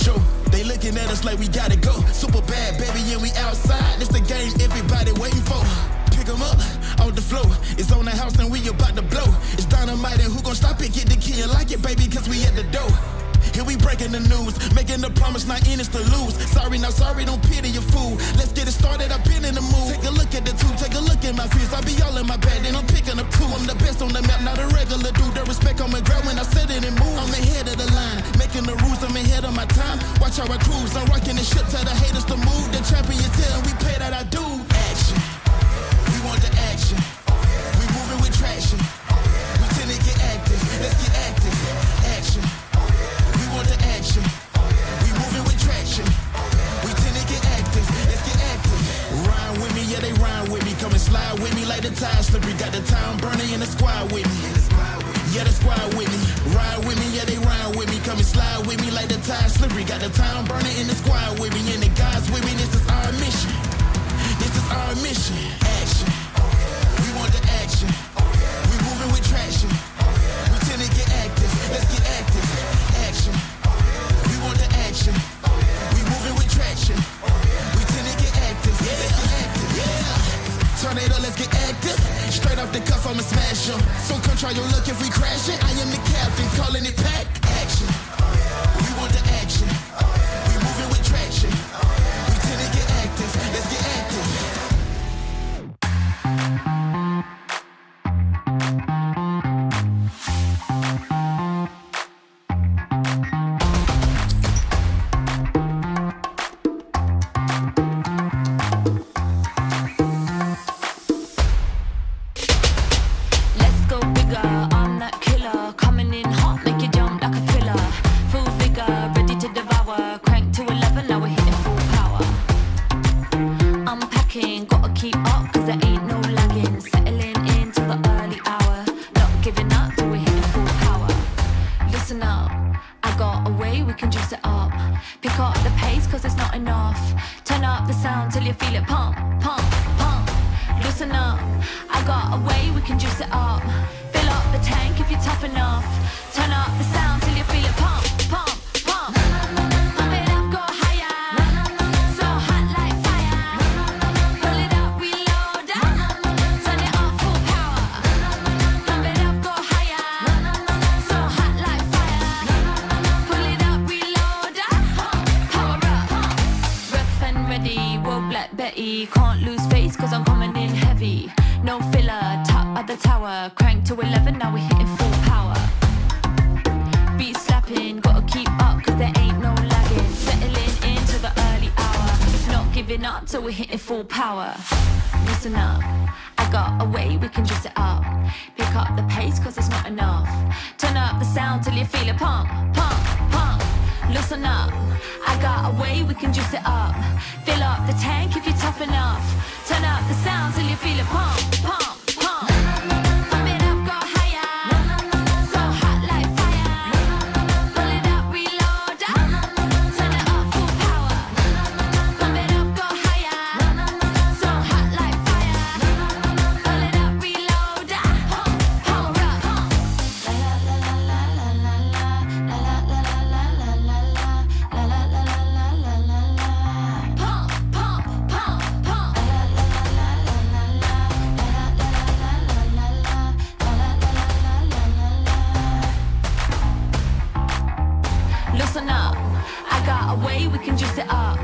show. They looking at us like we gotta go. Super bad, baby, and we outside. This the game everybody waiting for. Pick 'em up, off the floor. It's on the house and we about to blow. It's dynamite and who gon' stop it? Get the key and like it, baby, cause we at the door. Here we breaking the news, making the promise, not in is to lose. Sorry, not sorry, don't pity your fool. Let's get it started, I've been in the mood. Take a look at the two, take a look at my fears. I be all in my bag, then I'm picking up two. I'm the best on the map, not a regular dude. The respect on my ground when I set it and move. I'm ahead of the line, making the rules, I'm ahead of my time. Watch how I cruise, I'm rocking the shit, tell the haters to move. The champions here, and we pay that I do. Action, we want the action. We moving with traction. We tend to get active, let's get active. Action. We want the action. We moving with traction. We tend to get active. Let's get active. Rhyme with me, yeah, they rhyme with me. Come and slide with me like the tide slippery. Got the town burning in the squad with me. Yeah, the squad with me. Ride with me, yeah, they rhyme with me. Come and slide with me like the tide slippery. Got the town burning in the squad with me. And the guys with me, this is our mission. This is our mission. Action. We want the action. We moving with traction. We tend to get active. Let's get active. Action. We want the action. We moving with traction. We tend to get active. Let's get active. Yeah. Tornado, let's get active. Straight off the cuff, I'ma smash 'em. So come try your luck if we crash it. I am the captain, calling it pack. Action. We want the action. We moving with traction. We tend to get active. Let's get active. Let's go bigger, I'm that killer. Coming in hot, make you jump like a thriller. Full vigor, ready to devour. Crank to 11, now we're hitting full power. I'm packing, gotta keep up, cause there ain't no lagging. Settling into the early hour. Not giving up till we're hitting full power. Listen up, I got a way we can juice it up. Pick up the pace, cause it's not enough. Turn up the sound till you feel it pump, pump, pump. Listen up, I got a way we can juice it up. Fill up the tank if you're tough enough. Turn up the sound till you feel it pump, pump, pump. Pump it up, go higher. So hot like fire. Pull it up, reload. Turn it up, full power. Pump it up, go higher. So hot like fire. Pull it up, reload. Power up. Rough and ready, whoa, Black Betty. Can't lose face cause I'm coming in heavy. No filler, top of the tower. Crank to 11, now we're hitting full power. Beat slapping, gotta keep up cause there ain't no lagging. Settling into the early hour. Not giving up till we're hitting full power. Listen up, I got a way we can juice it up. Pick up the pace cause it's not enough. Turn up the sound till you feel it pump, pump, pump. Listen up, I got a way we can juice it up. Fill up the tank if you're tough enough. Turn up the sound till you feel it pump, pump, pump. Pump it up, go higher. So hot like fire. Pull it up, reload. Turn it up, full power. Pump it up, go higher. So hot like fire. Pull it up, reload. Power up. La la la la la la la la la la la la la la la la la la la la. Pump, pump, pump, pump. La la la la la la la la la la la la la la la. Listen up, I got a way we can juice it up.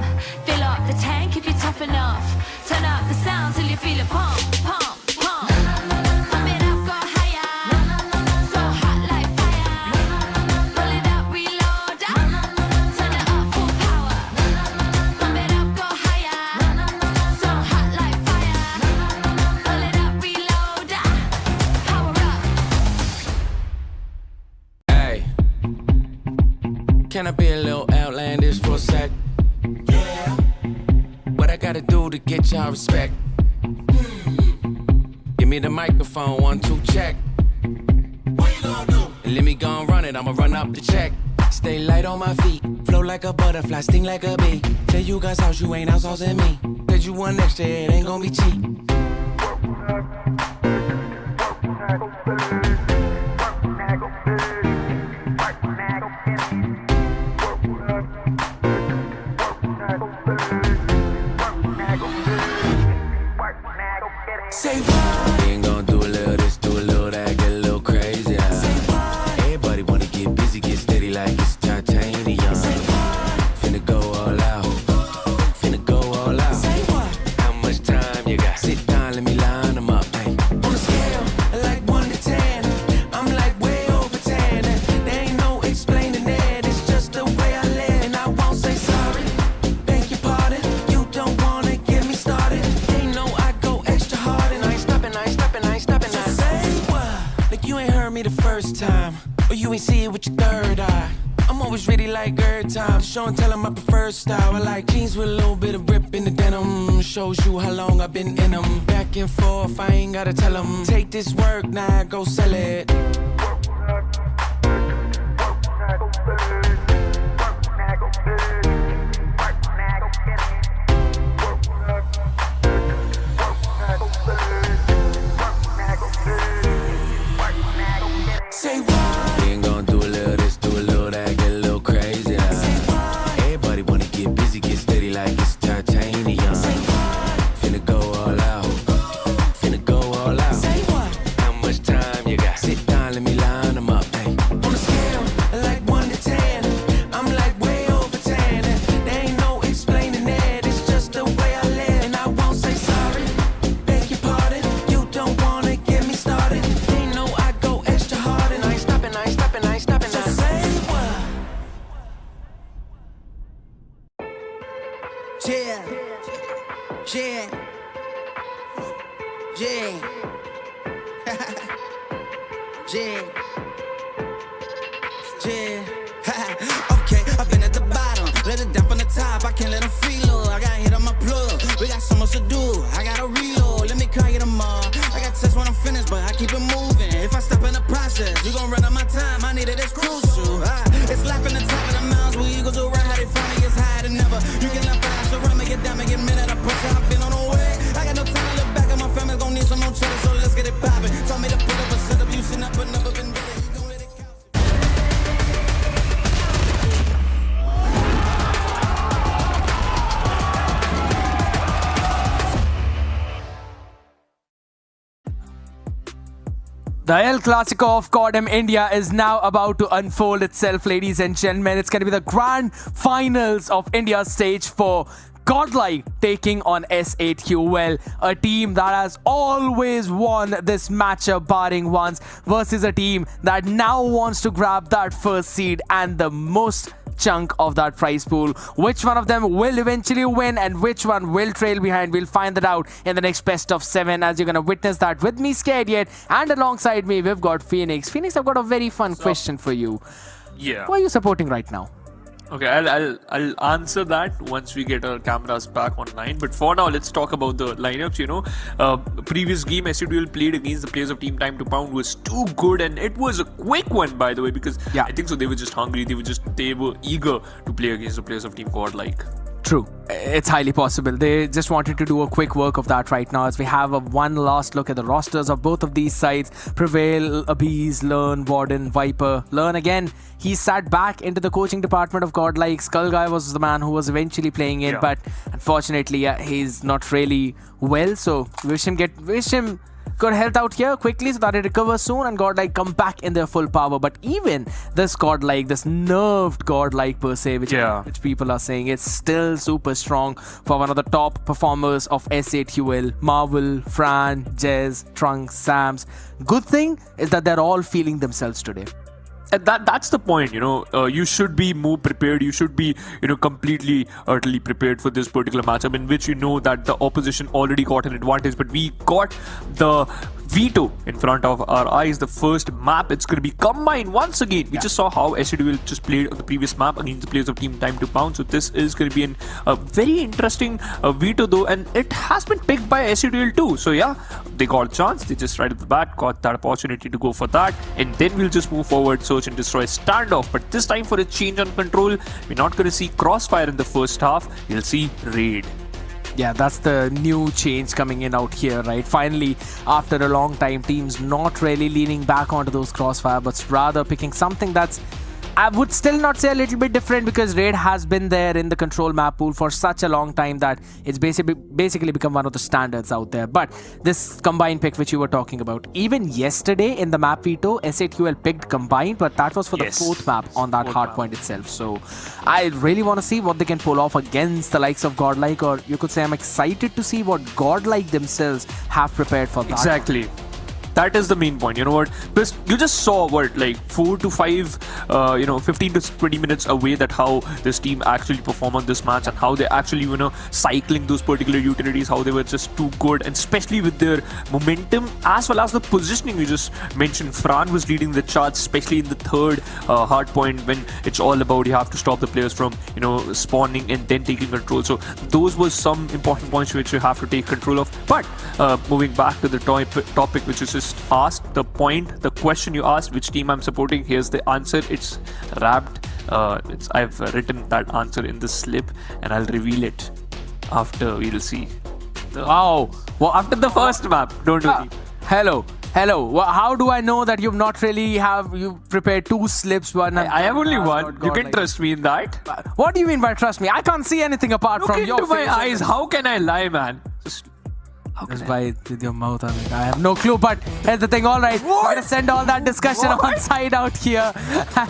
Fill up the tank if you're tough enough. Turn up the sound till you feel it pump, pump, pump. Pump it up, go higher. So hot like fire. Pull it up, reload. Turn it up, full power. Pump it up, go higher. So hot like fire. Pull it up, reload. Power up. Hey, can I be a little outlandish for a sec? Yeah. What I gotta do to get y'all respect? Give me the microphone, 1, 2, check. What you gonna do? And let me go and run it, I'ma run up the check. Stay light on my feet, flow like a butterfly, sting like a bee. Tell you guys how you ain't outsourcing me. Said you want extra, it ain't gonna be cheap. Say what? We ain't gonna do a little this, do a little that, get a little crazy. Say what? Everybody wanna get busy, get steady like it's titanium. Say what? Finna go all out. Finna go all out. Say what? How much time you got? Sit down, let me line them up. Hey. On a scale, like 1 to 10, I'm like way over 10. There ain't no explaining it, it's just the way I live. And I won't say sorry, beg your pardon. You don't wanna get me started. They know I go extra hard and I ain't stopping, I ain't stopping, I ain't stopping. So say what? Like you ain't heard me the first time, or you ain't see it with your third eye. I'm always ready like every time. Show and tell 'em my preferred style. I like jeans with a little bit of rip in the denim. Shows you how long I've been in 'em. Back and forth, I ain't gotta tell 'em. Take this work, now go sell it. Say what? We ain't gonna do a little this, do a little that, get a little crazy. Say what? Everybody wanna get busy, get steady like it's titanium. Say what? Finna go all out. Finna go all out. Say what? How much time you got? Sit down, let me line them up. Hey. On a scale, like 1 to 10, I'm like way over 10. There ain't no explaining it, it's just the way I live. And I won't say sorry, beg your pardon. You don't wanna get me started. They know I go extra hard and I ain't stopping, I ain't stopping, I ain't stopping. So say what? Yeah, yeah, yeah, yeah, yeah. Okay, I've been at the bottom, let it down from the top. I can't let them feel. I got hit on my plug. We got so much to do. I got to reload. Let me call you tomorrow. I got tests when I'm finished, but I keep it moving. If I stop in the process, you gon' run out my time. I need it, it's crucial. It's life in the top of the mountains where eagles will run. How they find me is higher than ever. You can let fire, so run, make it down, make it minute. I push, I've been on the way. I got no time to look back, and my family's gon' need some more cheddar, so let's get it poppin'. Told me to put up a setup, you seen up, but never been better. You gon' let it count. The El Clasico of Codem India is now about to unfold itself, ladies and gentlemen. It's going to be the grand finals of India's stage for GodLike taking on S8QL, a team that has always won this matchup barring once, versus a team that now wants to grab that first seed and the most chunk of that prize pool. Which one of them will eventually win and which one will trail behind, we'll find that out in the next best of 7, as you're gonna witness that with me, Scared Yet, and alongside me we've got Phoenix. Phoenix, I've got a very fun question for you. Yeah. Who are you supporting right now? Okay, I'll answer that once we get our cameras back online. But for now, let's talk about the lineups. You know, previous game SUDL played against the players of Team Time2Pound was too good, and it was a quick one, by the way, because I think so they were just hungry. They were eager to play against the players of Team GodLike. True. It's highly possible. They just wanted to do a quick work of that right now, as we have one last look at the rosters of both of these sides. Prevail, Abiz, Learn, Warden, Viper. Learn again, he sat back into the coaching department of GodLike. Skull Guy was the man who was eventually playing in, but unfortunately he's not really well, so wish him good health out here quickly so that it recovers soon and GodLike come back in their full power. But even this GodLike, this nerved GodLike per se, which people are saying, it's still super strong for one of the top performers of S8QL. Marvel, Fran, Jez, Trunks, Sams. Good thing is that they're all feeling themselves today. And that's the point, you know. You should be more prepared. You should be, completely, utterly prepared for this particular matchup, in which you know that the opposition already got an advantage. But we got the veto in front of our eyes. The first map, it's going to be combined once again. We just saw how SUDL just played on the previous map against the players of Team Time2Pound. So this is going to be a very interesting veto though, and it has been picked by SUDL too. So yeah, they got a chance. They just right at the bat got that opportunity to go for that, and then we'll just move forward, search and destroy standoff. But this time for a change on control, we're not going to see Crossfire in the first half. We'll see Raid. Yeah, that's the new change coming in out here, right? Finally, after a long time, teams not really leaning back onto those Crossfire, but rather picking something that's I would still not say a little bit different because Raid has been there in the control map pool for such a long time that it's basically become one of the standards out there. But this combined pick which you were talking about, even yesterday in the map veto, SATUL picked combined, but that was for the fourth map on that hardpoint itself. So I really want to see what they can pull off against the likes of GodLike, or you could say I'm excited to see what GodLike themselves have prepared for that. Exactly. That is the main point, you know what? Because you just saw what, like 4 to 5, 15 to 20 minutes away that how this team actually performed on this match and how they actually, cycling those particular utilities, how they were just too good, and especially with their momentum as well as the positioning you just mentioned. Fran was leading the charge, especially in the third hard point when it's all about you have to stop the players from, spawning and then taking control. So those were some important points which you have to take control of. But moving back to the topic which is just asked, the question you asked, which team I'm supporting, here's the answer. It's wrapped. I've written that answer in the slip and I'll reveal it after we'll see. Wow. Well, after the first map, don't worry. Hello. Well, how do I know that you've not really you prepared two slips? One. I have only one. You can trust me in that. What do you mean by trust me? I can't see anything apart from your face. Look into my eyes. How can I lie, man? Just by it with your mouth. I mean, I have no clue, but here's the thing. All right, we're gonna send all that discussion on side out here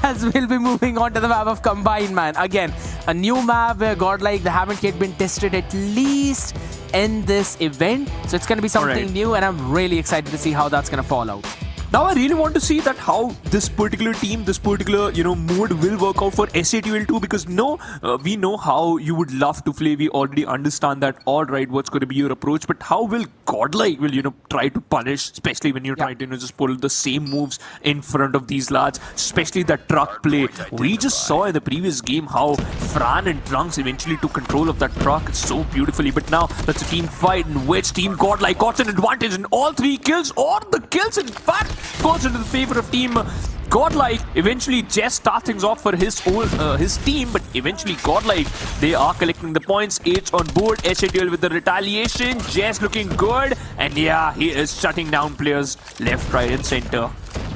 as we'll be moving on to the map of Combine, man. Again, a new map where GodLike, they haven't yet been tested at least in this event. So it's gonna be something new, and I'm really excited to see how that's gonna fall out. Now I really want to see that how this particular team, this particular mode will work out for SATUL2, because we know how you would love to play. We already understand that. All right, what's going to be your approach? But how will GodLike will try to punish, especially when you're trying to just pull the same moves in front of these lads, especially that truck play. We just saw in the previous game how Fran and Trunks eventually took control of that truck so beautifully. But now that's a team fight in which Team GodLike got an advantage in all 3 kills, or the kills in fact goes into the favor of Team GodLike. Eventually Jess starts things off for his team, but eventually GodLike, they are collecting the points. 8 on board. SATUL with the retaliation. Jess looking good, and yeah, he is shutting down players left, right and center.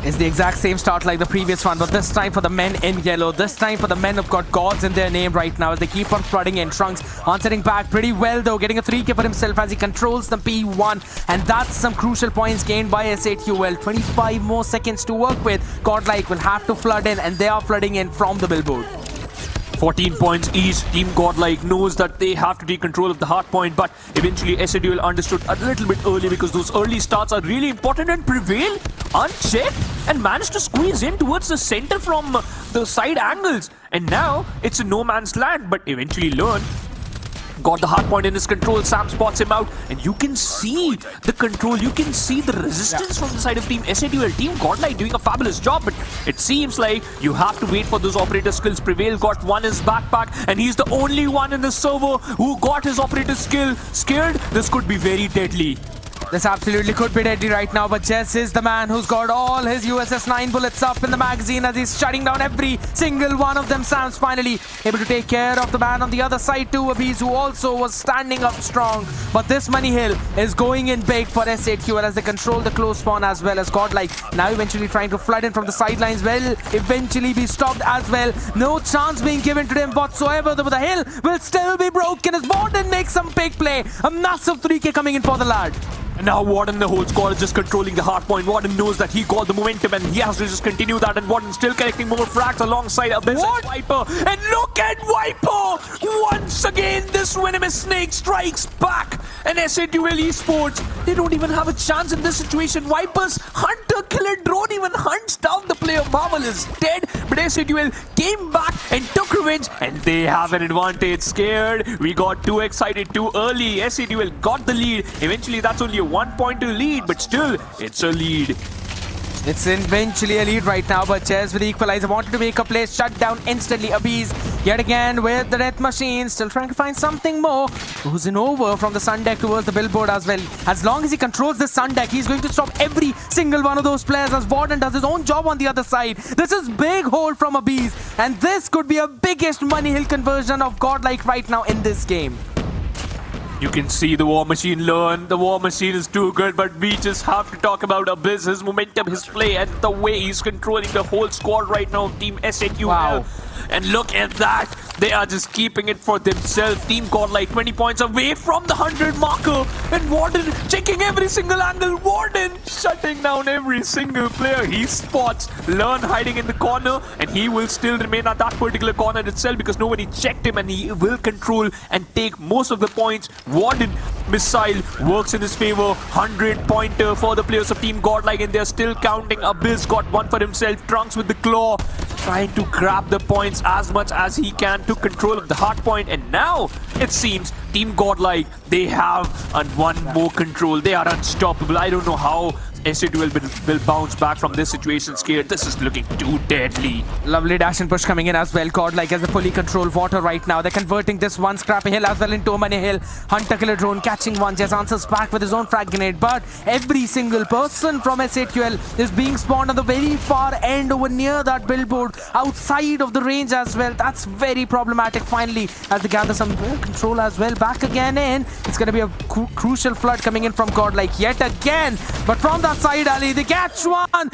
It's the exact same start like the previous one, but this time for the men in yellow. This time for the men who've got gods in their name right now as they keep on flooding in. Trunks answering back pretty well though, getting a 3K for himself as he controls the P1, and that's some crucial points gained by SATUL. 25 more seconds to work with. GodLike will have to flood in, and they are flooding in from the billboard. 14 points each. Team GodLike knows that they have to take control of the hard point, but eventually SATUL understood a little bit early, because those early starts are really important, and Prevail unchecked and managed to squeeze in towards the center from the side angles. And now it's a no man's land, but eventually learn. Got the hard point in his control. Sam spots him out, and you can see the control. You can see the resistance from the side of Team SATUL. Team GodLike doing a fabulous job, but it seems like you have to wait for those operator skills. Prevail got one in his backpack, and he's the only one in the server who got his operator skill. Scared? This could be very deadly. This absolutely could be deadly right now, but Jess is the man who's got all his USS 9 bullets up in the magazine as he's shutting down every single one of them. Sam's finally able to take care of the man on the other side too, Abiz, who also was standing up strong. But this money hill is going in big for SATUL as they control the close spawn as well as GodLike. Now eventually trying to flood in from the sidelines will eventually be stopped as well. No chance being given to them whatsoever, but the hill will still be broken as Warden makes some big play. A massive 3K coming in for the lad. And now Warden, the whole squad is just controlling the hard point. Warden knows that he got the momentum, and he has to just continue that. And Warden still collecting more frags alongside Abyss and Viper. And look at Viper! Once again, this venomous snake strikes back. And SATUL Esports, they don't even have a chance in this situation. Viper's hunter killer drone even hunts down the player. Marvel is dead, but SATUL came back and took revenge, and they have an advantage. Scared, we got too excited too early. SATUL got the lead. Eventually, that's only a 1-point lead, but still, it's a lead. It's eventually a lead right now, but Chess with the equalizer wanted to make a play, shut down instantly. Abiz yet again with the death machine, still trying to find something more. Goes in over from the sun deck towards the billboard as well. As long as he controls the sun deck, he's going to stop every single one of those players as Warden does his own job on the other side. This is big hold from Abiz, and this could be a biggest money hill conversion of GodLike right now in this game. You can see the War Machine learn. The War Machine is too good, but we just have to talk about Abyss, his momentum, his play, and the way he's controlling the whole squad right now of Team SAQL. Wow. And look at that. They are just keeping it for themselves. Team GodLike 20 points away from the 100 marker. And Warden checking every single angle. Warden shutting down every single player he spots. Learn hiding in the corner, and he will still remain at that particular corner itself because nobody checked him, and he will control and take most of the points. Warden missile works in his favor. 100-pointer for the players of Team GodLike, and they're still counting. Abyss got one for himself. Trunks with the claw, trying to grab the points as much as he can, took control of the hard point, and now it seems Team GodLike, they have one more control. They are unstoppable. I don't know how SAQL will bounce back from this situation scared. This is looking too deadly. Lovely dash and push coming in as well. GodLike has a fully controlled water right now. They're converting this one scrappy hill as well into a money hill. Hunter killer drone catching one. Just answers back with his own frag grenade. But every single person from SAQL is being spawned on the very far end over near that billboard outside of the range as well. That's very problematic finally as they gather some control as well. Back again in. It's going to be a crucial flood coming in from GodLike yet again. But from that side, Ali, they catch one.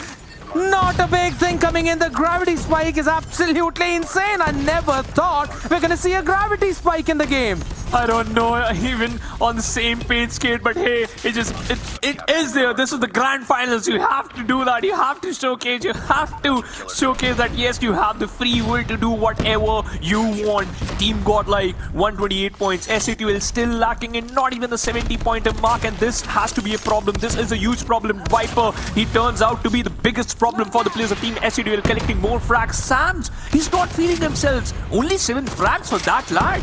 Not a big thing coming in. The gravity spike is absolutely insane. I never thought we're going to see a gravity spike in the game. I don't know, even on the same page, Skate, but hey, it is there. This is the grand finals. You have to do that. You have to showcase. You have to showcase that, yes, you have the free will to do whatever you want. Team GodLike, 128 points. SAQL still lacking in not even the 70-pointer mark, and this has to be a problem. This is a huge problem. Viper, he turns out to be the biggest problem for the players of Team SAQL, collecting more frags. Sams, he's not feeling themselves. Only 7 frags for that lad.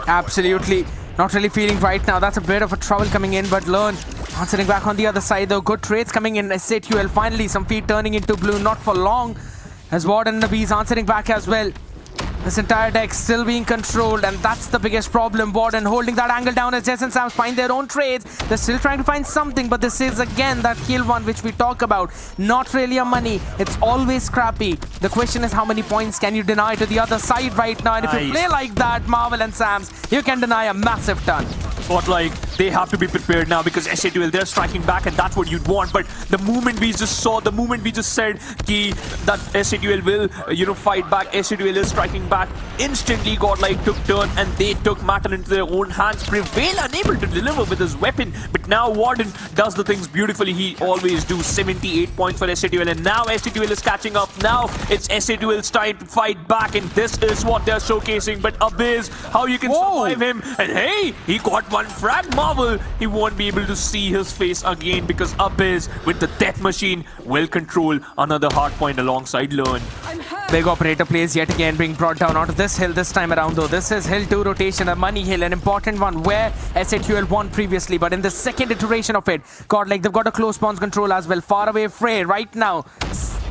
Absolutely. Not really feeling right now. That's a bit of a trouble coming in, but Learn answering back on the other side though. Good trades coming in. SAQL finally some feet turning into blue. Not for long. As Warden and the Bees answering back as well. This entire deck still being controlled, and that's the biggest problem. Warden holding that angle down as Jess and Sam find their own trades. They're still trying to find something, but this is again that kill one which we talk about. Not really a money. It's always scrappy. The question is how many points can you deny to the other side right now? And if you play like that, Marvel and Sams, you can deny a massive ton. GodLike, they have to be prepared now because SAQL, they're striking back, and that's what you'd want. But the moment we just saw, the moment we just said that SAQL will, fight back, SAQL is striking back. Instantly, GodLike took turn, and they took matter into their own hands. Prevail unable to deliver with his weapon, but now Warden does the things beautifully. He always do. 78 points for SAQL, and now SAQL is catching up. Now it's SAQL's time to fight back, and this is what they're showcasing. But Abyss, how you can survive him, and hey, he got one frag. Marvel, he won't be able to see his face again because Abyss with the death machine will control another hard point alongside Learn. Big operator plays yet again being brought down out of this hill this time around though. This is hill 2 rotation, a money hill, an important one where SAQL won previously, but in the second iteration of it, GodLike, they've got a close spawns control as well. Far away Frey right now.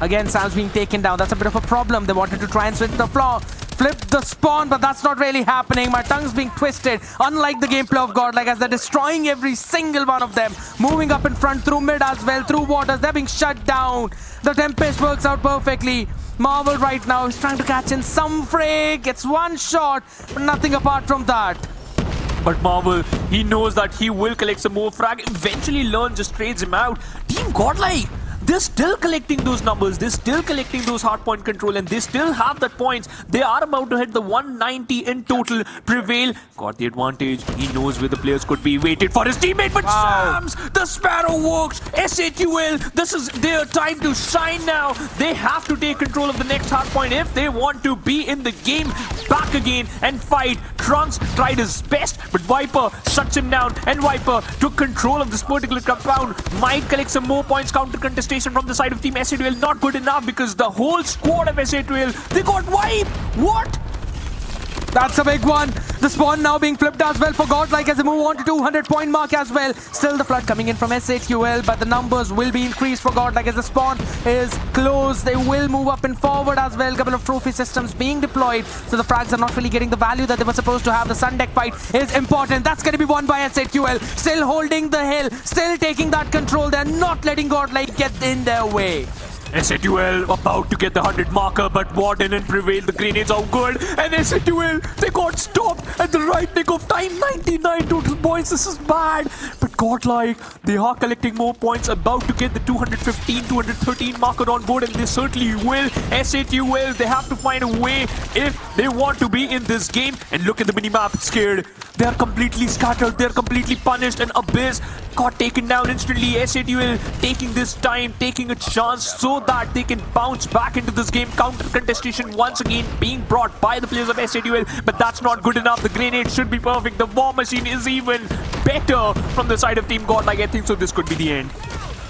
Again, Sam's being taken down. That's a bit of a problem. They wanted to try and switch the floor, flip the spawn, but that's not really happening. My tongue's being twisted, unlike the gameplay of GodLike, as they're destroying every single one of them. Moving up in front through mid as well, through waters. They're being shut down. The Tempest works out perfectly. Marvel right now is trying to catch in some Frey. Gets one shot, but nothing apart from that. But Marvel, he knows that he will collect some more frag. Eventually, Learn just trades him out. Team GodLike, they're still collecting those numbers. They're still collecting those hardpoint control, and they still have that points. They are about to hit the 190 in total. Prevail got the advantage. He knows where the players could be. Waited for his teammate, but Sams, the Sparrow works. SAQL, this is their time to shine now. They have to take control of the next hardpoint if they want to be in the game back again and fight. Trunks tried his best, but Viper shuts him down, and Viper took control of this particular compound. Might collect some more points. Counter contestation from the side of Team SAQL, not good enough because the whole squad of SAQL, they got wiped. What? That's a big one. The spawn now being flipped as well for GodLike as they move on to 200-point mark as well. Still the flood coming in from SAQL, but the numbers will be increased for GodLike as the spawn is close. They will move up and forward as well. Couple of trophy systems being deployed, so the frags are not really getting the value that they were supposed to have. The sun deck fight is important. That's going to be won by SAQL. Still holding the hill, still taking that control. They're not letting GodLike get in their way. SA2L about to get the 100 marker, but Warden and Prevail, the grenades are good, and SA2L, they got stopped at the right nick of time. 99 total points, this is bad. But GodLike, they are collecting more points, about to get the 215, 213 marker on board, and they certainly will. SA2L, they have to find a way if they want to be in this game. And look at the minimap, scared. They are completely scattered, they are completely punished, and Abyss got taken down instantly. SA2L taking this time, taking a chance so that they can bounce back into this game. Counter contestation once again being brought by the players of SA2L, but that's not good enough. The grenade should be perfect. The war machine is even better from the side of Team GodLike. I think so this could be the end.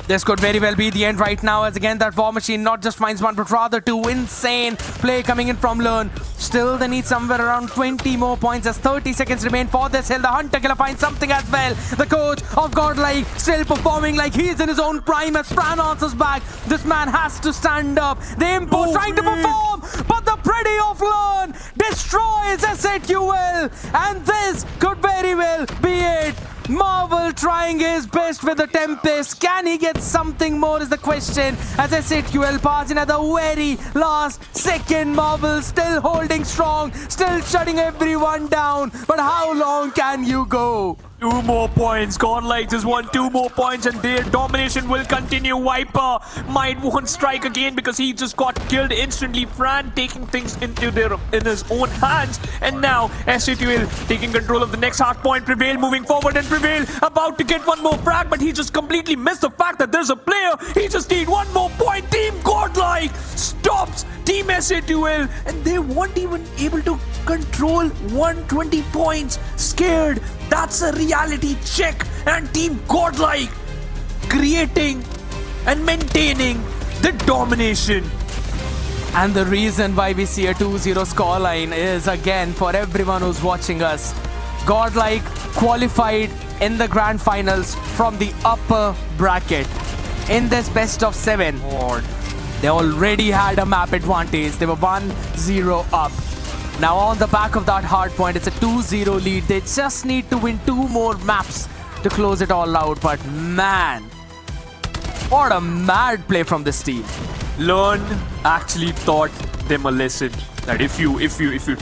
This could very well be the end right now, as again that war machine not just finds one but rather two. Insane play coming in from Learn. Still they need somewhere around 20 more points as 30 seconds remain for this hill. The Hunter Killer finds something as well. The coach of GodLike still performing like he's in his own prime as Fran answers back. This man has to stand up. The Impos trying to perform, but the Pretty of Learn destroys SA2L, and this could very well be it. Marvel trying his best with the Tempest. Can he get something more is the question. As SA2L pass in at the very last second. Marvel still holding strong, still shutting everyone down. But how long can you go? 2 more points. GodLike just won 2 more points, and their domination will continue. Viper might won't strike again because he just got killed instantly. Fran taking things in his own hands, and now SA2L taking control of the next hard point. Prevail moving forward, and Prevail about to get one more frag, but he just completely missed the fact that there's a player. He just need one more point. Team GodLike stops Team SA2L, and they weren't even able to control 120 points. Scared. That's a reality check, and Team GodLike creating and maintaining the domination. And the reason why we see a 2-0 scoreline is, again, for everyone who's watching us, GodLike qualified in the grand finals from the upper bracket. In this best of 7, they already had a map advantage. They were 1-0 up. Now on the back of that hard point, it's a 2-0 lead. They just need to win 2 more maps to close it all out. But man, what a mad play from this team. Learn actually taught them a lesson that if you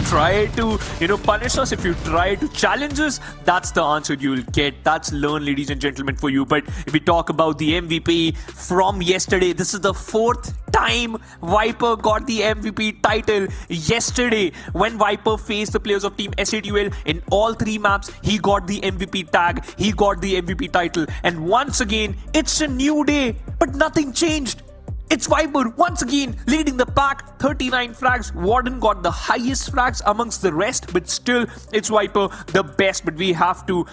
try to punish us, if you try to challenge us, that's the answer you'll get. That's Learn, ladies and gentlemen, for you. But if we talk about the MVP from yesterday, this is the 4th time Viper got the MVP title. Yesterday, when Viper faced the players of Team SA2L in all 3 maps, he got the MVP tag, he got the MVP title. And once again, it's a new day, but nothing changed. It's Viper once again leading the pack, 39 frags. Warden got the highest frags amongst the rest, but still it's Viper the best. But we have to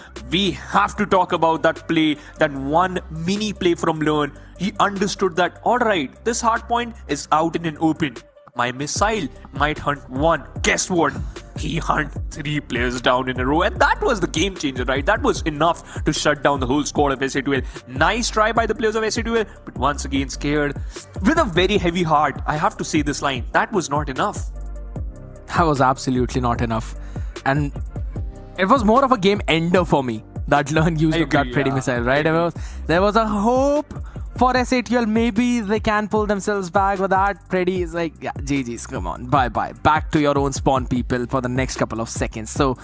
talk about that play, that one mini play from Learn. He understood that, alright, this hard point is out in an open. My missile might hunt 1. Guess what? He hunt 3 players down in a row, and that was the game changer, right? That was enough to shut down the whole squad of SA2L. Nice try by the players of SA2L, but once again scared. With a very heavy heart, I have to say this line, that was not enough. That was absolutely not enough. And it was more of a game ender for me, that Learn used of that Pretty missile, right? There was a hope for SA2L, maybe they can pull themselves back, but that Pretty is like, yeah, GG's, come on, bye-bye. Back to your own spawn, people, for the next couple of seconds. So,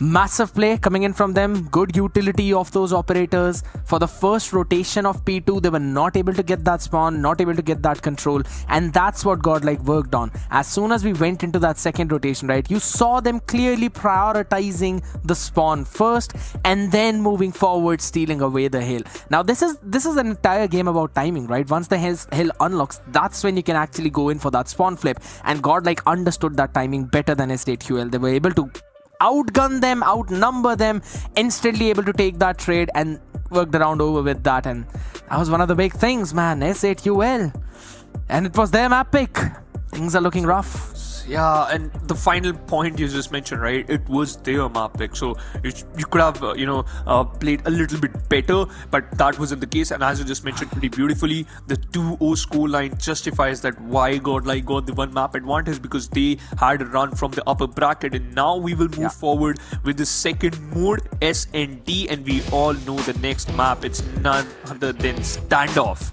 massive play coming in from them, good utility of those operators. For the first rotation of P2, they were not able to get that spawn, not able to get that control, and that's what GodLike worked on. As soon as we went into that second rotation, right, you saw them clearly prioritizing the spawn first, and then moving forward, stealing away the hill. Now, this is an entire game about timing, right? Once the hill unlocks, that's when you can actually go in for that spawn flip, and GodLike understood that timing better than SA2L. They were able to outgun them, outnumber them, instantly able to take that trade and worked around over with that. And that was one of the big things, man. SA2L, and it was their map pick. Things are looking rough. Yeah, and the final point you just mentioned, right? It was their map pick, so you could have played a little bit better, but that wasn't the case. And as you just mentioned pretty beautifully, the 2-0 scoreline justifies that why GodLike got the 1 map advantage, because they had a run from the upper bracket. And now we will move forward with the second mode, S&D, and we all know the next map. It's none other than Standoff.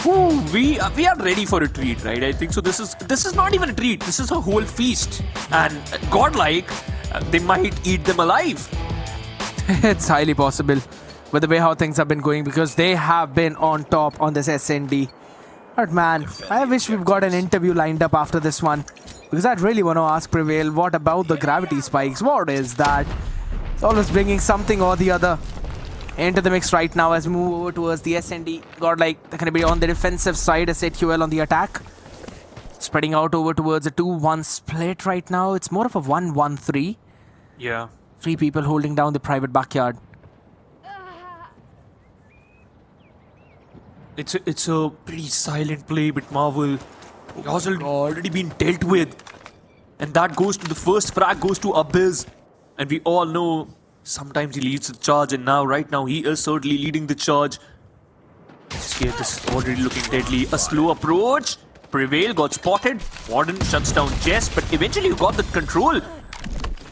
Ooh, we are ready for a treat, right? I think so. This is not even a treat. This is a whole feast. And GodLike, they might eat them alive. It's highly possible with the way how things have been going, because they have been on top on this SND. But man, I wish we've got an interview lined up after this one, because I'd really want to ask Prevail, what about the gravity spikes? What is that? It's always bringing something or the other into the mix right now as we move over towards the SND. GodLike, they're going to be on the defensive side, SAQL on the attack. Spreading out over towards a 2-1 split right now. It's more of a 1-1-3. Yeah. 3 people holding down the private backyard. It's a pretty silent play, but Marvel has already been dealt with. And that goes to the first frag, goes to Abyss. And we all know sometimes he leads the charge, and right now he is certainly leading the charge. This is already looking deadly. A slow approach. Prevail got spotted. Warden shuts down Jess, but eventually you got the control.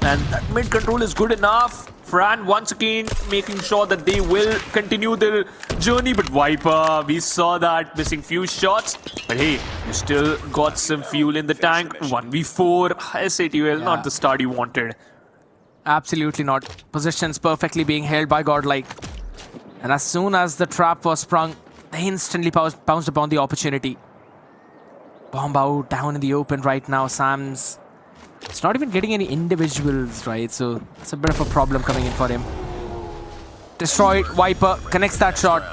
And that mid control is good enough. Fran once again making sure that they will continue their journey. But Viper, we saw that, missing few shots. But hey, you still got some fuel in the tank. 1v4. SATUL, not the start you wanted. Absolutely not. Positions perfectly being held by GodLike. And as soon as the trap was sprung, they instantly pounced upon the opportunity. Bomb out down in the open right now. Sam's... It's not even getting any individuals, right? So it's a bit of a problem coming in for him. Destroyed. Viper connects that shot.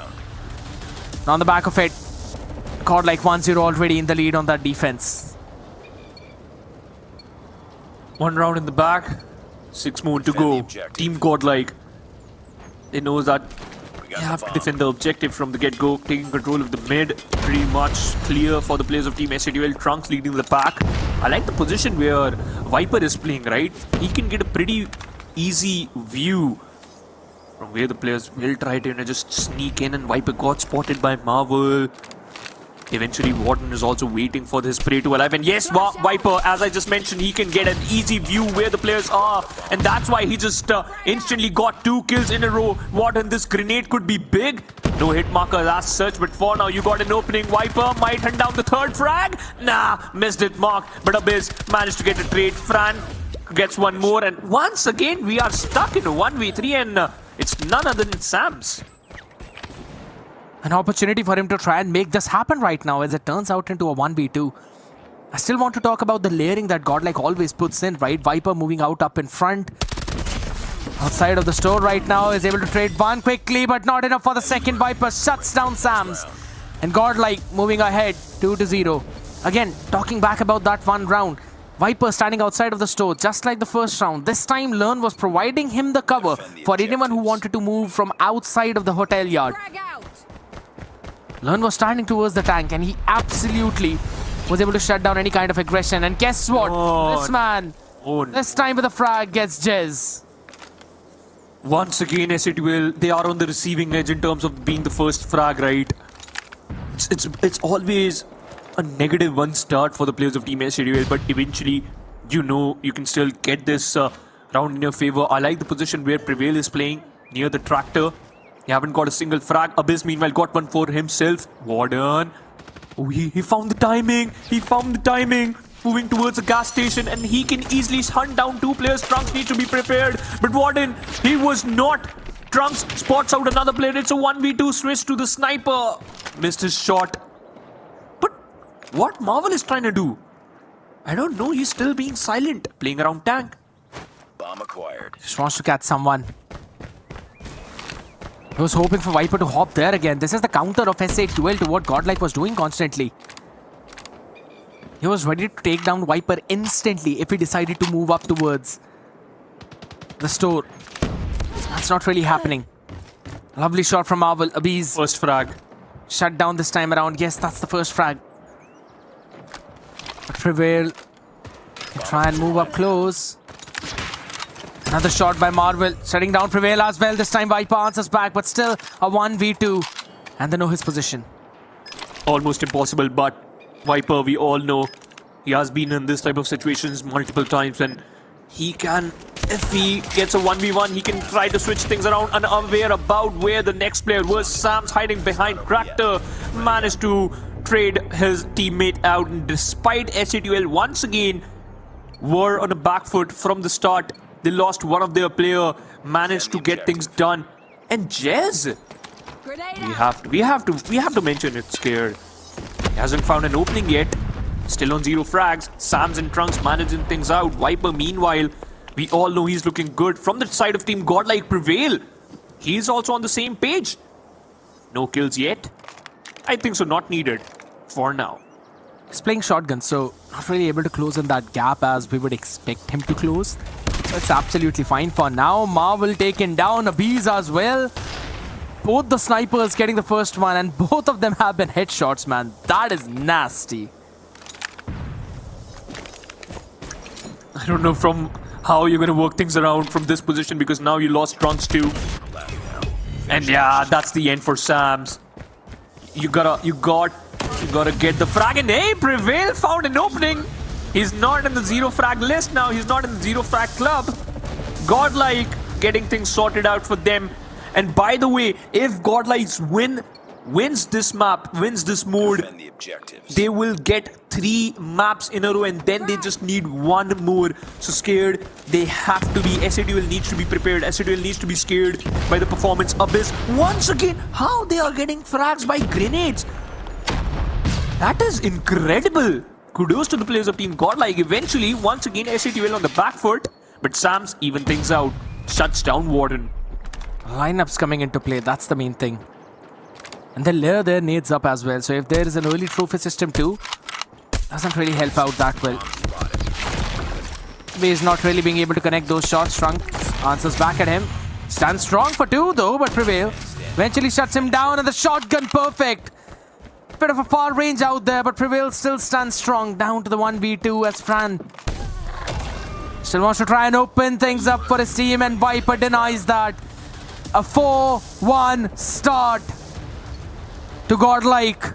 On the back of it, GodLike 1-0 already in the lead on that defense. 1 round in the back. 6 more to go. Team GodLike. They know that they have to defend the objective from the get-go. Taking control of the mid. Pretty much clear for the players of Team SATUL. Trunks leading the pack. I like the position where Viper is playing, right? He can get a pretty easy view from where the players will try to just sneak in, and Viper got spotted by Marvel. Eventually, Warden is also waiting for his prey to alive. And yes, Viper, as I just mentioned, he can get an easy view where the players are. And that's why he just instantly got 2 kills in a row. Warden, this grenade could be big. No hit markers as such, but for now, you got an opening. Viper might hunt down the 3rd frag. Nah, missed it, Mark. But Abyss managed to get a trade. Fran gets 1 more. And once again, we are stuck in a 1v3. And it's none other than Sam's. An opportunity for him to try and make this happen right now, as it turns out into a 1v2. I still want to talk about the layering that GodLike always puts in, right? Viper moving out up in front. Outside of the store right now, is able to trade 1 quickly, but not enough for the second. Viper shuts down Sam's. And GodLike moving ahead 2-0. Again, talking back about that 1 round. Viper standing outside of the store, just like the first round. This time, Learn was providing him the cover for anyone who wanted to move from outside of the hotel yard. Learn was standing towards the tank, and he absolutely was able to shut down any kind of aggression. And guess what? This man, this time with a frag, gets Jez. Once again, SATUL, they are on the receiving edge in terms of being the first frag, right? It's always a -1 start for the players of Team SATUL, but eventually, you can still get this round in your favor. I like the position where Prevail is playing near the tractor. He haven't got a single frag. Abyss, meanwhile, got 1 for himself. Warden. Oh, he found the timing. He found the timing. Moving towards a gas station, and he can easily hunt down 2 players. Trunks needs to be prepared. But Warden, he was not. Trunks spots out another player. It's a 1v2 switch to the sniper. Missed his shot. But what Marvel is trying to do? I don't know. He's still being silent. Playing around tank. Bomb acquired. Just wants to catch someone. He was hoping for Viper to hop there again. This is the counter of SATUL to what GodLike was doing constantly. He was ready to take down Viper instantly if he decided to move up towards the store. That's not really happening. Lovely shot from Marvel. Abyss. First frag. Shut down this time around. Yes, that's the first frag. But Prevail can try and move up close. Another shot by Marvel, shutting down Prevail as well. This time Viper answers back, but still a 1v2. And they know his position. Almost impossible, but Viper, we all know, he has been in this type of situations multiple times, and he can, if he gets a 1v1, he can try to switch things around, unaware about where the next player was. Sam's hiding behind Cractor, managed to trade his teammate out, and despite SATL once again were on a back foot from the start, they lost one of their player, managed to get things done. And Jez, we have to mention it. Scared, he hasn't found an opening yet. Still on 0 frags. Sam's and Trunks managing things out. Viper, meanwhile, we all know he's looking good. From the side of Team GodLike, Prevail, he's also on the same page. No kills yet. I think so, not needed for now. He's playing shotgun, so not really able to close in that gap as we would expect him to close. So it's absolutely fine for now. Marvel taken down, Abiz as well. Both the snipers getting the first one, and both of them have been headshots, man. That is nasty. I don't know from how you're going to work things around from this position, because now you lost Trunks too. And yeah, that's the end for Sam's. You gotta get the frag, and hey, Prevail found an opening. He's not in the 0 frag list now. He's not in the 0 frag club. GodLike getting things sorted out for them. And by the way, if GodLike's wins this map, wins this mode, Defend the objectives. they will get 3 maps in a row, and then they just need 1 more. So Scared, they have to be. SATL needs to be prepared. SATL needs to be scared by the performance. Abyss, once again, how they are getting frags by grenades. That is incredible. Kudos to the players of Team GodLike. Eventually, once again, SATL on the back foot. But Sam's even things out. Shuts down Warden. Lineups coming into play, that's the main thing. And they layer their nades up as well. So if there is an early trophy system too, doesn't really help out that well. He's not really being able to connect those shots. Trunks answers back at him. Stands strong for 2 though, but Prevail eventually shuts him down, and the shotgun perfect. Bit of a far range out there, but Prevail still stands strong. Down to the 1v2 as Fran still wants to try and open things up for his team, and Viper denies that. A 4-1 start to GodLike.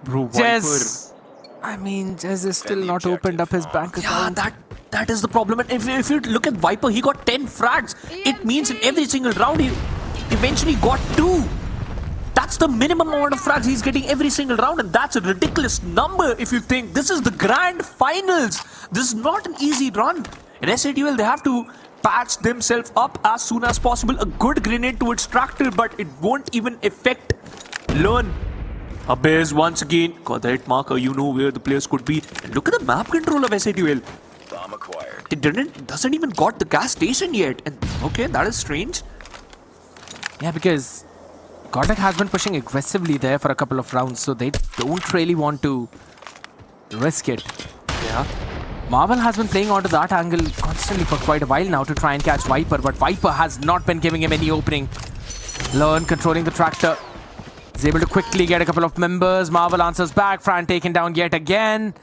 Bro, Jez, I mean, Jez is still not opened up his bank account. Yeah, that is the problem. And if you look at Viper, he got 10 frags. It means in every single round he eventually got 2. That's the minimum amount of frags he's getting every single round, and that's a ridiculous number if you think this is the grand finals. This is not an easy run. In SATL, they have to patch themselves up as soon as possible. A good grenade towards Tractor, but it won't even affect Learn. Abyss once again got the hit marker. You know where the players could be. And look at the map control of SATL. Bomb acquired. It doesn't even got the gas station yet. And okay, that is strange. Yeah, because GodLike has been pushing aggressively there for a couple of rounds, so they don't really want to risk it. Yeah. Marvel has been playing onto that angle constantly for quite a while now to try and catch Viper, but Viper has not been giving him any opening. Learn controlling the Tractor. Is able to quickly get a couple of members. Marvel answers back. Fran taken down yet again.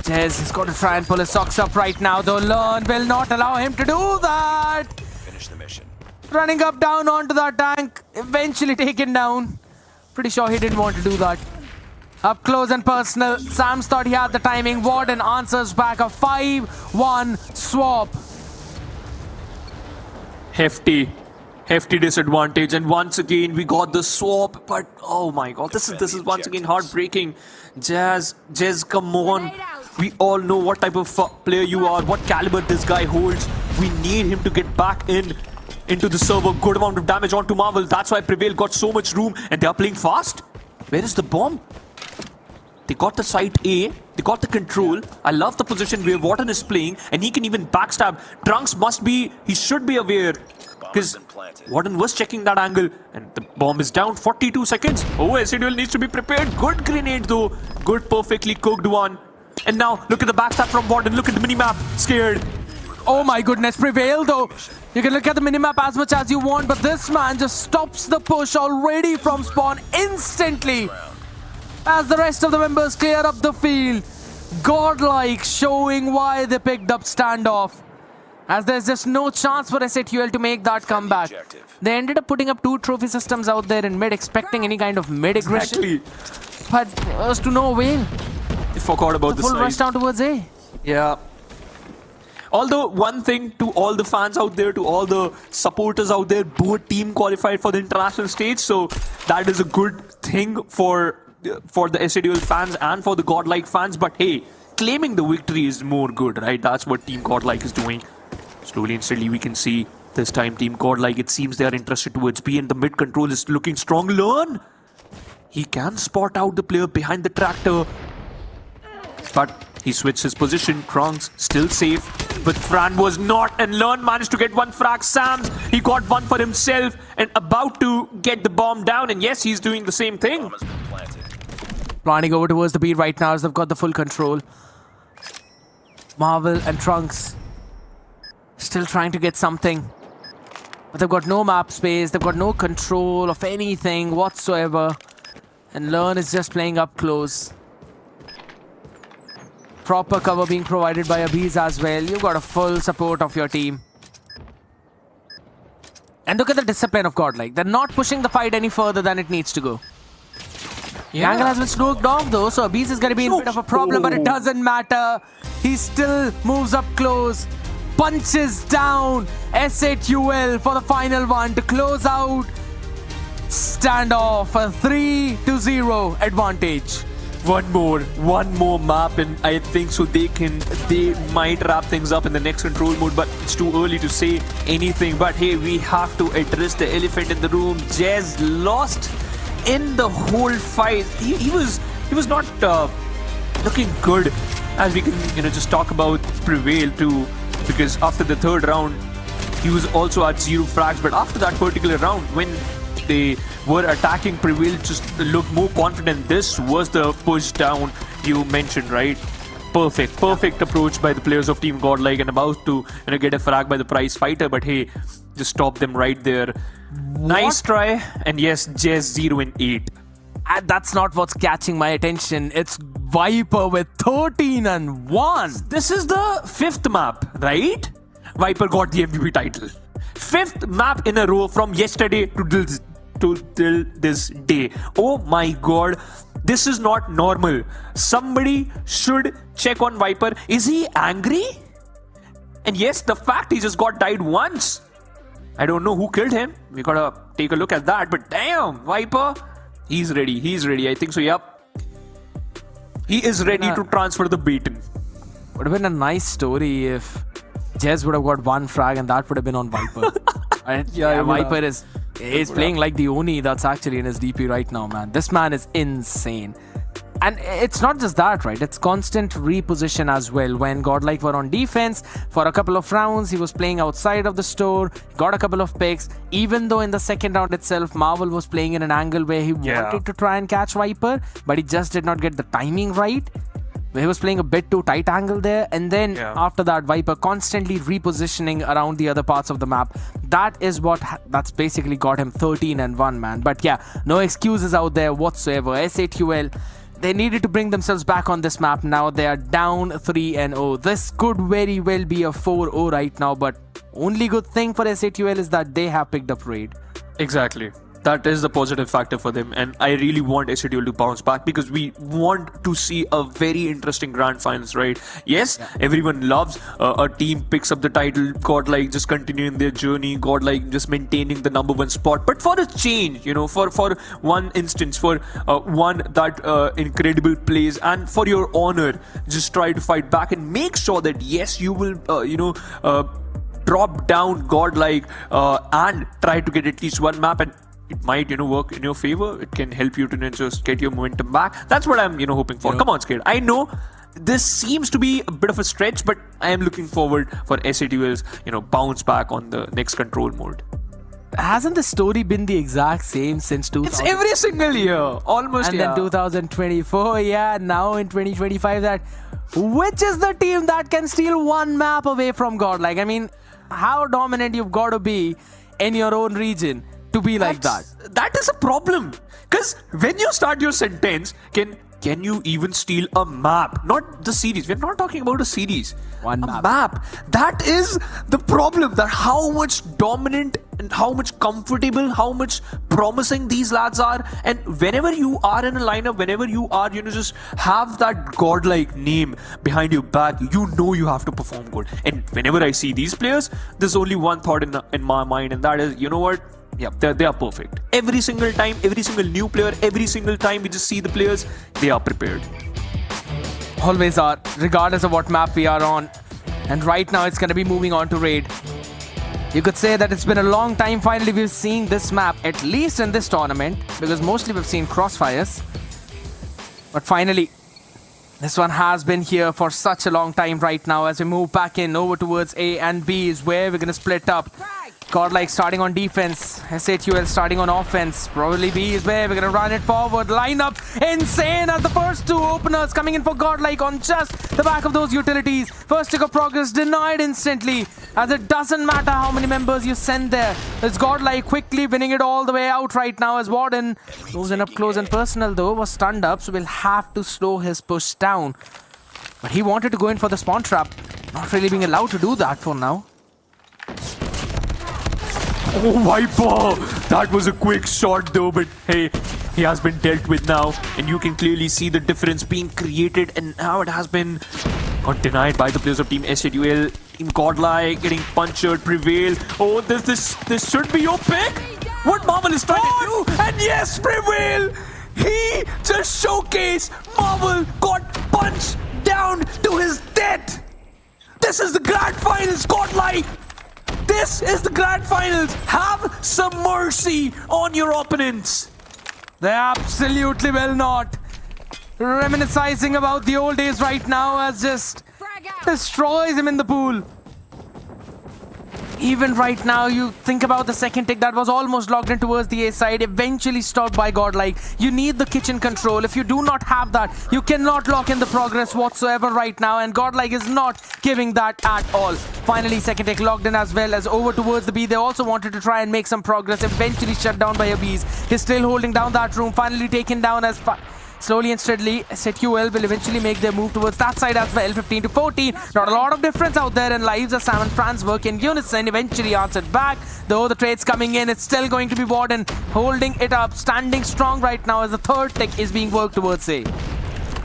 Jez has got to try and pull his socks up right now, though Learn will not allow him to do that. Finish the mission. Running up down onto that tank. Eventually taken down. Pretty sure he didn't want to do that. Up close and personal. Sam's thought he had the timing. Warden answers back. A 5-1 swap. Hefty disadvantage, and once again we got the swap, but oh my god, this is once again heartbreaking. Jez, come on. We all know what type of player you are, what caliber this guy holds. We need him to get back into the server. Good amount of damage onto Marvel. That's why Prevail got so much room, and they are playing fast. Where is the bomb? They got the site A, they got the control. I love the position where Warden is playing, and he can even backstab. Trunks he should be aware, because Warden was checking that angle, and the bomb is down. 42 seconds. Oh, SATL needs to be prepared. Good grenade though. Good, perfectly cooked one. And now, look at the backstab from Warden. Look at the minimap. Scared. Oh my goodness, Prevail though. You can look at the minimap as much as you want, but this man just stops the push already from spawn instantly. As the rest of the members clear up the field. GodLike showing why they picked up standoff. As there's just no chance for SATL to make that comeback. They ended up putting up 2 trophy systems out there in mid, expecting any kind of mid aggression. Exactly. But it was to no avail. They forgot about The full rush down towards A. Yeah. Although, one thing to all the fans out there, to all the supporters out there, both team qualified for the international stage, so that is a good thing for the SADL fans and for the GodLike fans. But hey, claiming the victory is more good, right? That's what Team GodLike is doing. Slowly and steadily, we can see this time Team GodLike, it seems they are interested towards B, and the mid control is looking strong. Learn! He can spot out the player behind the tractor, but he switched his position. Trunks still safe, but Fran was not, and Learn managed to get one frag. Sams, he got one for himself and about to get the bomb down, and yes, he's doing the same thing. Bomb has been planted. Planning over towards the B right now as they've got the full control. Marvel and Trunks still trying to get something. But they've got no map space, they've got no control of anything whatsoever. And Learn is just playing up close. Proper cover being provided by Abiz as well. You've got a full support of your team. And look at the discipline of GodLike. They're not pushing the fight any further than it needs to go. The angle has been smoked off though, so Abiz is going to be in a bit of a problem, but it doesn't matter. He still moves up close, punches down SATUL for the final one to close out standoff, a 3-0 advantage. One more map, and I think so they might wrap things up in the next control mode, but it's too early to say anything. But hey, we have to address the elephant in the room. Jez lost in the whole fight. He was not looking good, as we can just talk about Prevail too, because after the third round he was also at 0 frags, but after that particular round when they were attacking, Prevail just looked more confident. This was the push down you mentioned, right? Perfect approach by the players of Team GodLike, and about to get a frag by the prize fighter, but hey, just stop them right there. Nice try, and yes, Jez 0 and 8. And that's not what's catching my attention. It's Viper with 13 and 1. This is the 5th map, right? Viper got the MVP title. 5th map in a row from yesterday to till this day. Oh my god, this is not normal. Somebody should check on Viper. Is he angry? And yes, the fact he just got died once. I don't know who killed him. We gotta take a look at that. But damn, Viper, he's ready. I think so, yep. He is ready to transfer the beaten. Would have been a nice story if Jez would have got one frag and that would have been on Viper. Yeah, Viper is playing like the Oni that's actually in his DP right now, man. This man is insane. And it's not just that, right? It's constant reposition as well. When GodLike were on defense for a couple of rounds, he was playing outside of the store, got a couple of picks. Even though in the second round itself, Marvel was playing in an angle where he wanted to try and catch Viper, but he just did not get the timing right. He was playing a bit too tight angle there, and then after that, Viper constantly repositioning around the other parts of the map. That is that's basically got him 13 and 1, man. But yeah, no excuses out there whatsoever. SATUL, they needed to bring themselves back on this map. Now they are down 3-0. This could very well be a 4-0 right now, but only good thing for SATUL is that they have picked up raid. Exactly. That is the positive factor for them, and I really want SATUL to bounce back because we want to see a very interesting grand finals, right? Yes, everyone loves a team picks up the title, GodLike just continuing their journey, GodLike just maintaining the #1 spot. But for a change, for one instance, for one that incredible plays, and for your honor, just try to fight back and make sure that yes, you will, drop down GodLike and try to get at least one map, and it might, work in your favor. It can help you to just get your momentum back. That's what I'm, hoping for. Come on, Skate. I know this seems to be a bit of a stretch, but I am looking forward for SATUL's, bounce back on the next control mode. Hasn't the story been the exact same since 2000? It's every single year, almost. And then 2024, now in 2025, which is the team that can steal one map away from GodLike? I mean, how dominant you've got to be in your own region to be like that. That is a problem. Because when you start your sentence, can can you even steal a map? Not the series. We're not talking about a series. One a map. That is the problem. That how much dominant and how much comfortable, how much promising these lads are. And whenever you are in a lineup, whenever you are, just have that godlike name behind your back, you know you have to perform good. And whenever I see these players, there's only one thought in my mind, and that is, you know what? Yeah, they are perfect. Every single time, every single new player, every single time we just see the players, they are prepared. Always are, regardless of what map we are on. And right now it's going to be moving on to raid. You could say that it's been a long time finally we've seen this map, at least in this tournament, because mostly we've seen Crossfires. But finally, this one has been here for such a long time right now. As we move back in over towards A and B is where we're going to split up. GodLike starting on defense, SATUL starting on offense. Probably B is where we're going to run it forward. Lineup insane as the first two openers coming in for GodLike on just the back of those utilities. First tick of progress denied instantly, as it doesn't matter how many members you send there. It's GodLike quickly winning it all the way out right now, as Warden moves in up close and personal though, was stunned up, so we'll have to slow his push down. But he wanted to go in for the spawn trap, not really being allowed to do that for now. Oh, Viper! That was a quick shot though, but hey, he has been dealt with now, and you can clearly see the difference being created, and now it has been got denied by the players of Team SATUL. Team GodLike getting punctured, Prevail. Oh, this should be your pick. What Marvel is trying to do, and yes, Prevail! He just showcased Marvel got punched down to his death. This is the grand finals, GodLike. This is the grand finals. Have some mercy on your opponents. They absolutely will not. Reminiscing about the old days right now, as just destroys him in the pool. Even right now, you think about the second tick that was almost logged in towards the A side, eventually stopped by GodLike. You need the kitchen control. If you do not have that, you cannot lock in the progress whatsoever right now, and GodLike is not giving that at all. Finally, second tick logged in as well, as over towards the B. They also wanted to try and make some progress, eventually shut down by a B's. He's still holding down that room, finally taken down as slowly and steadily. SATUL will eventually make their move towards that side as well. 15 to 14. Not a lot of difference out there in lives, as Sam and Franz work in unison. Eventually answered back. Though the trade's coming in, it's still going to be Warden holding it up, standing strong right now as the third tick is being worked towards A.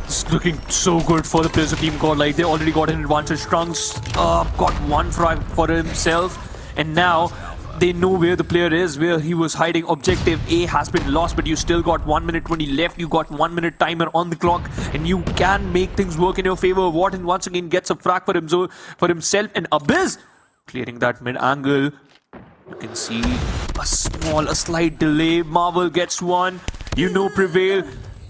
It's looking so good for the players of Team GodLike. They already got an advantage. Trunks got one frag for himself, and now they know where the player is, where he was hiding. Objective A has been lost, but you still got 1 minute 20 left. You got 1 minute timer on the clock, and you can make things work in your favor. Warden once again gets a frag for himself, and Abyss clearing that mid angle. You can see a slight delay. Marvel gets one. Prevail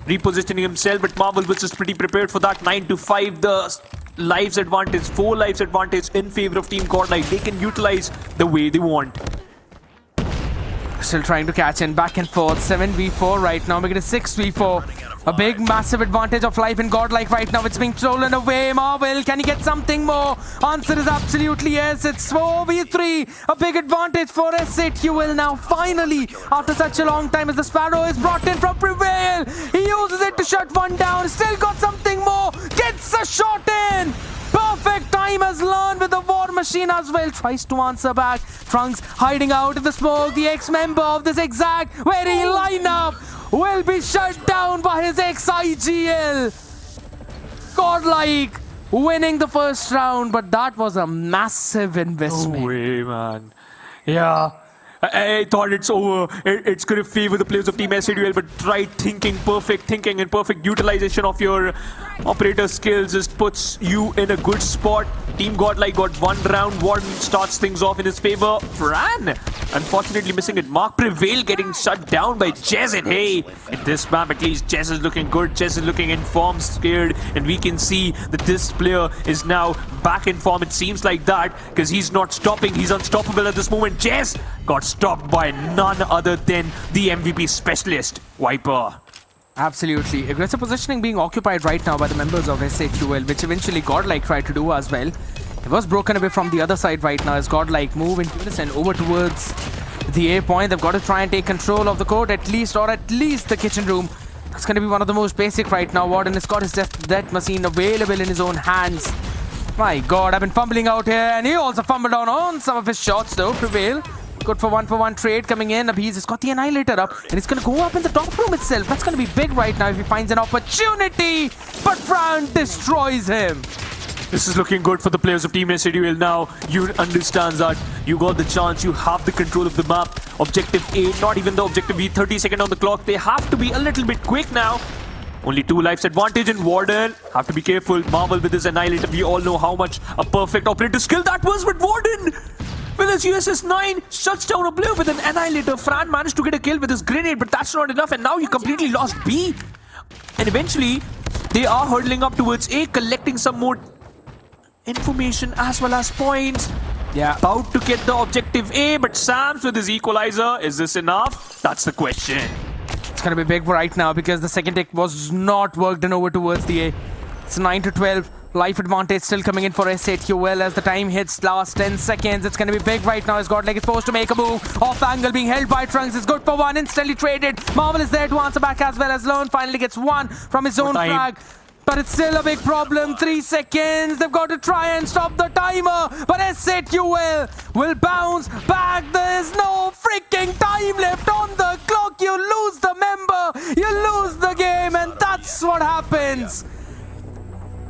repositioning himself, but Marvel was just pretty prepared for that. 9 to 5. The lives advantage, 4 lives advantage in favor of Team GodLike. They can utilize the way they want. Still trying to catch in, back and forth. 7v4 right now, making it 6v4. A big, massive advantage of life in GodLike right now. It's being stolen away. Marvel, can he get something more? Answer is absolutely yes. It's 4v3. A big advantage for SATUL now, finally, after such a long time, as the Sparrow is brought in from Prevail. He uses it to shut one down. Still got something more. Gets a shot in. Perfect time has learned with the War Machine as well. Tries to answer back. Trunks hiding out in the smoke. The ex-member of this exact very lineup will be shut down by his ex-IGL. GodLike winning the first round, but that was a massive investment. No way, man. Yeah. I thought it's over. It's going to favor the players of Team SATUL, but right thinking and perfect utilization of your operator skills just puts you in a good spot. Team GodLike got one round. Warden starts things off in his favor. Fran, unfortunately missing it. Mark Prevail getting shut down by Jez, and hey, in this map at least, Jez is looking good. Jez is looking in form, scared, and we can see that this player is now back in form. It seems like that, because he's not stopping. He's unstoppable at this moment. Jez got stopped by none other than the MVP specialist, Viper. Absolutely. Aggressive positioning being occupied right now by the members of SATUL, which eventually GodLike tried to do as well. It was broken away from the other side right now as GodLike move in unison over towards the A point. They've got to try and take control of the court at least, or at least the kitchen room. That's going to be one of the most basic right now. Warden has got his death machine available in his own hands. My God, I've been fumbling out here, and he also fumbled down on some of his shots though. Prevail. Good for one trade coming in. Abhi's has got the Annihilator up, and he's going to go up in the top room itself. That's going to be big right now if he finds an opportunity. But Fran destroys him. This is looking good for the players of Team SADL now. You understand that you got the chance, you have the control of the map. Objective A, not even the objective B, 30 seconds on the clock. They have to be a little bit quick now. Only 2 lives advantage in Warden. Have to be careful. Marvel with his Annihilator. We all know how much a perfect operator skill that was with Warden. With his USS 9, shuts down a player with an Annihilator. Fran managed to get a kill with his grenade, but that's not enough. And now you completely lost B. And eventually, they are hurtling up towards A, collecting some more information as well as points. Yeah. About to get the objective A, but Sam's with his equalizer. Is this enough? That's the question. It's going to be big right now because the second tick was not worked in over towards the A. It's 9-12. Life advantage still coming in for S8QL as the time hits last 10 seconds. It's going to be big right now as GodLike is forced to make a move. Off angle being held by Trunks. It's good for 1. Instantly traded. Marvel is there to answer back as well as Lone finally gets 1 from his own frag. But it's still a big problem. 3 seconds. They've got to try and stop the timer. But S8QL will bounce back. There's no freaking time left on the clock. You lose the member. You lose the game. And that's what happens.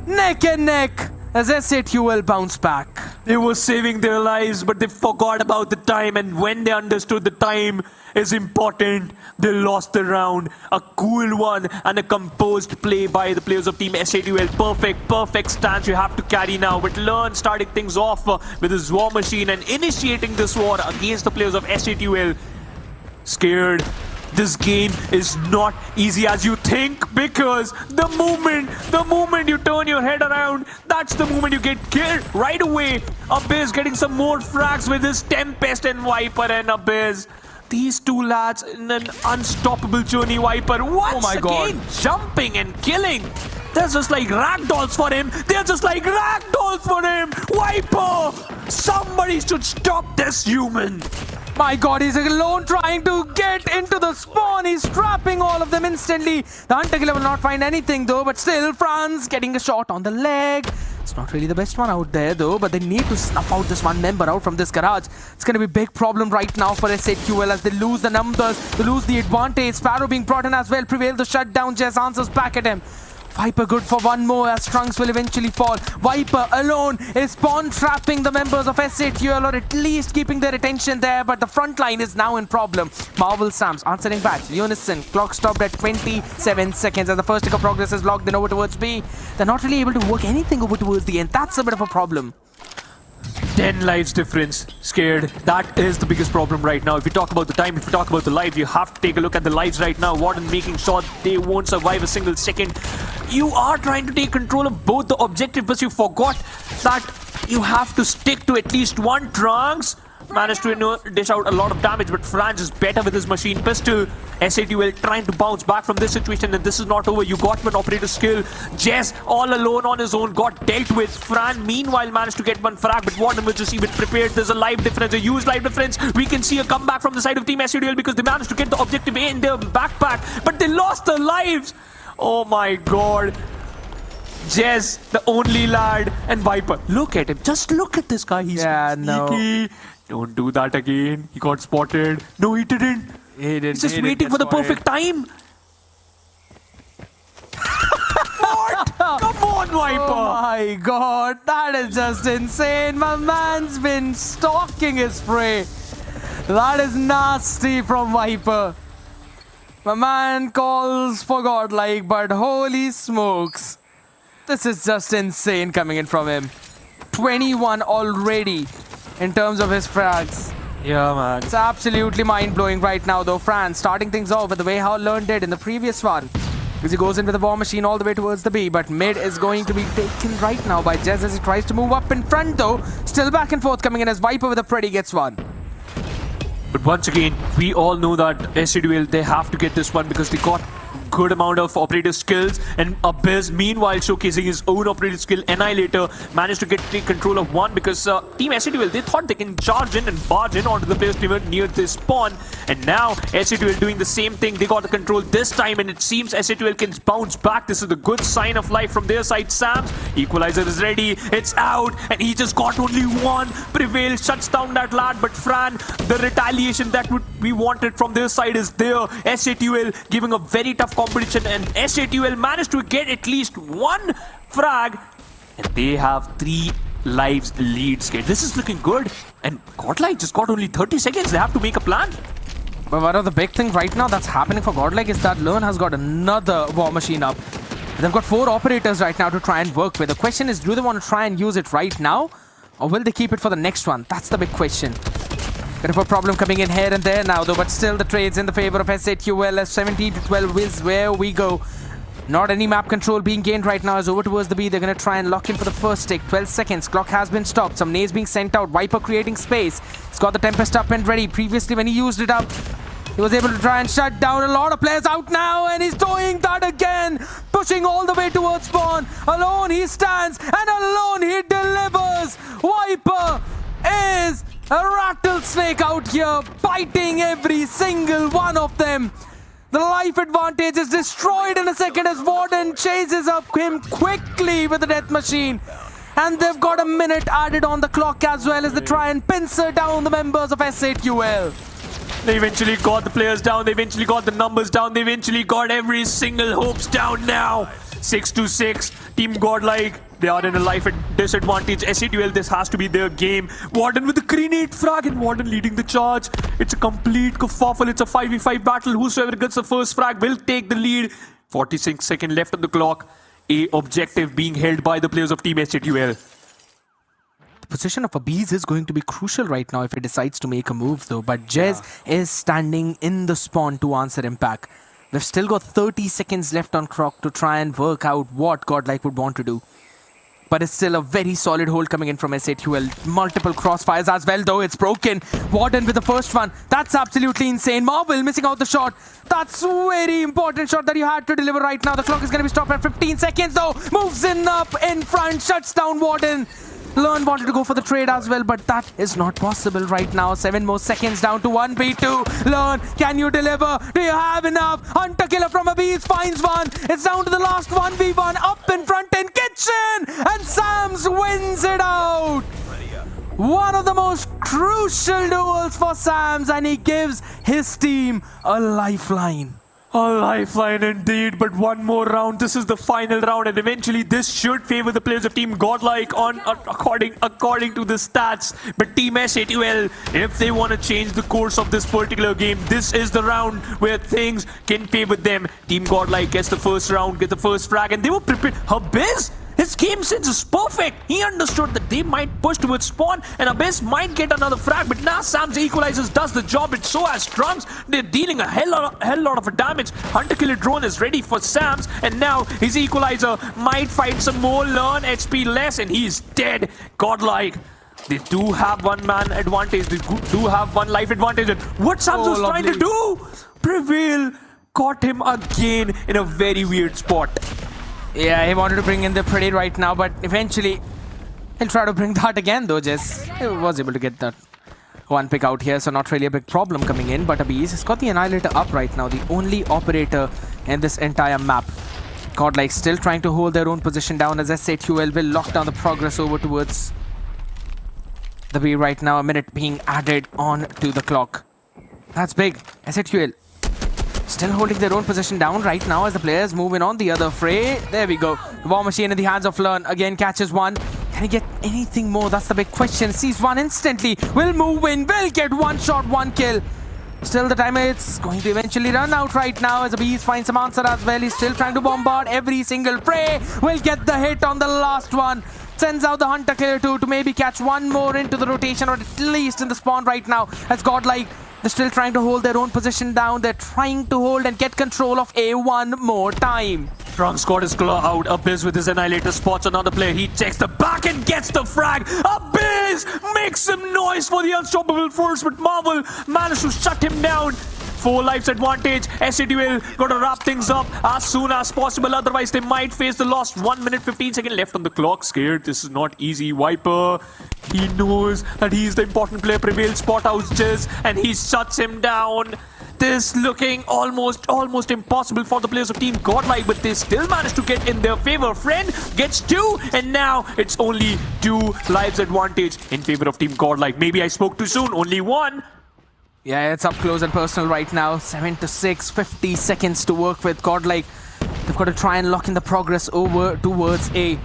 Neck and neck as S8QL bounce back. They were saving their lives, but they forgot about the time. And when they understood the time is important, they lost the round. A cool one and a composed play by the players of Team SADL. Perfect stance you have to carry now. But Learn starting things off with his war machine and initiating this war against the players of SADL. Scared. This game is not easy as you think, because the moment you turn your head around, that's the moment you get killed right away. Abyss getting some more frags with his Tempest and Viper, and Abyss. These 2 lads in an unstoppable journey. Viper once again jumping and killing. They're just like ragdolls for him. They're just like ragdolls for him. Viper! Somebody should stop this human. My God, he's alone trying to get into the spawn. He's trapping all of them instantly. The Hunter Killer will not find anything though, but still Franz getting a shot on the leg. It's not really the best one out there though, but they need to snuff out this one member out from this garage. It's going to be a big problem right now for S8QL as they lose the numbers, they lose the advantage. Sparrow being brought in as well. Prevail the shutdown. Jess answers back at him. Viper good for 1 more as Trunks will eventually fall. Viper alone is spawn trapping the members of S8QL, or at least keeping their attention there, but the front line is now in problem. Marvel Sams answering back. Unison. Clock stopped at 27 seconds as the first tick of progress is logged in over towards B. They're not really able to work anything over towards the end. That's a bit of a problem. 10 lives difference. Scared. That is the biggest problem right now. If you talk about the time, if you talk about the lives, you have to take a look at the lives right now. Warden making sure they won't survive a single second. You are trying to take control of both the objectives, but you forgot that you have to stick to at least 1. Trunks managed to dish out a lot of damage, but Franz is better with his machine pistol. S8QL trying to bounce back from this situation, and this is not over. You got one operator skill. Jess all alone on his own got dealt with. Fran meanwhile managed to get 1 frag, but Warden was just even prepared. There's a life difference, a huge life difference. We can see a comeback from the side of Team SADL because they managed to get the objective A in their backpack, but they lost their lives. Oh my God. Jess, the only lad, and Viper. Look at him. Just look at this guy. He's sneaky. No. Don't do that again. He got spotted. No, he didn't. He's just waiting for the perfect time. What? Come on, Viper. Oh my God, that is just insane. My man's been stalking his prey. That is nasty from Viper. My man calls for GodLike, but holy smokes. This is just insane coming in from him. 21 already in terms of his frags. Yeah, man. It's absolutely mind-blowing right now though. Franz starting things off with the way how Learn did in the previous one. Because he goes in with the war machine all the way towards the B, but mid is going to be taken right now by Jez as he tries to move up in front though. Still back and forth coming in as Viper with a pretty gets 1. But once again, we all know that SADL, they have to get this one because they got good amount of operator skills, and Abyss, meanwhile, showcasing his own operator skill. Annihilator managed to take control of one because Team SATL, they thought they can charge in and barge in onto the players near this spawn, and now SATL doing the same thing. They got the control this time, and it seems SATL can bounce back. This is the good sign of life from their side. Sam's equalizer is ready, it's out, and he just got only one. Prevail shuts down that lad, but Fran, the retaliation that we wanted from their side is there. SATL giving a very tough competition, and SATL managed to get at least one frag, and they have 3 lives lead. This is looking good, and GodLike just got only 30 seconds. They have to make a plan. But one of the big things right now that's happening for GodLike is that Lern has got another war machine up. They've got 4 operators right now to try and work with. The question is, do they want to try and use it right now, or will they keep it for the next one? That's the big question. Bit of a problem coming in here and there now though, but still the trade's in the favor of SATL as 17-12 is where we go. Not any map control being gained right now as over towards the B. They're going to try and lock in for the first take. 12 seconds. Clock has been stopped. Some nades being sent out. Viper creating space. He's got the Tempest up and ready. Previously when he used it up, he was able to try and shut down a lot of players out now, and he's doing that again. Pushing all the way towards spawn. Alone he stands, and alone he delivers. Viper is a rattlesnake out here, biting every single one of them. The life advantage is destroyed in a second as Warden chases up him quickly with the death machine. And they've got a minute added on the clock as well as they try and pincer down the members of SATL. They eventually got the players down, they eventually got the numbers down, they eventually got every single hopes down now. 6-6, Team GodLike, they are in a life disadvantage. SATL, this has to be their game. Warden with the grenade frag, and Warden leading the charge. It's a complete kerfuffle, it's a 5v5 battle. Whosoever gets the first frag will take the lead. 46 seconds left on the clock. A objective being held by the players of Team SATL. Position of Abiz is going to be crucial right now if he decides to make a move though, but Jez is standing in the spawn to answer impact. They've still got 30 seconds left on clock to try and work out what GodLike would want to do. But it's still a very solid hold coming in from SATL. Multiple crossfires as well though, it's broken. Warden with the first one, that's absolutely insane. Marvel missing out the shot. That's a very important shot that you had to deliver right now. The clock is going to be stopped at 15 seconds though. Moves in up in front, shuts down Warden. Lern wanted to go for the trade as well, but that is not possible right now. 7 more seconds down to 1v2. Lern, can you deliver? Do you have enough? Hunter killer from Abiz finds one. It's down to the last 1v1 up in front in kitchen, and Sams wins it out. One of the most crucial duels for Sams, and he gives his team a lifeline. A lifeline indeed, but one more round. This is the final round, and eventually this should favor the players of Team GodLike on according to the stats. But Team SATL, if they want to change the course of this particular game, this is the round where things can favor them. Team GodLike gets the first round, get the first frag, and they were prepared. Abyss, his game sense is perfect. He understood that they might push towards spawn and Abyss might get another frag, but now Sam's equalizers does the job. It's so as drums, they're dealing a hell lot of damage. Hunter killer drone is ready for Sam's, and now his equalizer might fight some more. Learn HP less, and he's dead. GodLike, they do have one man advantage, they do have one life advantage, and what Sam's was trying to do, Prevail caught him again in a very weird spot. Yeah, he wanted to bring in the Pretty right now, but eventually he'll try to bring that again though. Jess he was able to get that one pick out here, so not really a big problem coming in. But Abiz has got the Annihilator up right now, the only operator in this entire map. GodLike still trying to hold their own position down as SATL will lock down the progress over towards the B right now. A minute being added on to the clock. That's big. SATL still holding their own position down right now as the players move in on the other fray. There we go. The war machine in the hands of Lern. Again catches one. Can he get anything more? That's the big question. Sees one instantly. Will move in. Will get one shot, one kill. Still the timer is going to eventually run out right now as Abiz finds some answer as well. He's still trying to bombard every single fray. Will get the hit on the last one. Sends out the Hunter killer too to maybe catch one more into the rotation, or at least in the spawn right now as GodLike, they're still trying to hold their own position down. They're trying to hold and get control of A one more time. Trunks got his claw out. Abyss with his Annihilator spots another player. He checks the back and gets the frag. Abyss makes some noise for the unstoppable force, but Marvel managed to shut him down. 4 lives advantage. SATL got to wrap things up as soon as possible. Otherwise, they might face the lost 1 minute 15 seconds left on the clock. Scared. This is not easy. Viper, he knows that he's the important player. Prevail spot outs and he shuts him down. This looking almost impossible for the players of Team GodLike, but they still managed to get in their favor. Friend gets 2, and now it's only 2 lives advantage in favor of Team GodLike. Maybe I spoke too soon, only 1. Yeah, it's up close and personal right now. 7 to 6, 50 seconds to work with. GodLike, they've got to try and lock in the progress over towards A.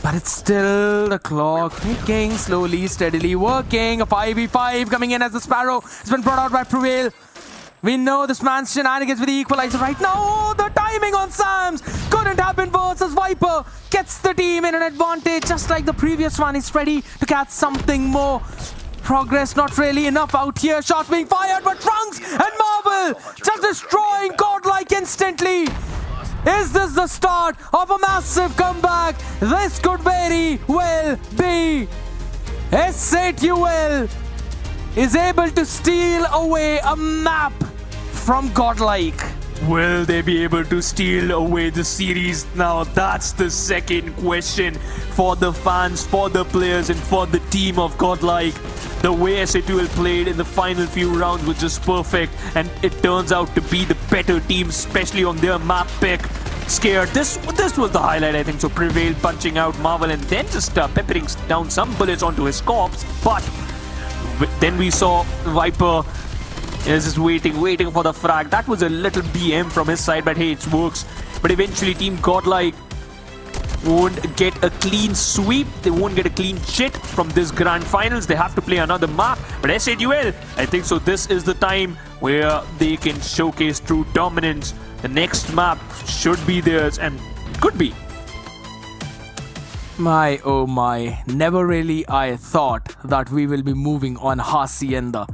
But it's still the clock ticking, slowly, steadily working. A 5v5 coming in as the Sparrow has been brought out by Prevail. We know this man's shenanigans with the equalizer right now. Oh, the timing on Sams couldn't have been worse as Viper gets the team in an advantage. Just like the previous one, he's ready to catch something more. Progress not really enough out here. Shots being fired, but Trunks and Marvel just destroying GodLike instantly. Is this the start of a massive comeback? This could very well be. SATL is able to steal away a map from GodLike. Will they be able to steal away the series now? That's the second question for the fans, for the players, and for the team of GodLike. The way SATL played in the final few rounds was just perfect, and it turns out to be the better team, especially on their map pick. Scared. This was the highlight, I think. So Prevail punching out Marvel and then just peppering down some bullets onto his corpse. But then we saw Viper is just waiting for the frag. That was a little BM from his side, but hey, it works. But eventually Team GodLike won't get a clean sweep. They won't get a clean shit from this grand finals. They have to play another map. But SATL, I think so this is the time where they can showcase true dominance. The next map should be theirs and could be. My oh my, never really I thought that we will be moving on Hacienda.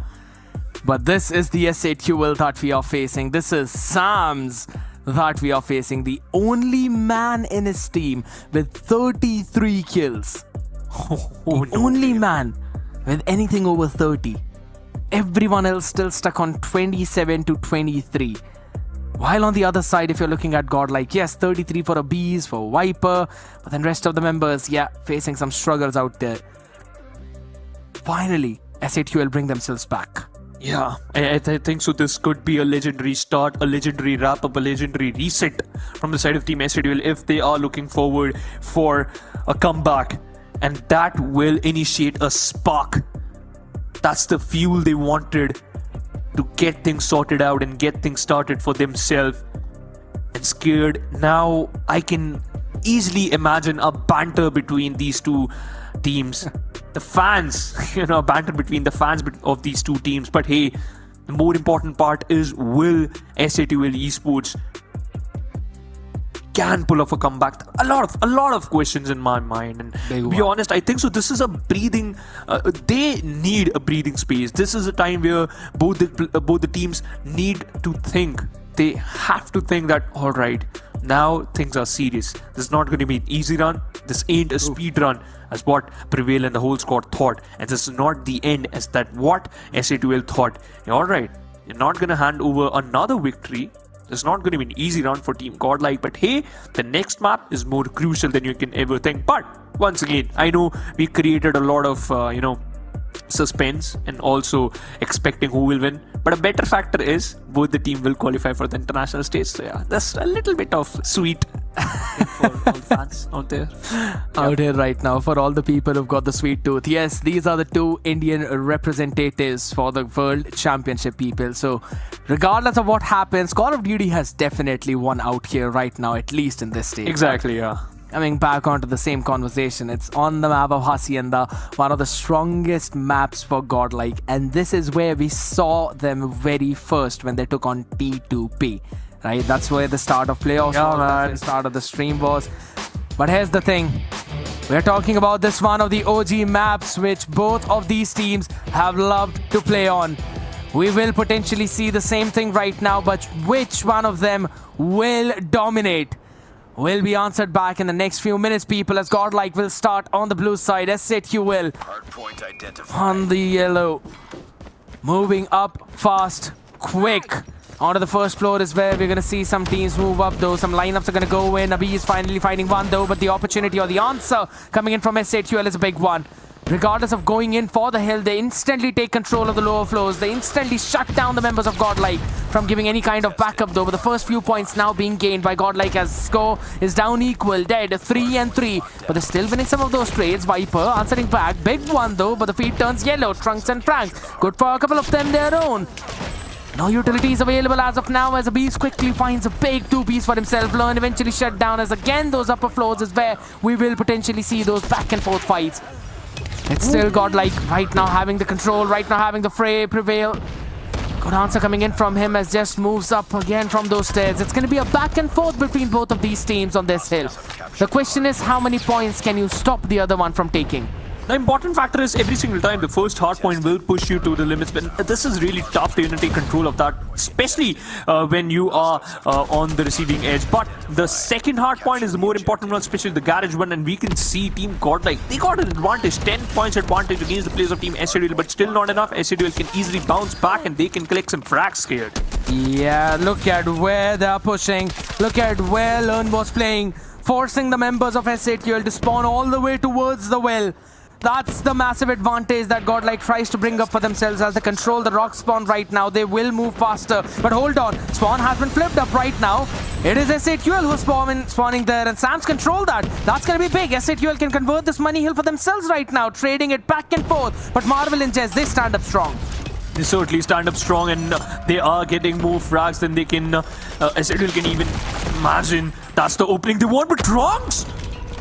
But this is the SATL that we are facing. This is Sams that we are facing. The only man in his team with 33 kills. The only man with anything over 30. Everyone else still stuck on 27 to 23. While on the other side, if you're looking at GodLike, yes, 33 for a Bees, for Viper, but then rest of the members, yeah, facing some struggles out there. Finally, SATL bring themselves back. Yeah, I think so. This could be a legendary start, a legendary wrap-up, a legendary reset from the side of Team SATL if they are looking forward for a comeback. And that will initiate a spark. That's the fuel they wanted to get things sorted out and get things started for themselves. And Scared, now I can easily imagine a banter between these two teams. The fans, banter between the fans of these two teams. But hey, the more important part is, will SATL Esports can pull off a comeback? A lot of questions in my mind, and to be honest, I think so this is a breathing they need a breathing space. This is a time where both the teams need to think. They have to think that, all right, now things are serious. This is not going to be an easy run. This ain't a speed run as what Prevail and the whole squad thought, and this is not the end as that what SATL thought. All right, you're not going to hand over another victory. It's not going to be an easy round for Team GodLike, but hey, the next map is more crucial than you can ever think. But once again, I know we created a lot of, suspense and also expecting who will win. But a better factor is both the team will qualify for the international stage. So yeah, that's a little bit of sweet for all fans out there. Out here right now, for all the people who've got the sweet tooth. Yes, these are the two Indian representatives for the World Championship, people. So regardless of what happens, Call of Duty has definitely won out here right now, at least in this stage. Exactly, yeah. Coming back onto the same conversation, it's on the map of Hacienda, one of the strongest maps for GodLike, and this is where we saw them very first when they took on T2P, right? That's where the start of playoffs was, that's where the start of the stream was. But here's the thing, we're talking about this one of the OG maps which both of these teams have loved to play on. We will potentially see the same thing right now, but which one of them will dominate will be answered back in the next few minutes, people, as GodLike will start on the blue side. SATL Hardpoint identified. on the yellow. Moving up fast quick. Onto the first floor is where we're going to see some teams move up though. Some lineups are going to go in. Abhi is finally finding one though, but the opportunity or the answer coming in from S8UL is a big one. Regardless of going in for the hill, they instantly take control of the lower floors. They instantly shut down the members of GodLike from giving any kind of backup though. But the first few points now being gained by GodLike as score is down equal, dead 3-3. But they're still winning some of those trades. Viper answering back, big one though, but the feed turns yellow. Trunks and Franks, good for a couple of them their own. No utilities available as of now as Abees quickly finds a big two-piece for himself. Learn eventually shut down as again those upper floors is where we will potentially see those back and forth fights. It's still GodLike right now having the control, right now having the fray prevail. Good answer coming in from him as just moves up again from those stairs. It's going to be a back and forth between both of these teams on this hill. The question is how many points can you stop the other one from taking? The important factor is every single time the first hard point will push you to the limits. But this is really tough to take control of that, especially when you are on the receiving edge. But the second hard point is the more important one, especially the garage one. And we can see Team GodLike, they got an advantage, 10 points advantage against the players of Team SADL, but still not enough. SADL can easily bounce back and they can collect some frags scared. Yeah, look at where they are pushing. Look at where Learn was playing, forcing the members of S8UL to spawn all the way towards the well. That's the massive advantage that GodLike tries to bring up for themselves as they control the rock spawn right now. They will move faster. But hold on, spawn has been flipped up right now. It is S8UL who's spawning there, and Sam's controlled that. That's going to be big. S8UL can convert this money hill for themselves right now, trading it back and forth. But Marvel and Jez, they stand up strong. They certainly stand up strong, and they are getting more frags than they can. S8UL can even imagine. That's the opening they want, but Trunks!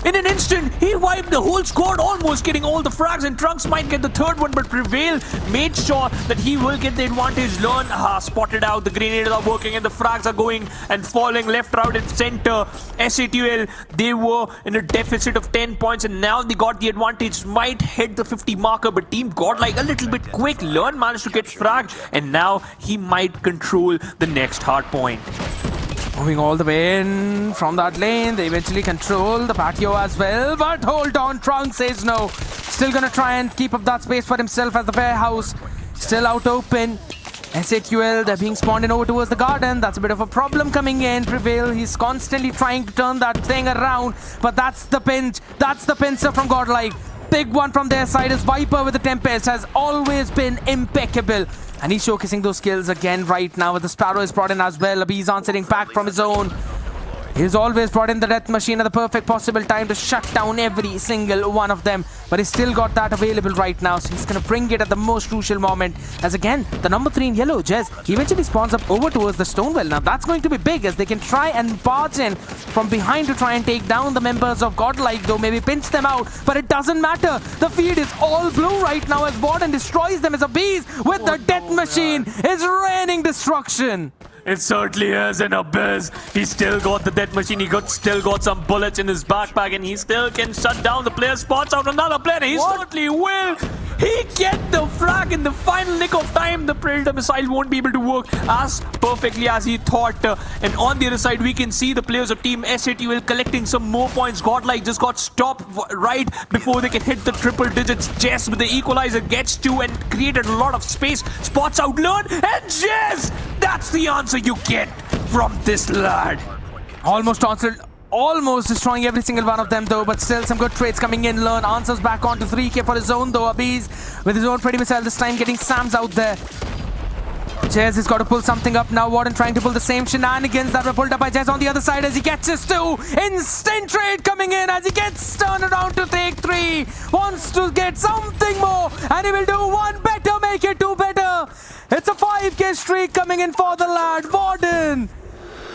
In an instant, he wiped the whole squad, almost getting all the frags, and Trunks might get the third one, but Prevail made sure that he will get the advantage. Learn spotted out, the grenades are working, and the frags are going and falling left, right, and center. S8UL, they were in a deficit of 10 points, and now they got the advantage. Might hit the 50 marker, but Team GodLike a little bit quick. Learn managed to get fragged, and now he might control the next hard point. Moving all the way in from that lane, they eventually control the patio as well. But hold on, Trunks says no. Still gonna try and keep up that space for himself as the warehouse still out open. S8UL, they're being spawned in over towards the garden. That's a bit of a problem coming in. Prevail, he's constantly trying to turn that thing around. But that's the pinch. That's the pincer from GodLike. Big one from their side is Viper with the Tempest. Has always been impeccable. And he's showcasing those skills again right now. With the Sparrow is brought in as well. Abhi's answering back from his own. He's always brought in the Death Machine at the perfect possible time to shut down every single one of them. But he's still got that available right now. So he's going to bring it at the most crucial moment. As again, the number 3 in yellow, Jez, he eventually spawns up over towards the Stonewell. Now that's going to be big as they can try and barge in from behind to try and take down the members of GodLike, though maybe pinch them out. But it doesn't matter. The feed is all blue right now as Warden destroys them as a beast with the Death Machine. It's raining destruction. It certainly is, and Abyss, he still got the Death Machine, still got some bullets in his backpack, and he still can shut down the player, spots out another player, he certainly will! He get the frag in the final nick of time. The Predator missile won't be able to work as perfectly as he thought. And on the other side, we can see the players of Team SATL collecting some more points. GodLike just got stopped right before they can hit the triple digits. Jess with the equalizer gets to and created a lot of space. Spots out Learn, and Jess! That's the answer you get from this lad. Almost destroying every single one of them though, but still some good trades coming in. Learn answers back on to 3k for his own though. Abiz with his own pretty missile this time, getting Sams out there. Jez has got to pull something up now. Warden trying to pull the same shenanigans that were pulled up by Jez on the other side as he gets his 2. Instant trade coming in as he gets turned around to take 3. Wants to get something more and he will do 1 better, make it 2 better. It's a 5k streak coming in for the lad. Warden,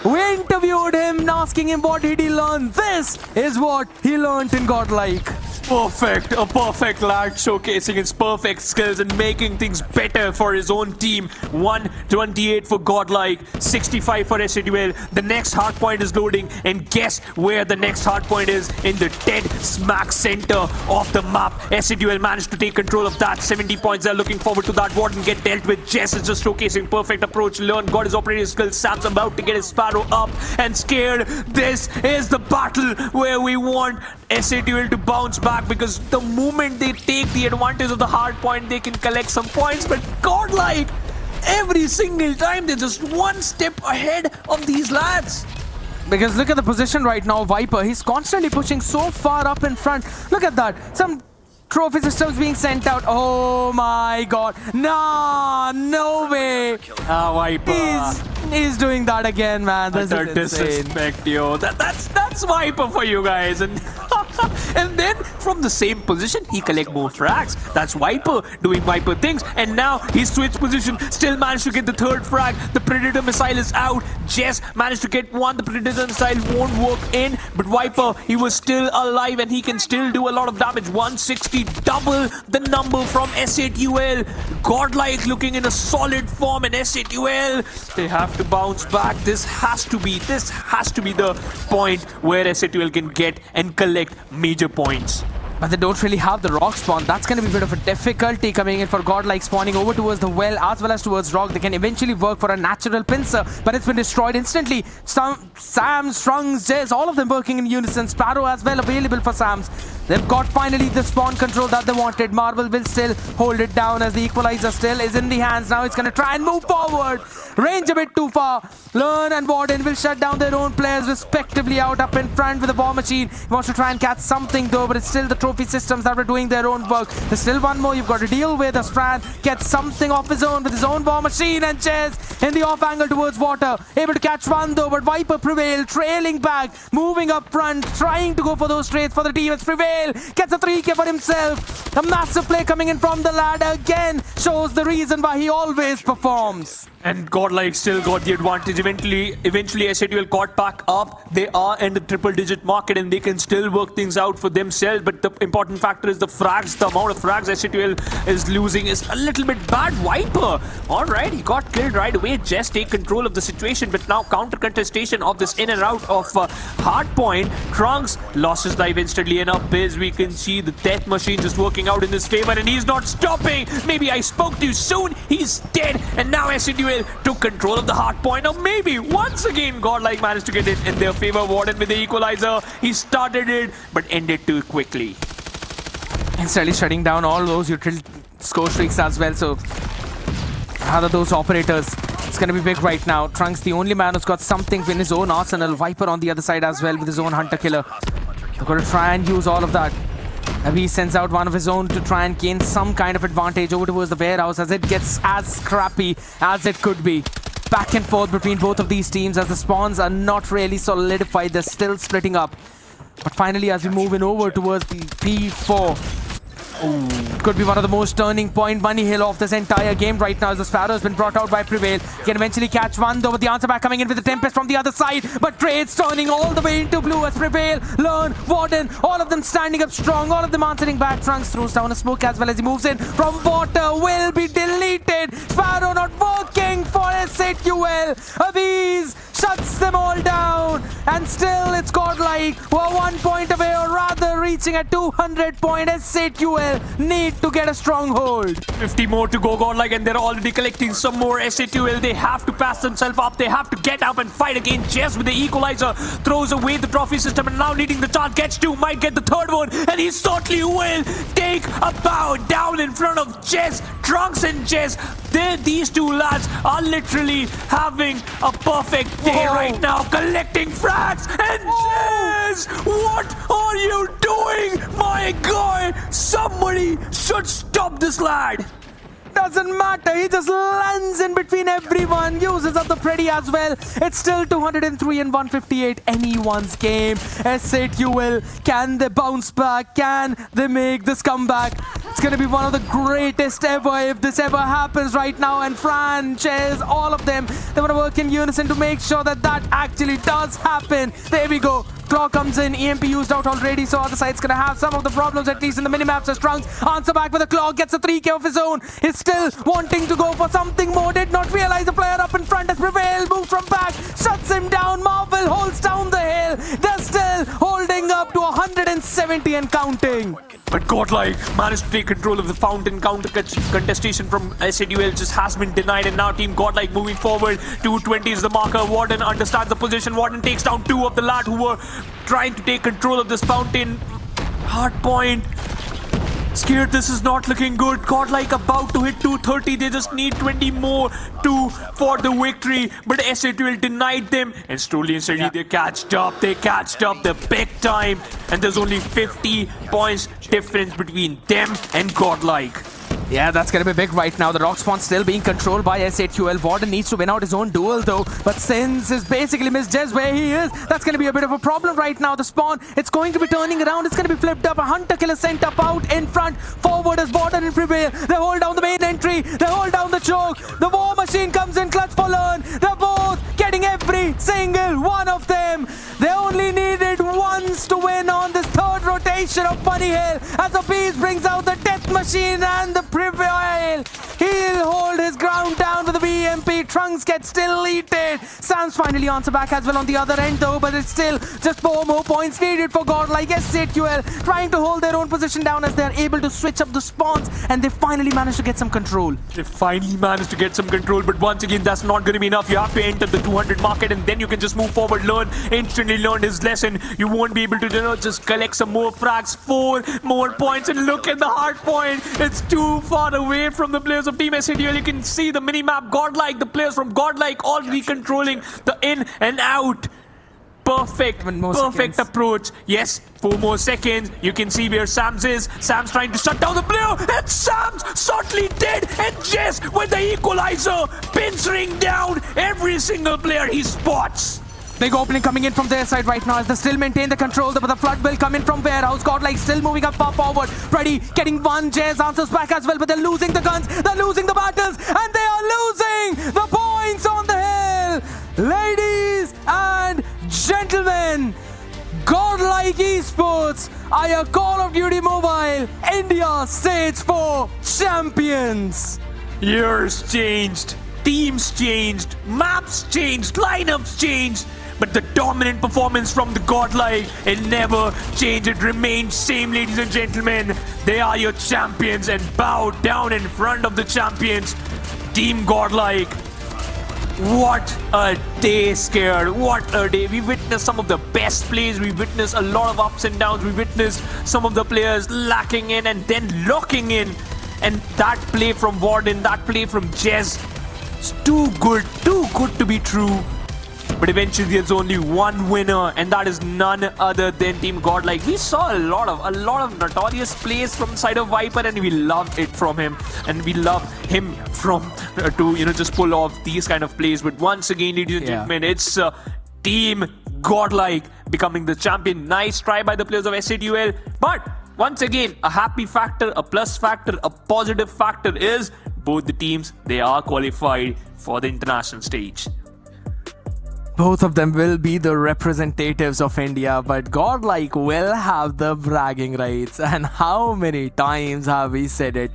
we interviewed him asking him what did he learn. This is what he learned in GodLike. Perfect, a perfect lad showcasing his perfect skills and making things better for his own team. 128 for GodLike, 65 for SATL. The next hardpoint is loading, and guess where the next hardpoint is? In the dead smack center of the map. SATL managed to take control of that. 70 points. They're looking forward to that. Warden get dealt with. Jess is just showcasing perfect approach. Learn got his operating skills. Sam's about to get his Sparrow up and scared. This is the battle where we want SATL to bounce back, because the moment they take the advantage of the hard point, they can collect some points. But GodLike, every single time they're just one step ahead of these lads. Because look at the position right now, Viper. He's constantly pushing so far up in front. Look at that. Some trophy systems being sent out. Oh my god. Nah, no way. Viper. He's doing that again, man. This Utter is insane. disrespect, yo. That's Viper for you guys. And and then from the same position, he collect more frags. That's Viper doing Viper things. And now he switched position, still managed to get the third frag. The Predator missile is out. Jess managed to get one. The Predator missile won't work in. But Viper, he was still alive and he can still do a lot of damage. 160, double the number from S8UL. GodLike looking in a solid form, and S8UL, they have to bounce back. This has to be the point where S8UL can get and collect major points. But they don't really have the rock spawn. That's going to be a bit of a difficulty coming in for GodLike, spawning over towards the well as well as towards rock. They can eventually work for a natural pincer, but it's been destroyed instantly. Sam, Strungs, Jez, all of them working in unison. Sparrow as well available for Sams. They've got finally the spawn control that they wanted. Marvel will still hold it down as the equalizer still is in the hands. Now it's going to try and move forward. Range a bit too far. Lern and Warden will shut down their own players respectively out up in front with the war machine. He wants to try and catch something though, but it's still the trophy systems that were doing their own work. There's still one more you've got to deal with. As Fran gets something off his own with his own war machine, and Chess in the off angle towards water. Able to catch one though, but Viper prevail, trailing back, moving up front, trying to go for those trades for the team. It's Prevail, gets a 3K for himself. A massive play coming in from the lad again shows the reason why he always performs. And GodLike still got the advantage. Eventually S8UL caught back up. They are in the triple-digit market and they can still work things out for themselves. But the important factor is the frags. The amount of frags S8UL is losing is a little bit bad. Viper, all right, he got killed right away. Just take control of the situation. But now counter contestation of this in and out of hardpoint. Trunks lost his life instantly, and up is we can see the death machine just working out in his favor, and he's not stopping. Maybe I spoke too soon. He's dead, and now S8UL took control of the hard point. Or maybe once again GodLike managed to get it in their favor. Warden with the equalizer. He started it but ended too quickly. Instantly shutting down all those utility score streaks as well. So how are those operators? It's going to be big right now. Trunks, the only man who's got something in his own arsenal. Viper on the other side as well with his own hunter killer. They're going to try and use all of that. He sends out one of his own to try and gain some kind of advantage over towards the warehouse as it gets as scrappy as it could be. Back and forth between both of these teams as the spawns are not really solidified. They're still splitting up. But finally, as we move in over towards the P4, could be one of the most turning point money hill of this entire game right now as the Sparrow has been brought out by Prevail. He can eventually catch one though, with the answer back coming in with the Tempest from the other side. But Trades turning all the way into blue as Prevail, Lern, Warden, all of them standing up strong, all of them answering back. Trunks throws down a smoke as well as he moves in from water, will be deleted. Sparrow not working for S8UL. Aviz shuts them all down, and still it's GodLike who are 1 point away, or rather reaching a 200 point. S8UL need to get a stronghold. 50 more to go GodLike, and they're already collecting some more. S8UL, they have to pass themselves up. They have to get up and fight again. Jess with the equalizer throws away the trophy system, and now needing the charge, gets two, might get the third one, and he certainly will take a bow down in front of Jess. Trunks and Jess, these two lads are literally having a perfect day right now, collecting frags. And Jess, what are you doing, my guy? Somebody should stop this lad. Doesn't matter, he just lands in between everyone, uses up the Pretty as well. It's still 203 and 158, anyone's game. S8UL, can they bounce back? Can they make this comeback? It's going to be one of the greatest ever if this ever happens right now. And Fran, Chess, all of them, they want to work in unison to make sure that that actually does happen. There we go. Claw comes in, EMP used out already, so other side's gonna have some of the problems, at least in the minimaps. As Trunks answer back with a claw, gets a 3K of his own. He's still wanting to go for something more, did not realize the player up in front as Prevail moves from back, shuts him down. Marvel holds down the hill. They're still holding up to 170 and counting. But GodLike managed to take control of the fountain. Counter contestation from S8UL just has been denied, and now Team GodLike moving forward. 220 is the marker. Warden understands the position. Warden takes down two of the lad who were trying to take control of this fountain. Hardpoint. Scared, this is not looking good. GodLike about to hit 230. They just need 20 more for the victory. But SA2 denied them. And slowly and steadily they catched up. They catched up the big time. And there's only 50 points difference between them and GodLike. Yeah, that's gonna be big right now. The rock spawn still being controlled by SA2. Warden needs to win out his own duel though. But since is basically missed just where he is, that's gonna be a bit of a problem right now. The spawn, it's going to be turning around. It's gonna be flipped up. A hunter killer sent up out in front. Forward is Warden and Prevail. They hold down the main entry. They hold down the choke. The war machine comes in clutch for Learn. They're both getting every single one of them. They only needed once to win on this third rotation of Bunny Hill as the beast brings out the death machine and the Prevail. He'll hold his ground down to the BMP. Trunks gets deleted. Sam's finally answer back as well on the other end though, but it's still just 4 more points needed for GodLike. SA2 trying to hold their own position down as they're able to switch up the spawns, and they finally managed to get some control. They finally managed to get some control, but once again, that's not going to be enough. You have to enter the 200 market and then you can just move forward. Learn, instantly learned his lesson. You won't be able to, just collect some more frags. 4 more points, and look at the hard point. It's too far away from the players of Team SA2. You can see the mini-map. GodLike, the players from GodLike already controlling the in and out. Perfect approach. Yes, 4 more seconds. You can see where Sam's is. Sam's trying to shut down the player, and Sam's certainly dead. And Jess with the equalizer, pincering down every single player he spots. Big opening coming in from their side right now as they still maintain the control, but the flood will come in from warehouse. GodLike still moving up far forward. Ready, getting one. Jez answers back as well, but they're losing the guns, they're losing the battles, and they are losing the points on the hill. Ladies and gentlemen, GodLike Esports are your Call of Duty Mobile India Stage 4 champions. Years changed, teams changed, maps changed, lineups changed, but the dominant performance from the GodLike, it never changed. It remained same, ladies and gentlemen. They are your champions, and bow down in front of the champions, Team GodLike. What a day, Scared. What a day. We witnessed some of the best plays. We witnessed a lot of ups and downs. We witnessed some of the players lacking in and then locking in. And that play from Warden, that play from Jez, it's too good to be true. But eventually there's only one winner, and that is none other than Team GodLike. We saw a lot of notorious plays from the side of Viper, and we loved it from him, and we love him from to just pull off these kind of plays. But once again, ladies and gentlemen, it's Team GodLike becoming the champion. Nice try by the players of SA2, but once again, a happy factor, a plus factor, a positive factor is both the teams, they are qualified for the international stage. Both of them will be the representatives of India, but GodLike will have the bragging rights. And how many times have we said it?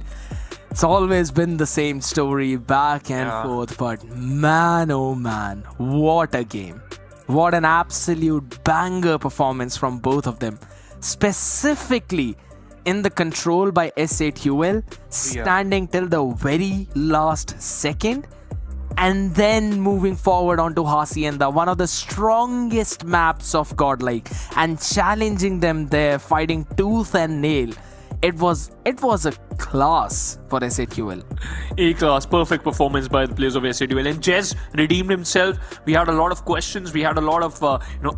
It's always been the same story, back and forth, but man, oh man, what a game. What an absolute banger performance from both of them. Specifically in the control by SA2, standing till the very last second, and then moving forward onto Hacienda, one of the strongest maps of GodLike, and challenging them there, fighting tooth and nail. It was a class for SA2. A-class, perfect performance by the players of SA2. And Jez redeemed himself. We had a lot of questions. We had a lot of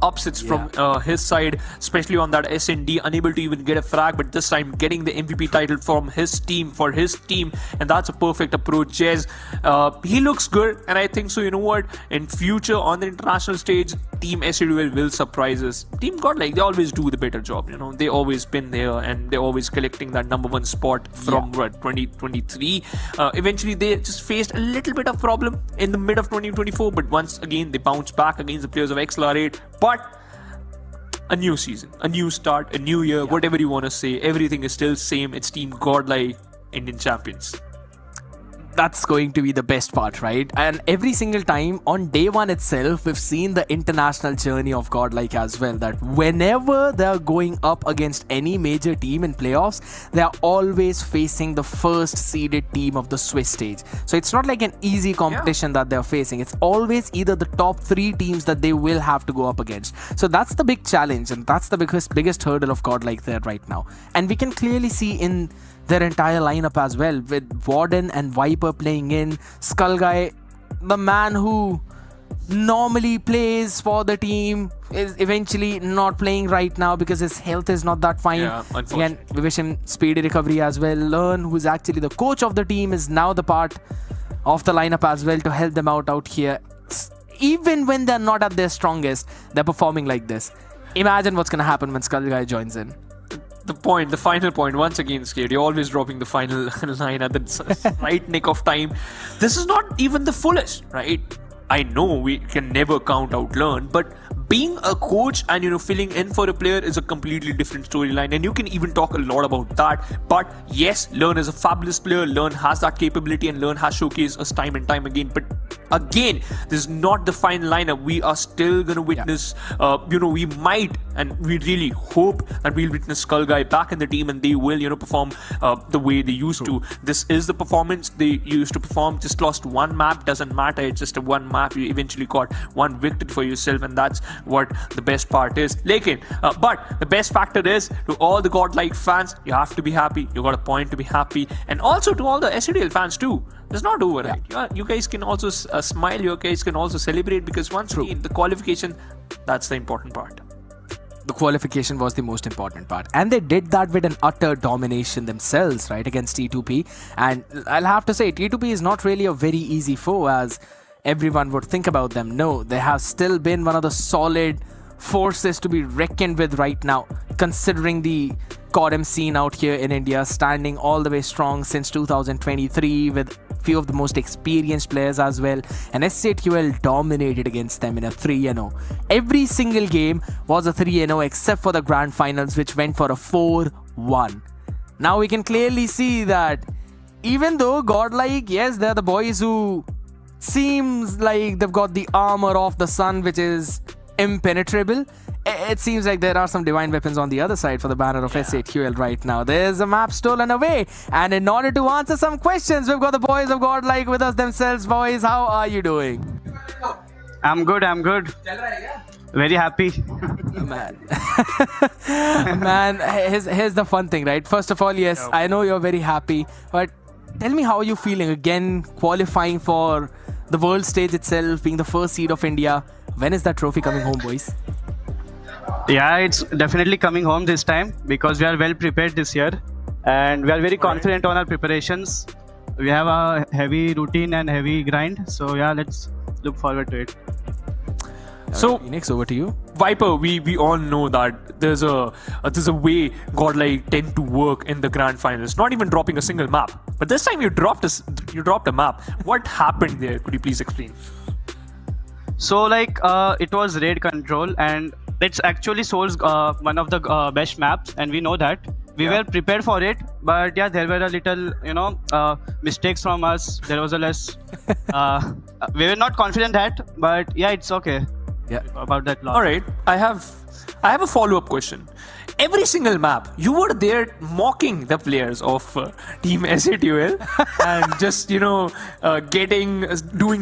upsets from his side, especially on that SND, unable to even get a frag, but this time getting the MVP title from his team, for his team, and that's a perfect approach. Jez, he looks good, and I think so. You know what? In future on the international stage, Team SA2 will surprise us. Team GodLike, they always do the better job. They always been there, and they're always collecting that #1 spot from 2023. Eventually they just faced a little bit of problem in the mid of 2024, but once again they bounced back against the players of XLR8. But a new season, a new start, a new year, whatever you want to say, everything is still same. It's Team GodLike, Indian champions. that's going to be the best part, right? And every single time on day one itself, we've seen the international journey of GodLike as well, that whenever they're going up against any major team in playoffs, they're always facing the first seeded team of the Swiss stage. So it's not like an easy competition that they're facing. It's always either the top 3 teams that they will have to go up against. So that's the big challenge, and that's the biggest hurdle of GodLike there right now. And we can clearly see in their entire lineup as well, with Warden and Viper playing in, Skull Guy, the man who normally plays for the team, is eventually not playing right now because his health is not that fine. Again, we wish him speedy recovery as well. Learn, who's actually the coach of the team, is now the part of the lineup as well to help them out here. Even when they're not at their strongest, they're performing like this. Imagine what's going to happen when Skull Guy joins in. The final point, once again, Skate, you're always dropping the final line at the right nick of time. This is not even the fullest, right? I know we can never count out Learn, but being a coach and, you know, filling in for a player is a completely different storyline, and you can even talk a lot about that. But yes, Learn is a fabulous player. Learn has that capability, and Learn has showcased us time and time again. But again, this is not the final lineup. We are still going to witness, we might, and we really hope that we'll witness Skull Guy back in the team, and they will, you know, perform the way they used to. This is the performance they used to perform. Just lost one map, doesn't matter. It's just a one map. You eventually got one victory for yourself, and that's what the best part is. But the best factor is, to all the GodLike fans, you have to be happy. You got a point to be happy, and also to all the SCDL fans too. It's not over, right? You guys can also smile. You guys can also celebrate, because once again, the qualification, that's the important part. The qualification was the most important part, and they did that with an utter domination themselves, right, against T2P. And I'll have to say, T2P is not really a very easy foe as everyone would think about them. No, they have still been one of the solid forces to be reckoned with right now, considering the CODM scene out here in India, standing all the way strong since 2023 with few of the most experienced players as well, and SCTUL dominated against them in a 3-0. Every single game was a 3-0 except for the grand finals, which went for a 4-1. Now we can clearly see that even though GodLike, yes, they're the boys who seems like they've got the armor of the sun, which is impenetrable, it seems like there are some divine weapons on the other side for the banner of SCTUL right now. There's a map stolen away, and in order to answer some questions, we've got the boys of GodLike with us themselves. Boys, how are you doing? I'm good. Very happy. Man. Man, here's the fun thing, right? First of all, yes, I know you're very happy, but tell me, how are you feeling again qualifying for the world stage itself, being the first seed of India? When is that trophy coming home, boys? Yeah, it's definitely coming home this time because we are well prepared this year and we are very confident on our preparations. We have a heavy routine and heavy grind. So yeah, let's look forward to it. So Phoenix, over to you. Viper, we all know that there's a way GodLike tend to work in the grand finals, not even dropping a single map. But this time you dropped a map. What happened there? Could you please explain? So it was raid control, and it's actually Soul's one of the best maps, and we know that. We were prepared for it, but yeah, there were a little, mistakes from us. There was a less, we were not confident that, but yeah, it's okay. Yeah. About that loss. All right, I have a follow-up question. Every single map, you were there mocking the players of Team SCTUL and just, doing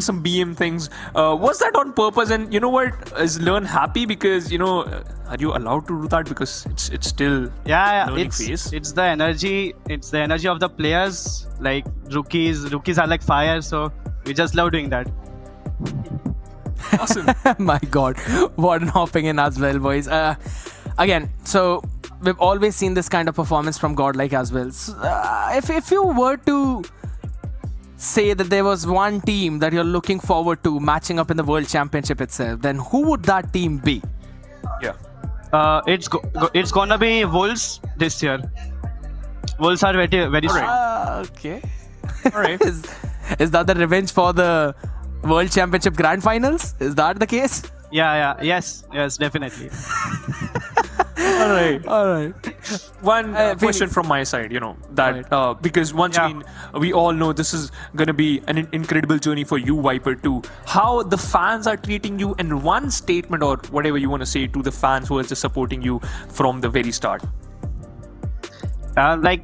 some BM things. Was that on purpose? And you know what? Is Learn happy because, are you allowed to do that? Because it's still learning phase. It's the energy. It's the energy of the players. Like rookies are like fire. So we just love doing that. Awesome. My God, what an hopping in as well, boys. Again, so we've always seen this kind of performance from GodLike as well. So, if you were to say that there was one team that you're looking forward to matching up in the World Championship itself, then who would that team be? Yeah. It's gonna be Wolves this year. Wolves are very, very strong. Okay. All right. Is that the revenge for the World Championship Grand Finals? Is that the case? Yeah. Yes, definitely. All right. One question from my side, that because once again, we all know this is going to be an incredible journey for you, Viper, too. How the fans are treating you, and one statement or whatever you want to say to the fans who are just supporting you from the very start.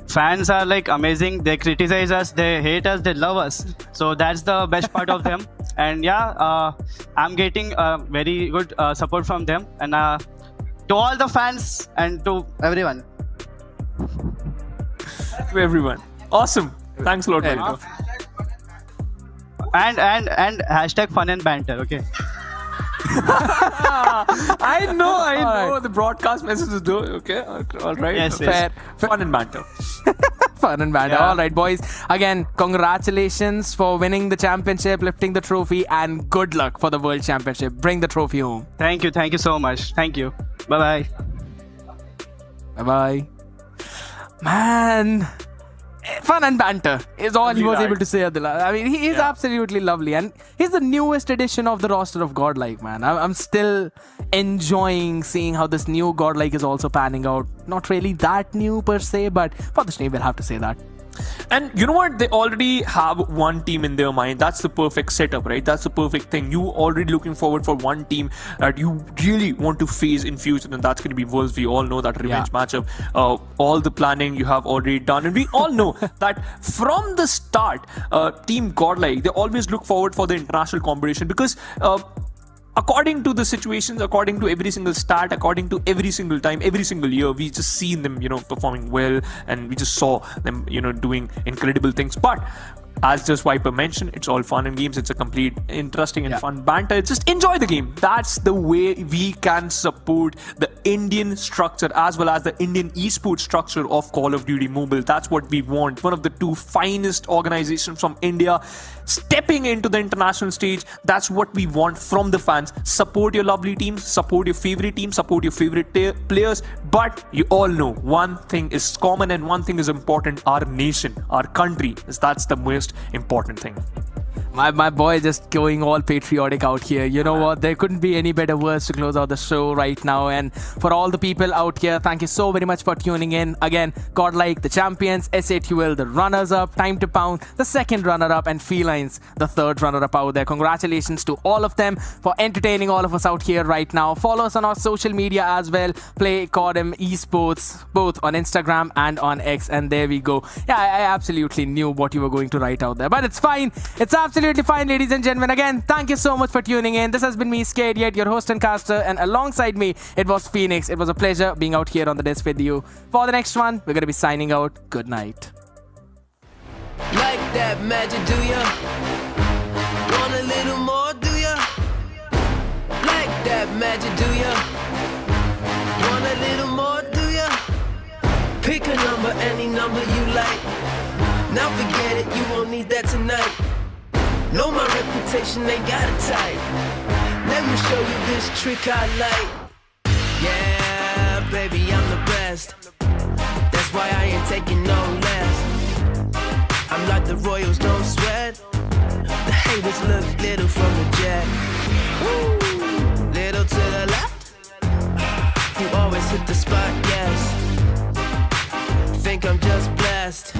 Fans are amazing. They criticize us, they hate us, they love us. So that's the best part of them. And I'm getting very good support from them. And to all the fans and to everyone. To everyone. Awesome. Thanks a lot, Viper. And hashtag fun and banter. Okay. I know. The broadcast messages do. Okay, all right. Yes, Fair. Fun and banter. Fun and banter. All right, boys. Again, congratulations for winning the championship, lifting the trophy, and good luck for the World Championship. Bring the trophy home. Thank you so much. Thank you. Bye-bye. Bye-bye. Man, fun and banter is all he was able to say at the last. I mean, he is absolutely lovely, and he's the newest addition of the roster of GodLike, man. I'm still enjoying seeing how this new GodLike is also panning out. Not really that new per se, but for the name, we'll have to say that. And you know what? They already have one team in their mind. That's the perfect setup, right? That's the perfect thing. You already looking forward for one team that you really want to face in future, and that's going to be Wolves. We all know that revenge matchup. All the planning you have already done, and we all know that from the start, Team GodLike, they always look forward for the international competition because according to the situations, according to every single stat, according to every single time, every single year, we just seen them, performing well, and we just saw them, doing incredible things. But as just Viper mentioned, it's all fun and games. It's a complete interesting and fun banter. Just enjoy the game. That's the way we can support the Indian structure as well as the Indian esports structure of Call of Duty Mobile. That's what we want. One of the two finest organizations from India stepping into the international stage. That's what we want from the fans. Support your lovely teams, support your favorite teams, support your favorite players. But you all know one thing is common and one thing is important. Our nation, our country, that's the most important thing. My boy just going all patriotic out here. You know what? There couldn't be any better words to close out the show right now. And for all the people out here, thank you so very much for tuning in. Again, GodLike, the champions, SATUL, the runners-up, Time2Pound, the second runner-up, and Felines, the third runner-up out there. Congratulations to all of them for entertaining all of us out here right now. Follow us on our social media as well. Play CODM Esports, both on Instagram and on X. And there we go. Yeah, I absolutely knew what you were going to write out there. But it's fine. It's absolutely fine, ladies and gentlemen. Again, thank you so much for tuning in. This has been me, Scared Yet, your host and caster, and alongside me, it was Phoenix. It was a pleasure being out here on the desk with you. For the next one, we're going to be signing out. Good night. Like that magic, do ya? Want a little more, do ya? Like that magic, do ya? Want a little more, do ya? Pick a number, any number you like. Now forget it, you won't need that tonight. Know my reputation, ain't got it tight. Let me show you this trick I like. Yeah, baby, I'm the best. That's why I ain't taking no less. I'm like the Royals, don't sweat. The haters look little from the jet. Woo. Little to the left. You always hit the spot, yes. Think I'm just blessed.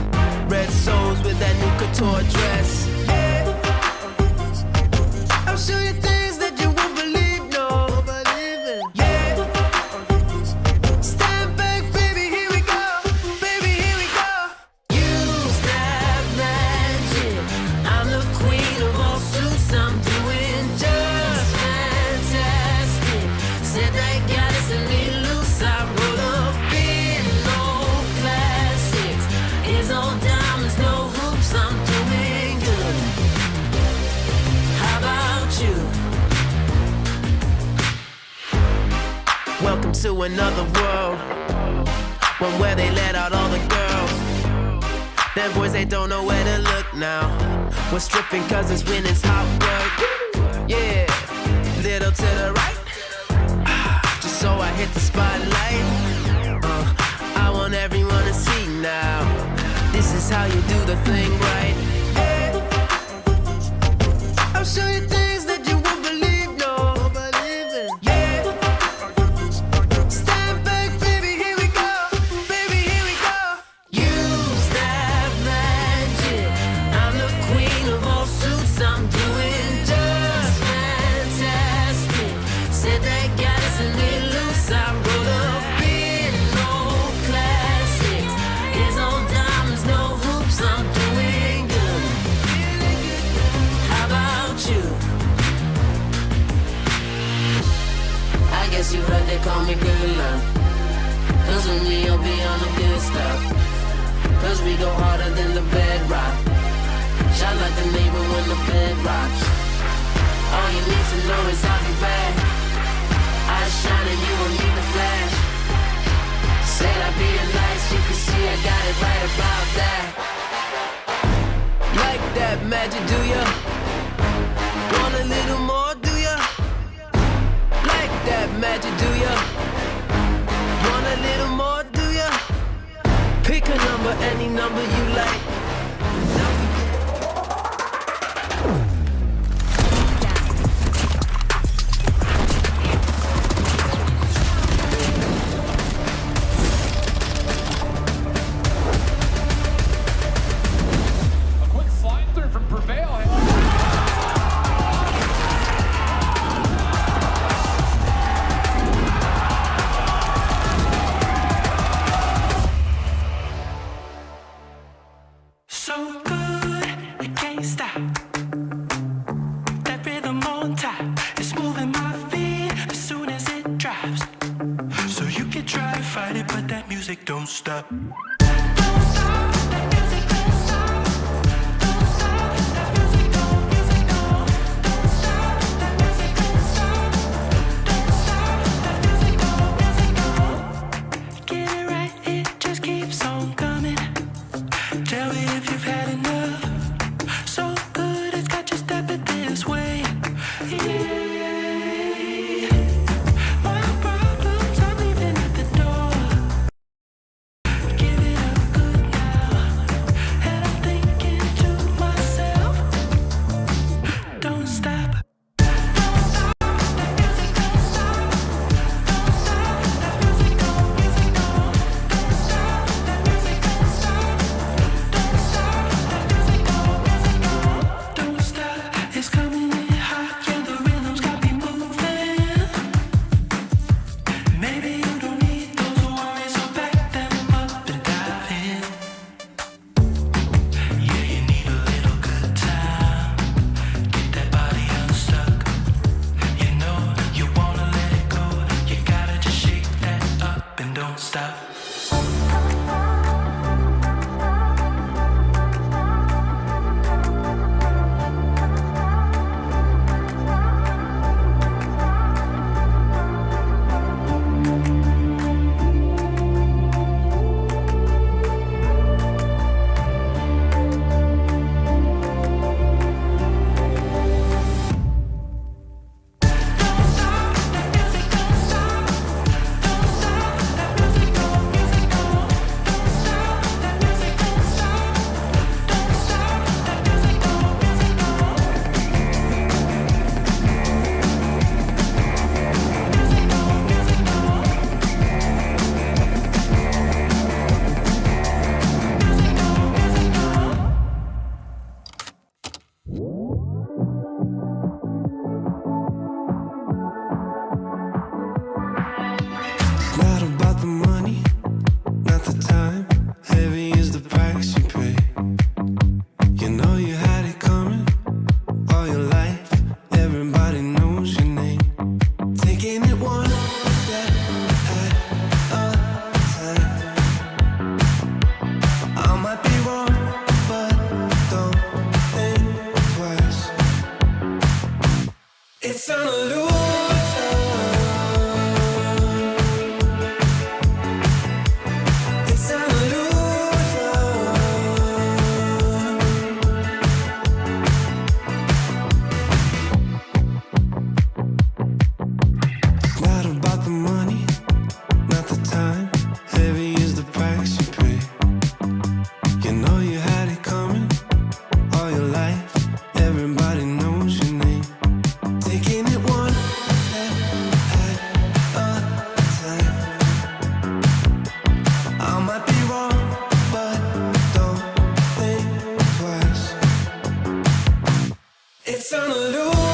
Red souls with that new couture dress. Yeah. I'll show you things that you won't believe, no. Yeah. Stand back, baby, here we go. Baby, here we go. Use that magic. I'm the queen of all suits. I'm doing just fantastic. Said they got us a little loose. I wrote up in old classics. It's all diamonds, no hoops. I'm doing good. How about you? Welcome to another world, one where they let out all the girls. Them boys, they don't know where to look now. We're stripping cause it's when it's hot work. Yeah, little to the right, just so I hit the spotlight. I want everyone to see now. This is how you do the thing right. Yeah. I'll show you things that you won't believe, no. Yeah. Stand back, baby, here we go. Baby, call me good luck. Cause with me you'll be on the good stuff. Cause we go harder than the bedrock. Shine like the neighbor when the bed rocks. All you need to know is I'll be back. I shine and you won't need the flash. Said I'd be the lights, you can see I got it right about that. Like that magic, do ya? Want a little more, do ya? Like that magic, do ya? Want a little more, do ya? Pick a number, any number you like. So good, it can't stop. That rhythm on top, it's moving my feet as soon as it drops. So you can try to fight it, but that music don't stop. It's an illusion. It's an illusion. It's not about the money, not the time. Heavy is the price you pay. You know you had it coming all your life. Everybody knows your name. Taking it one step at a time. I might be wrong, but don't think twice. It's an illusion.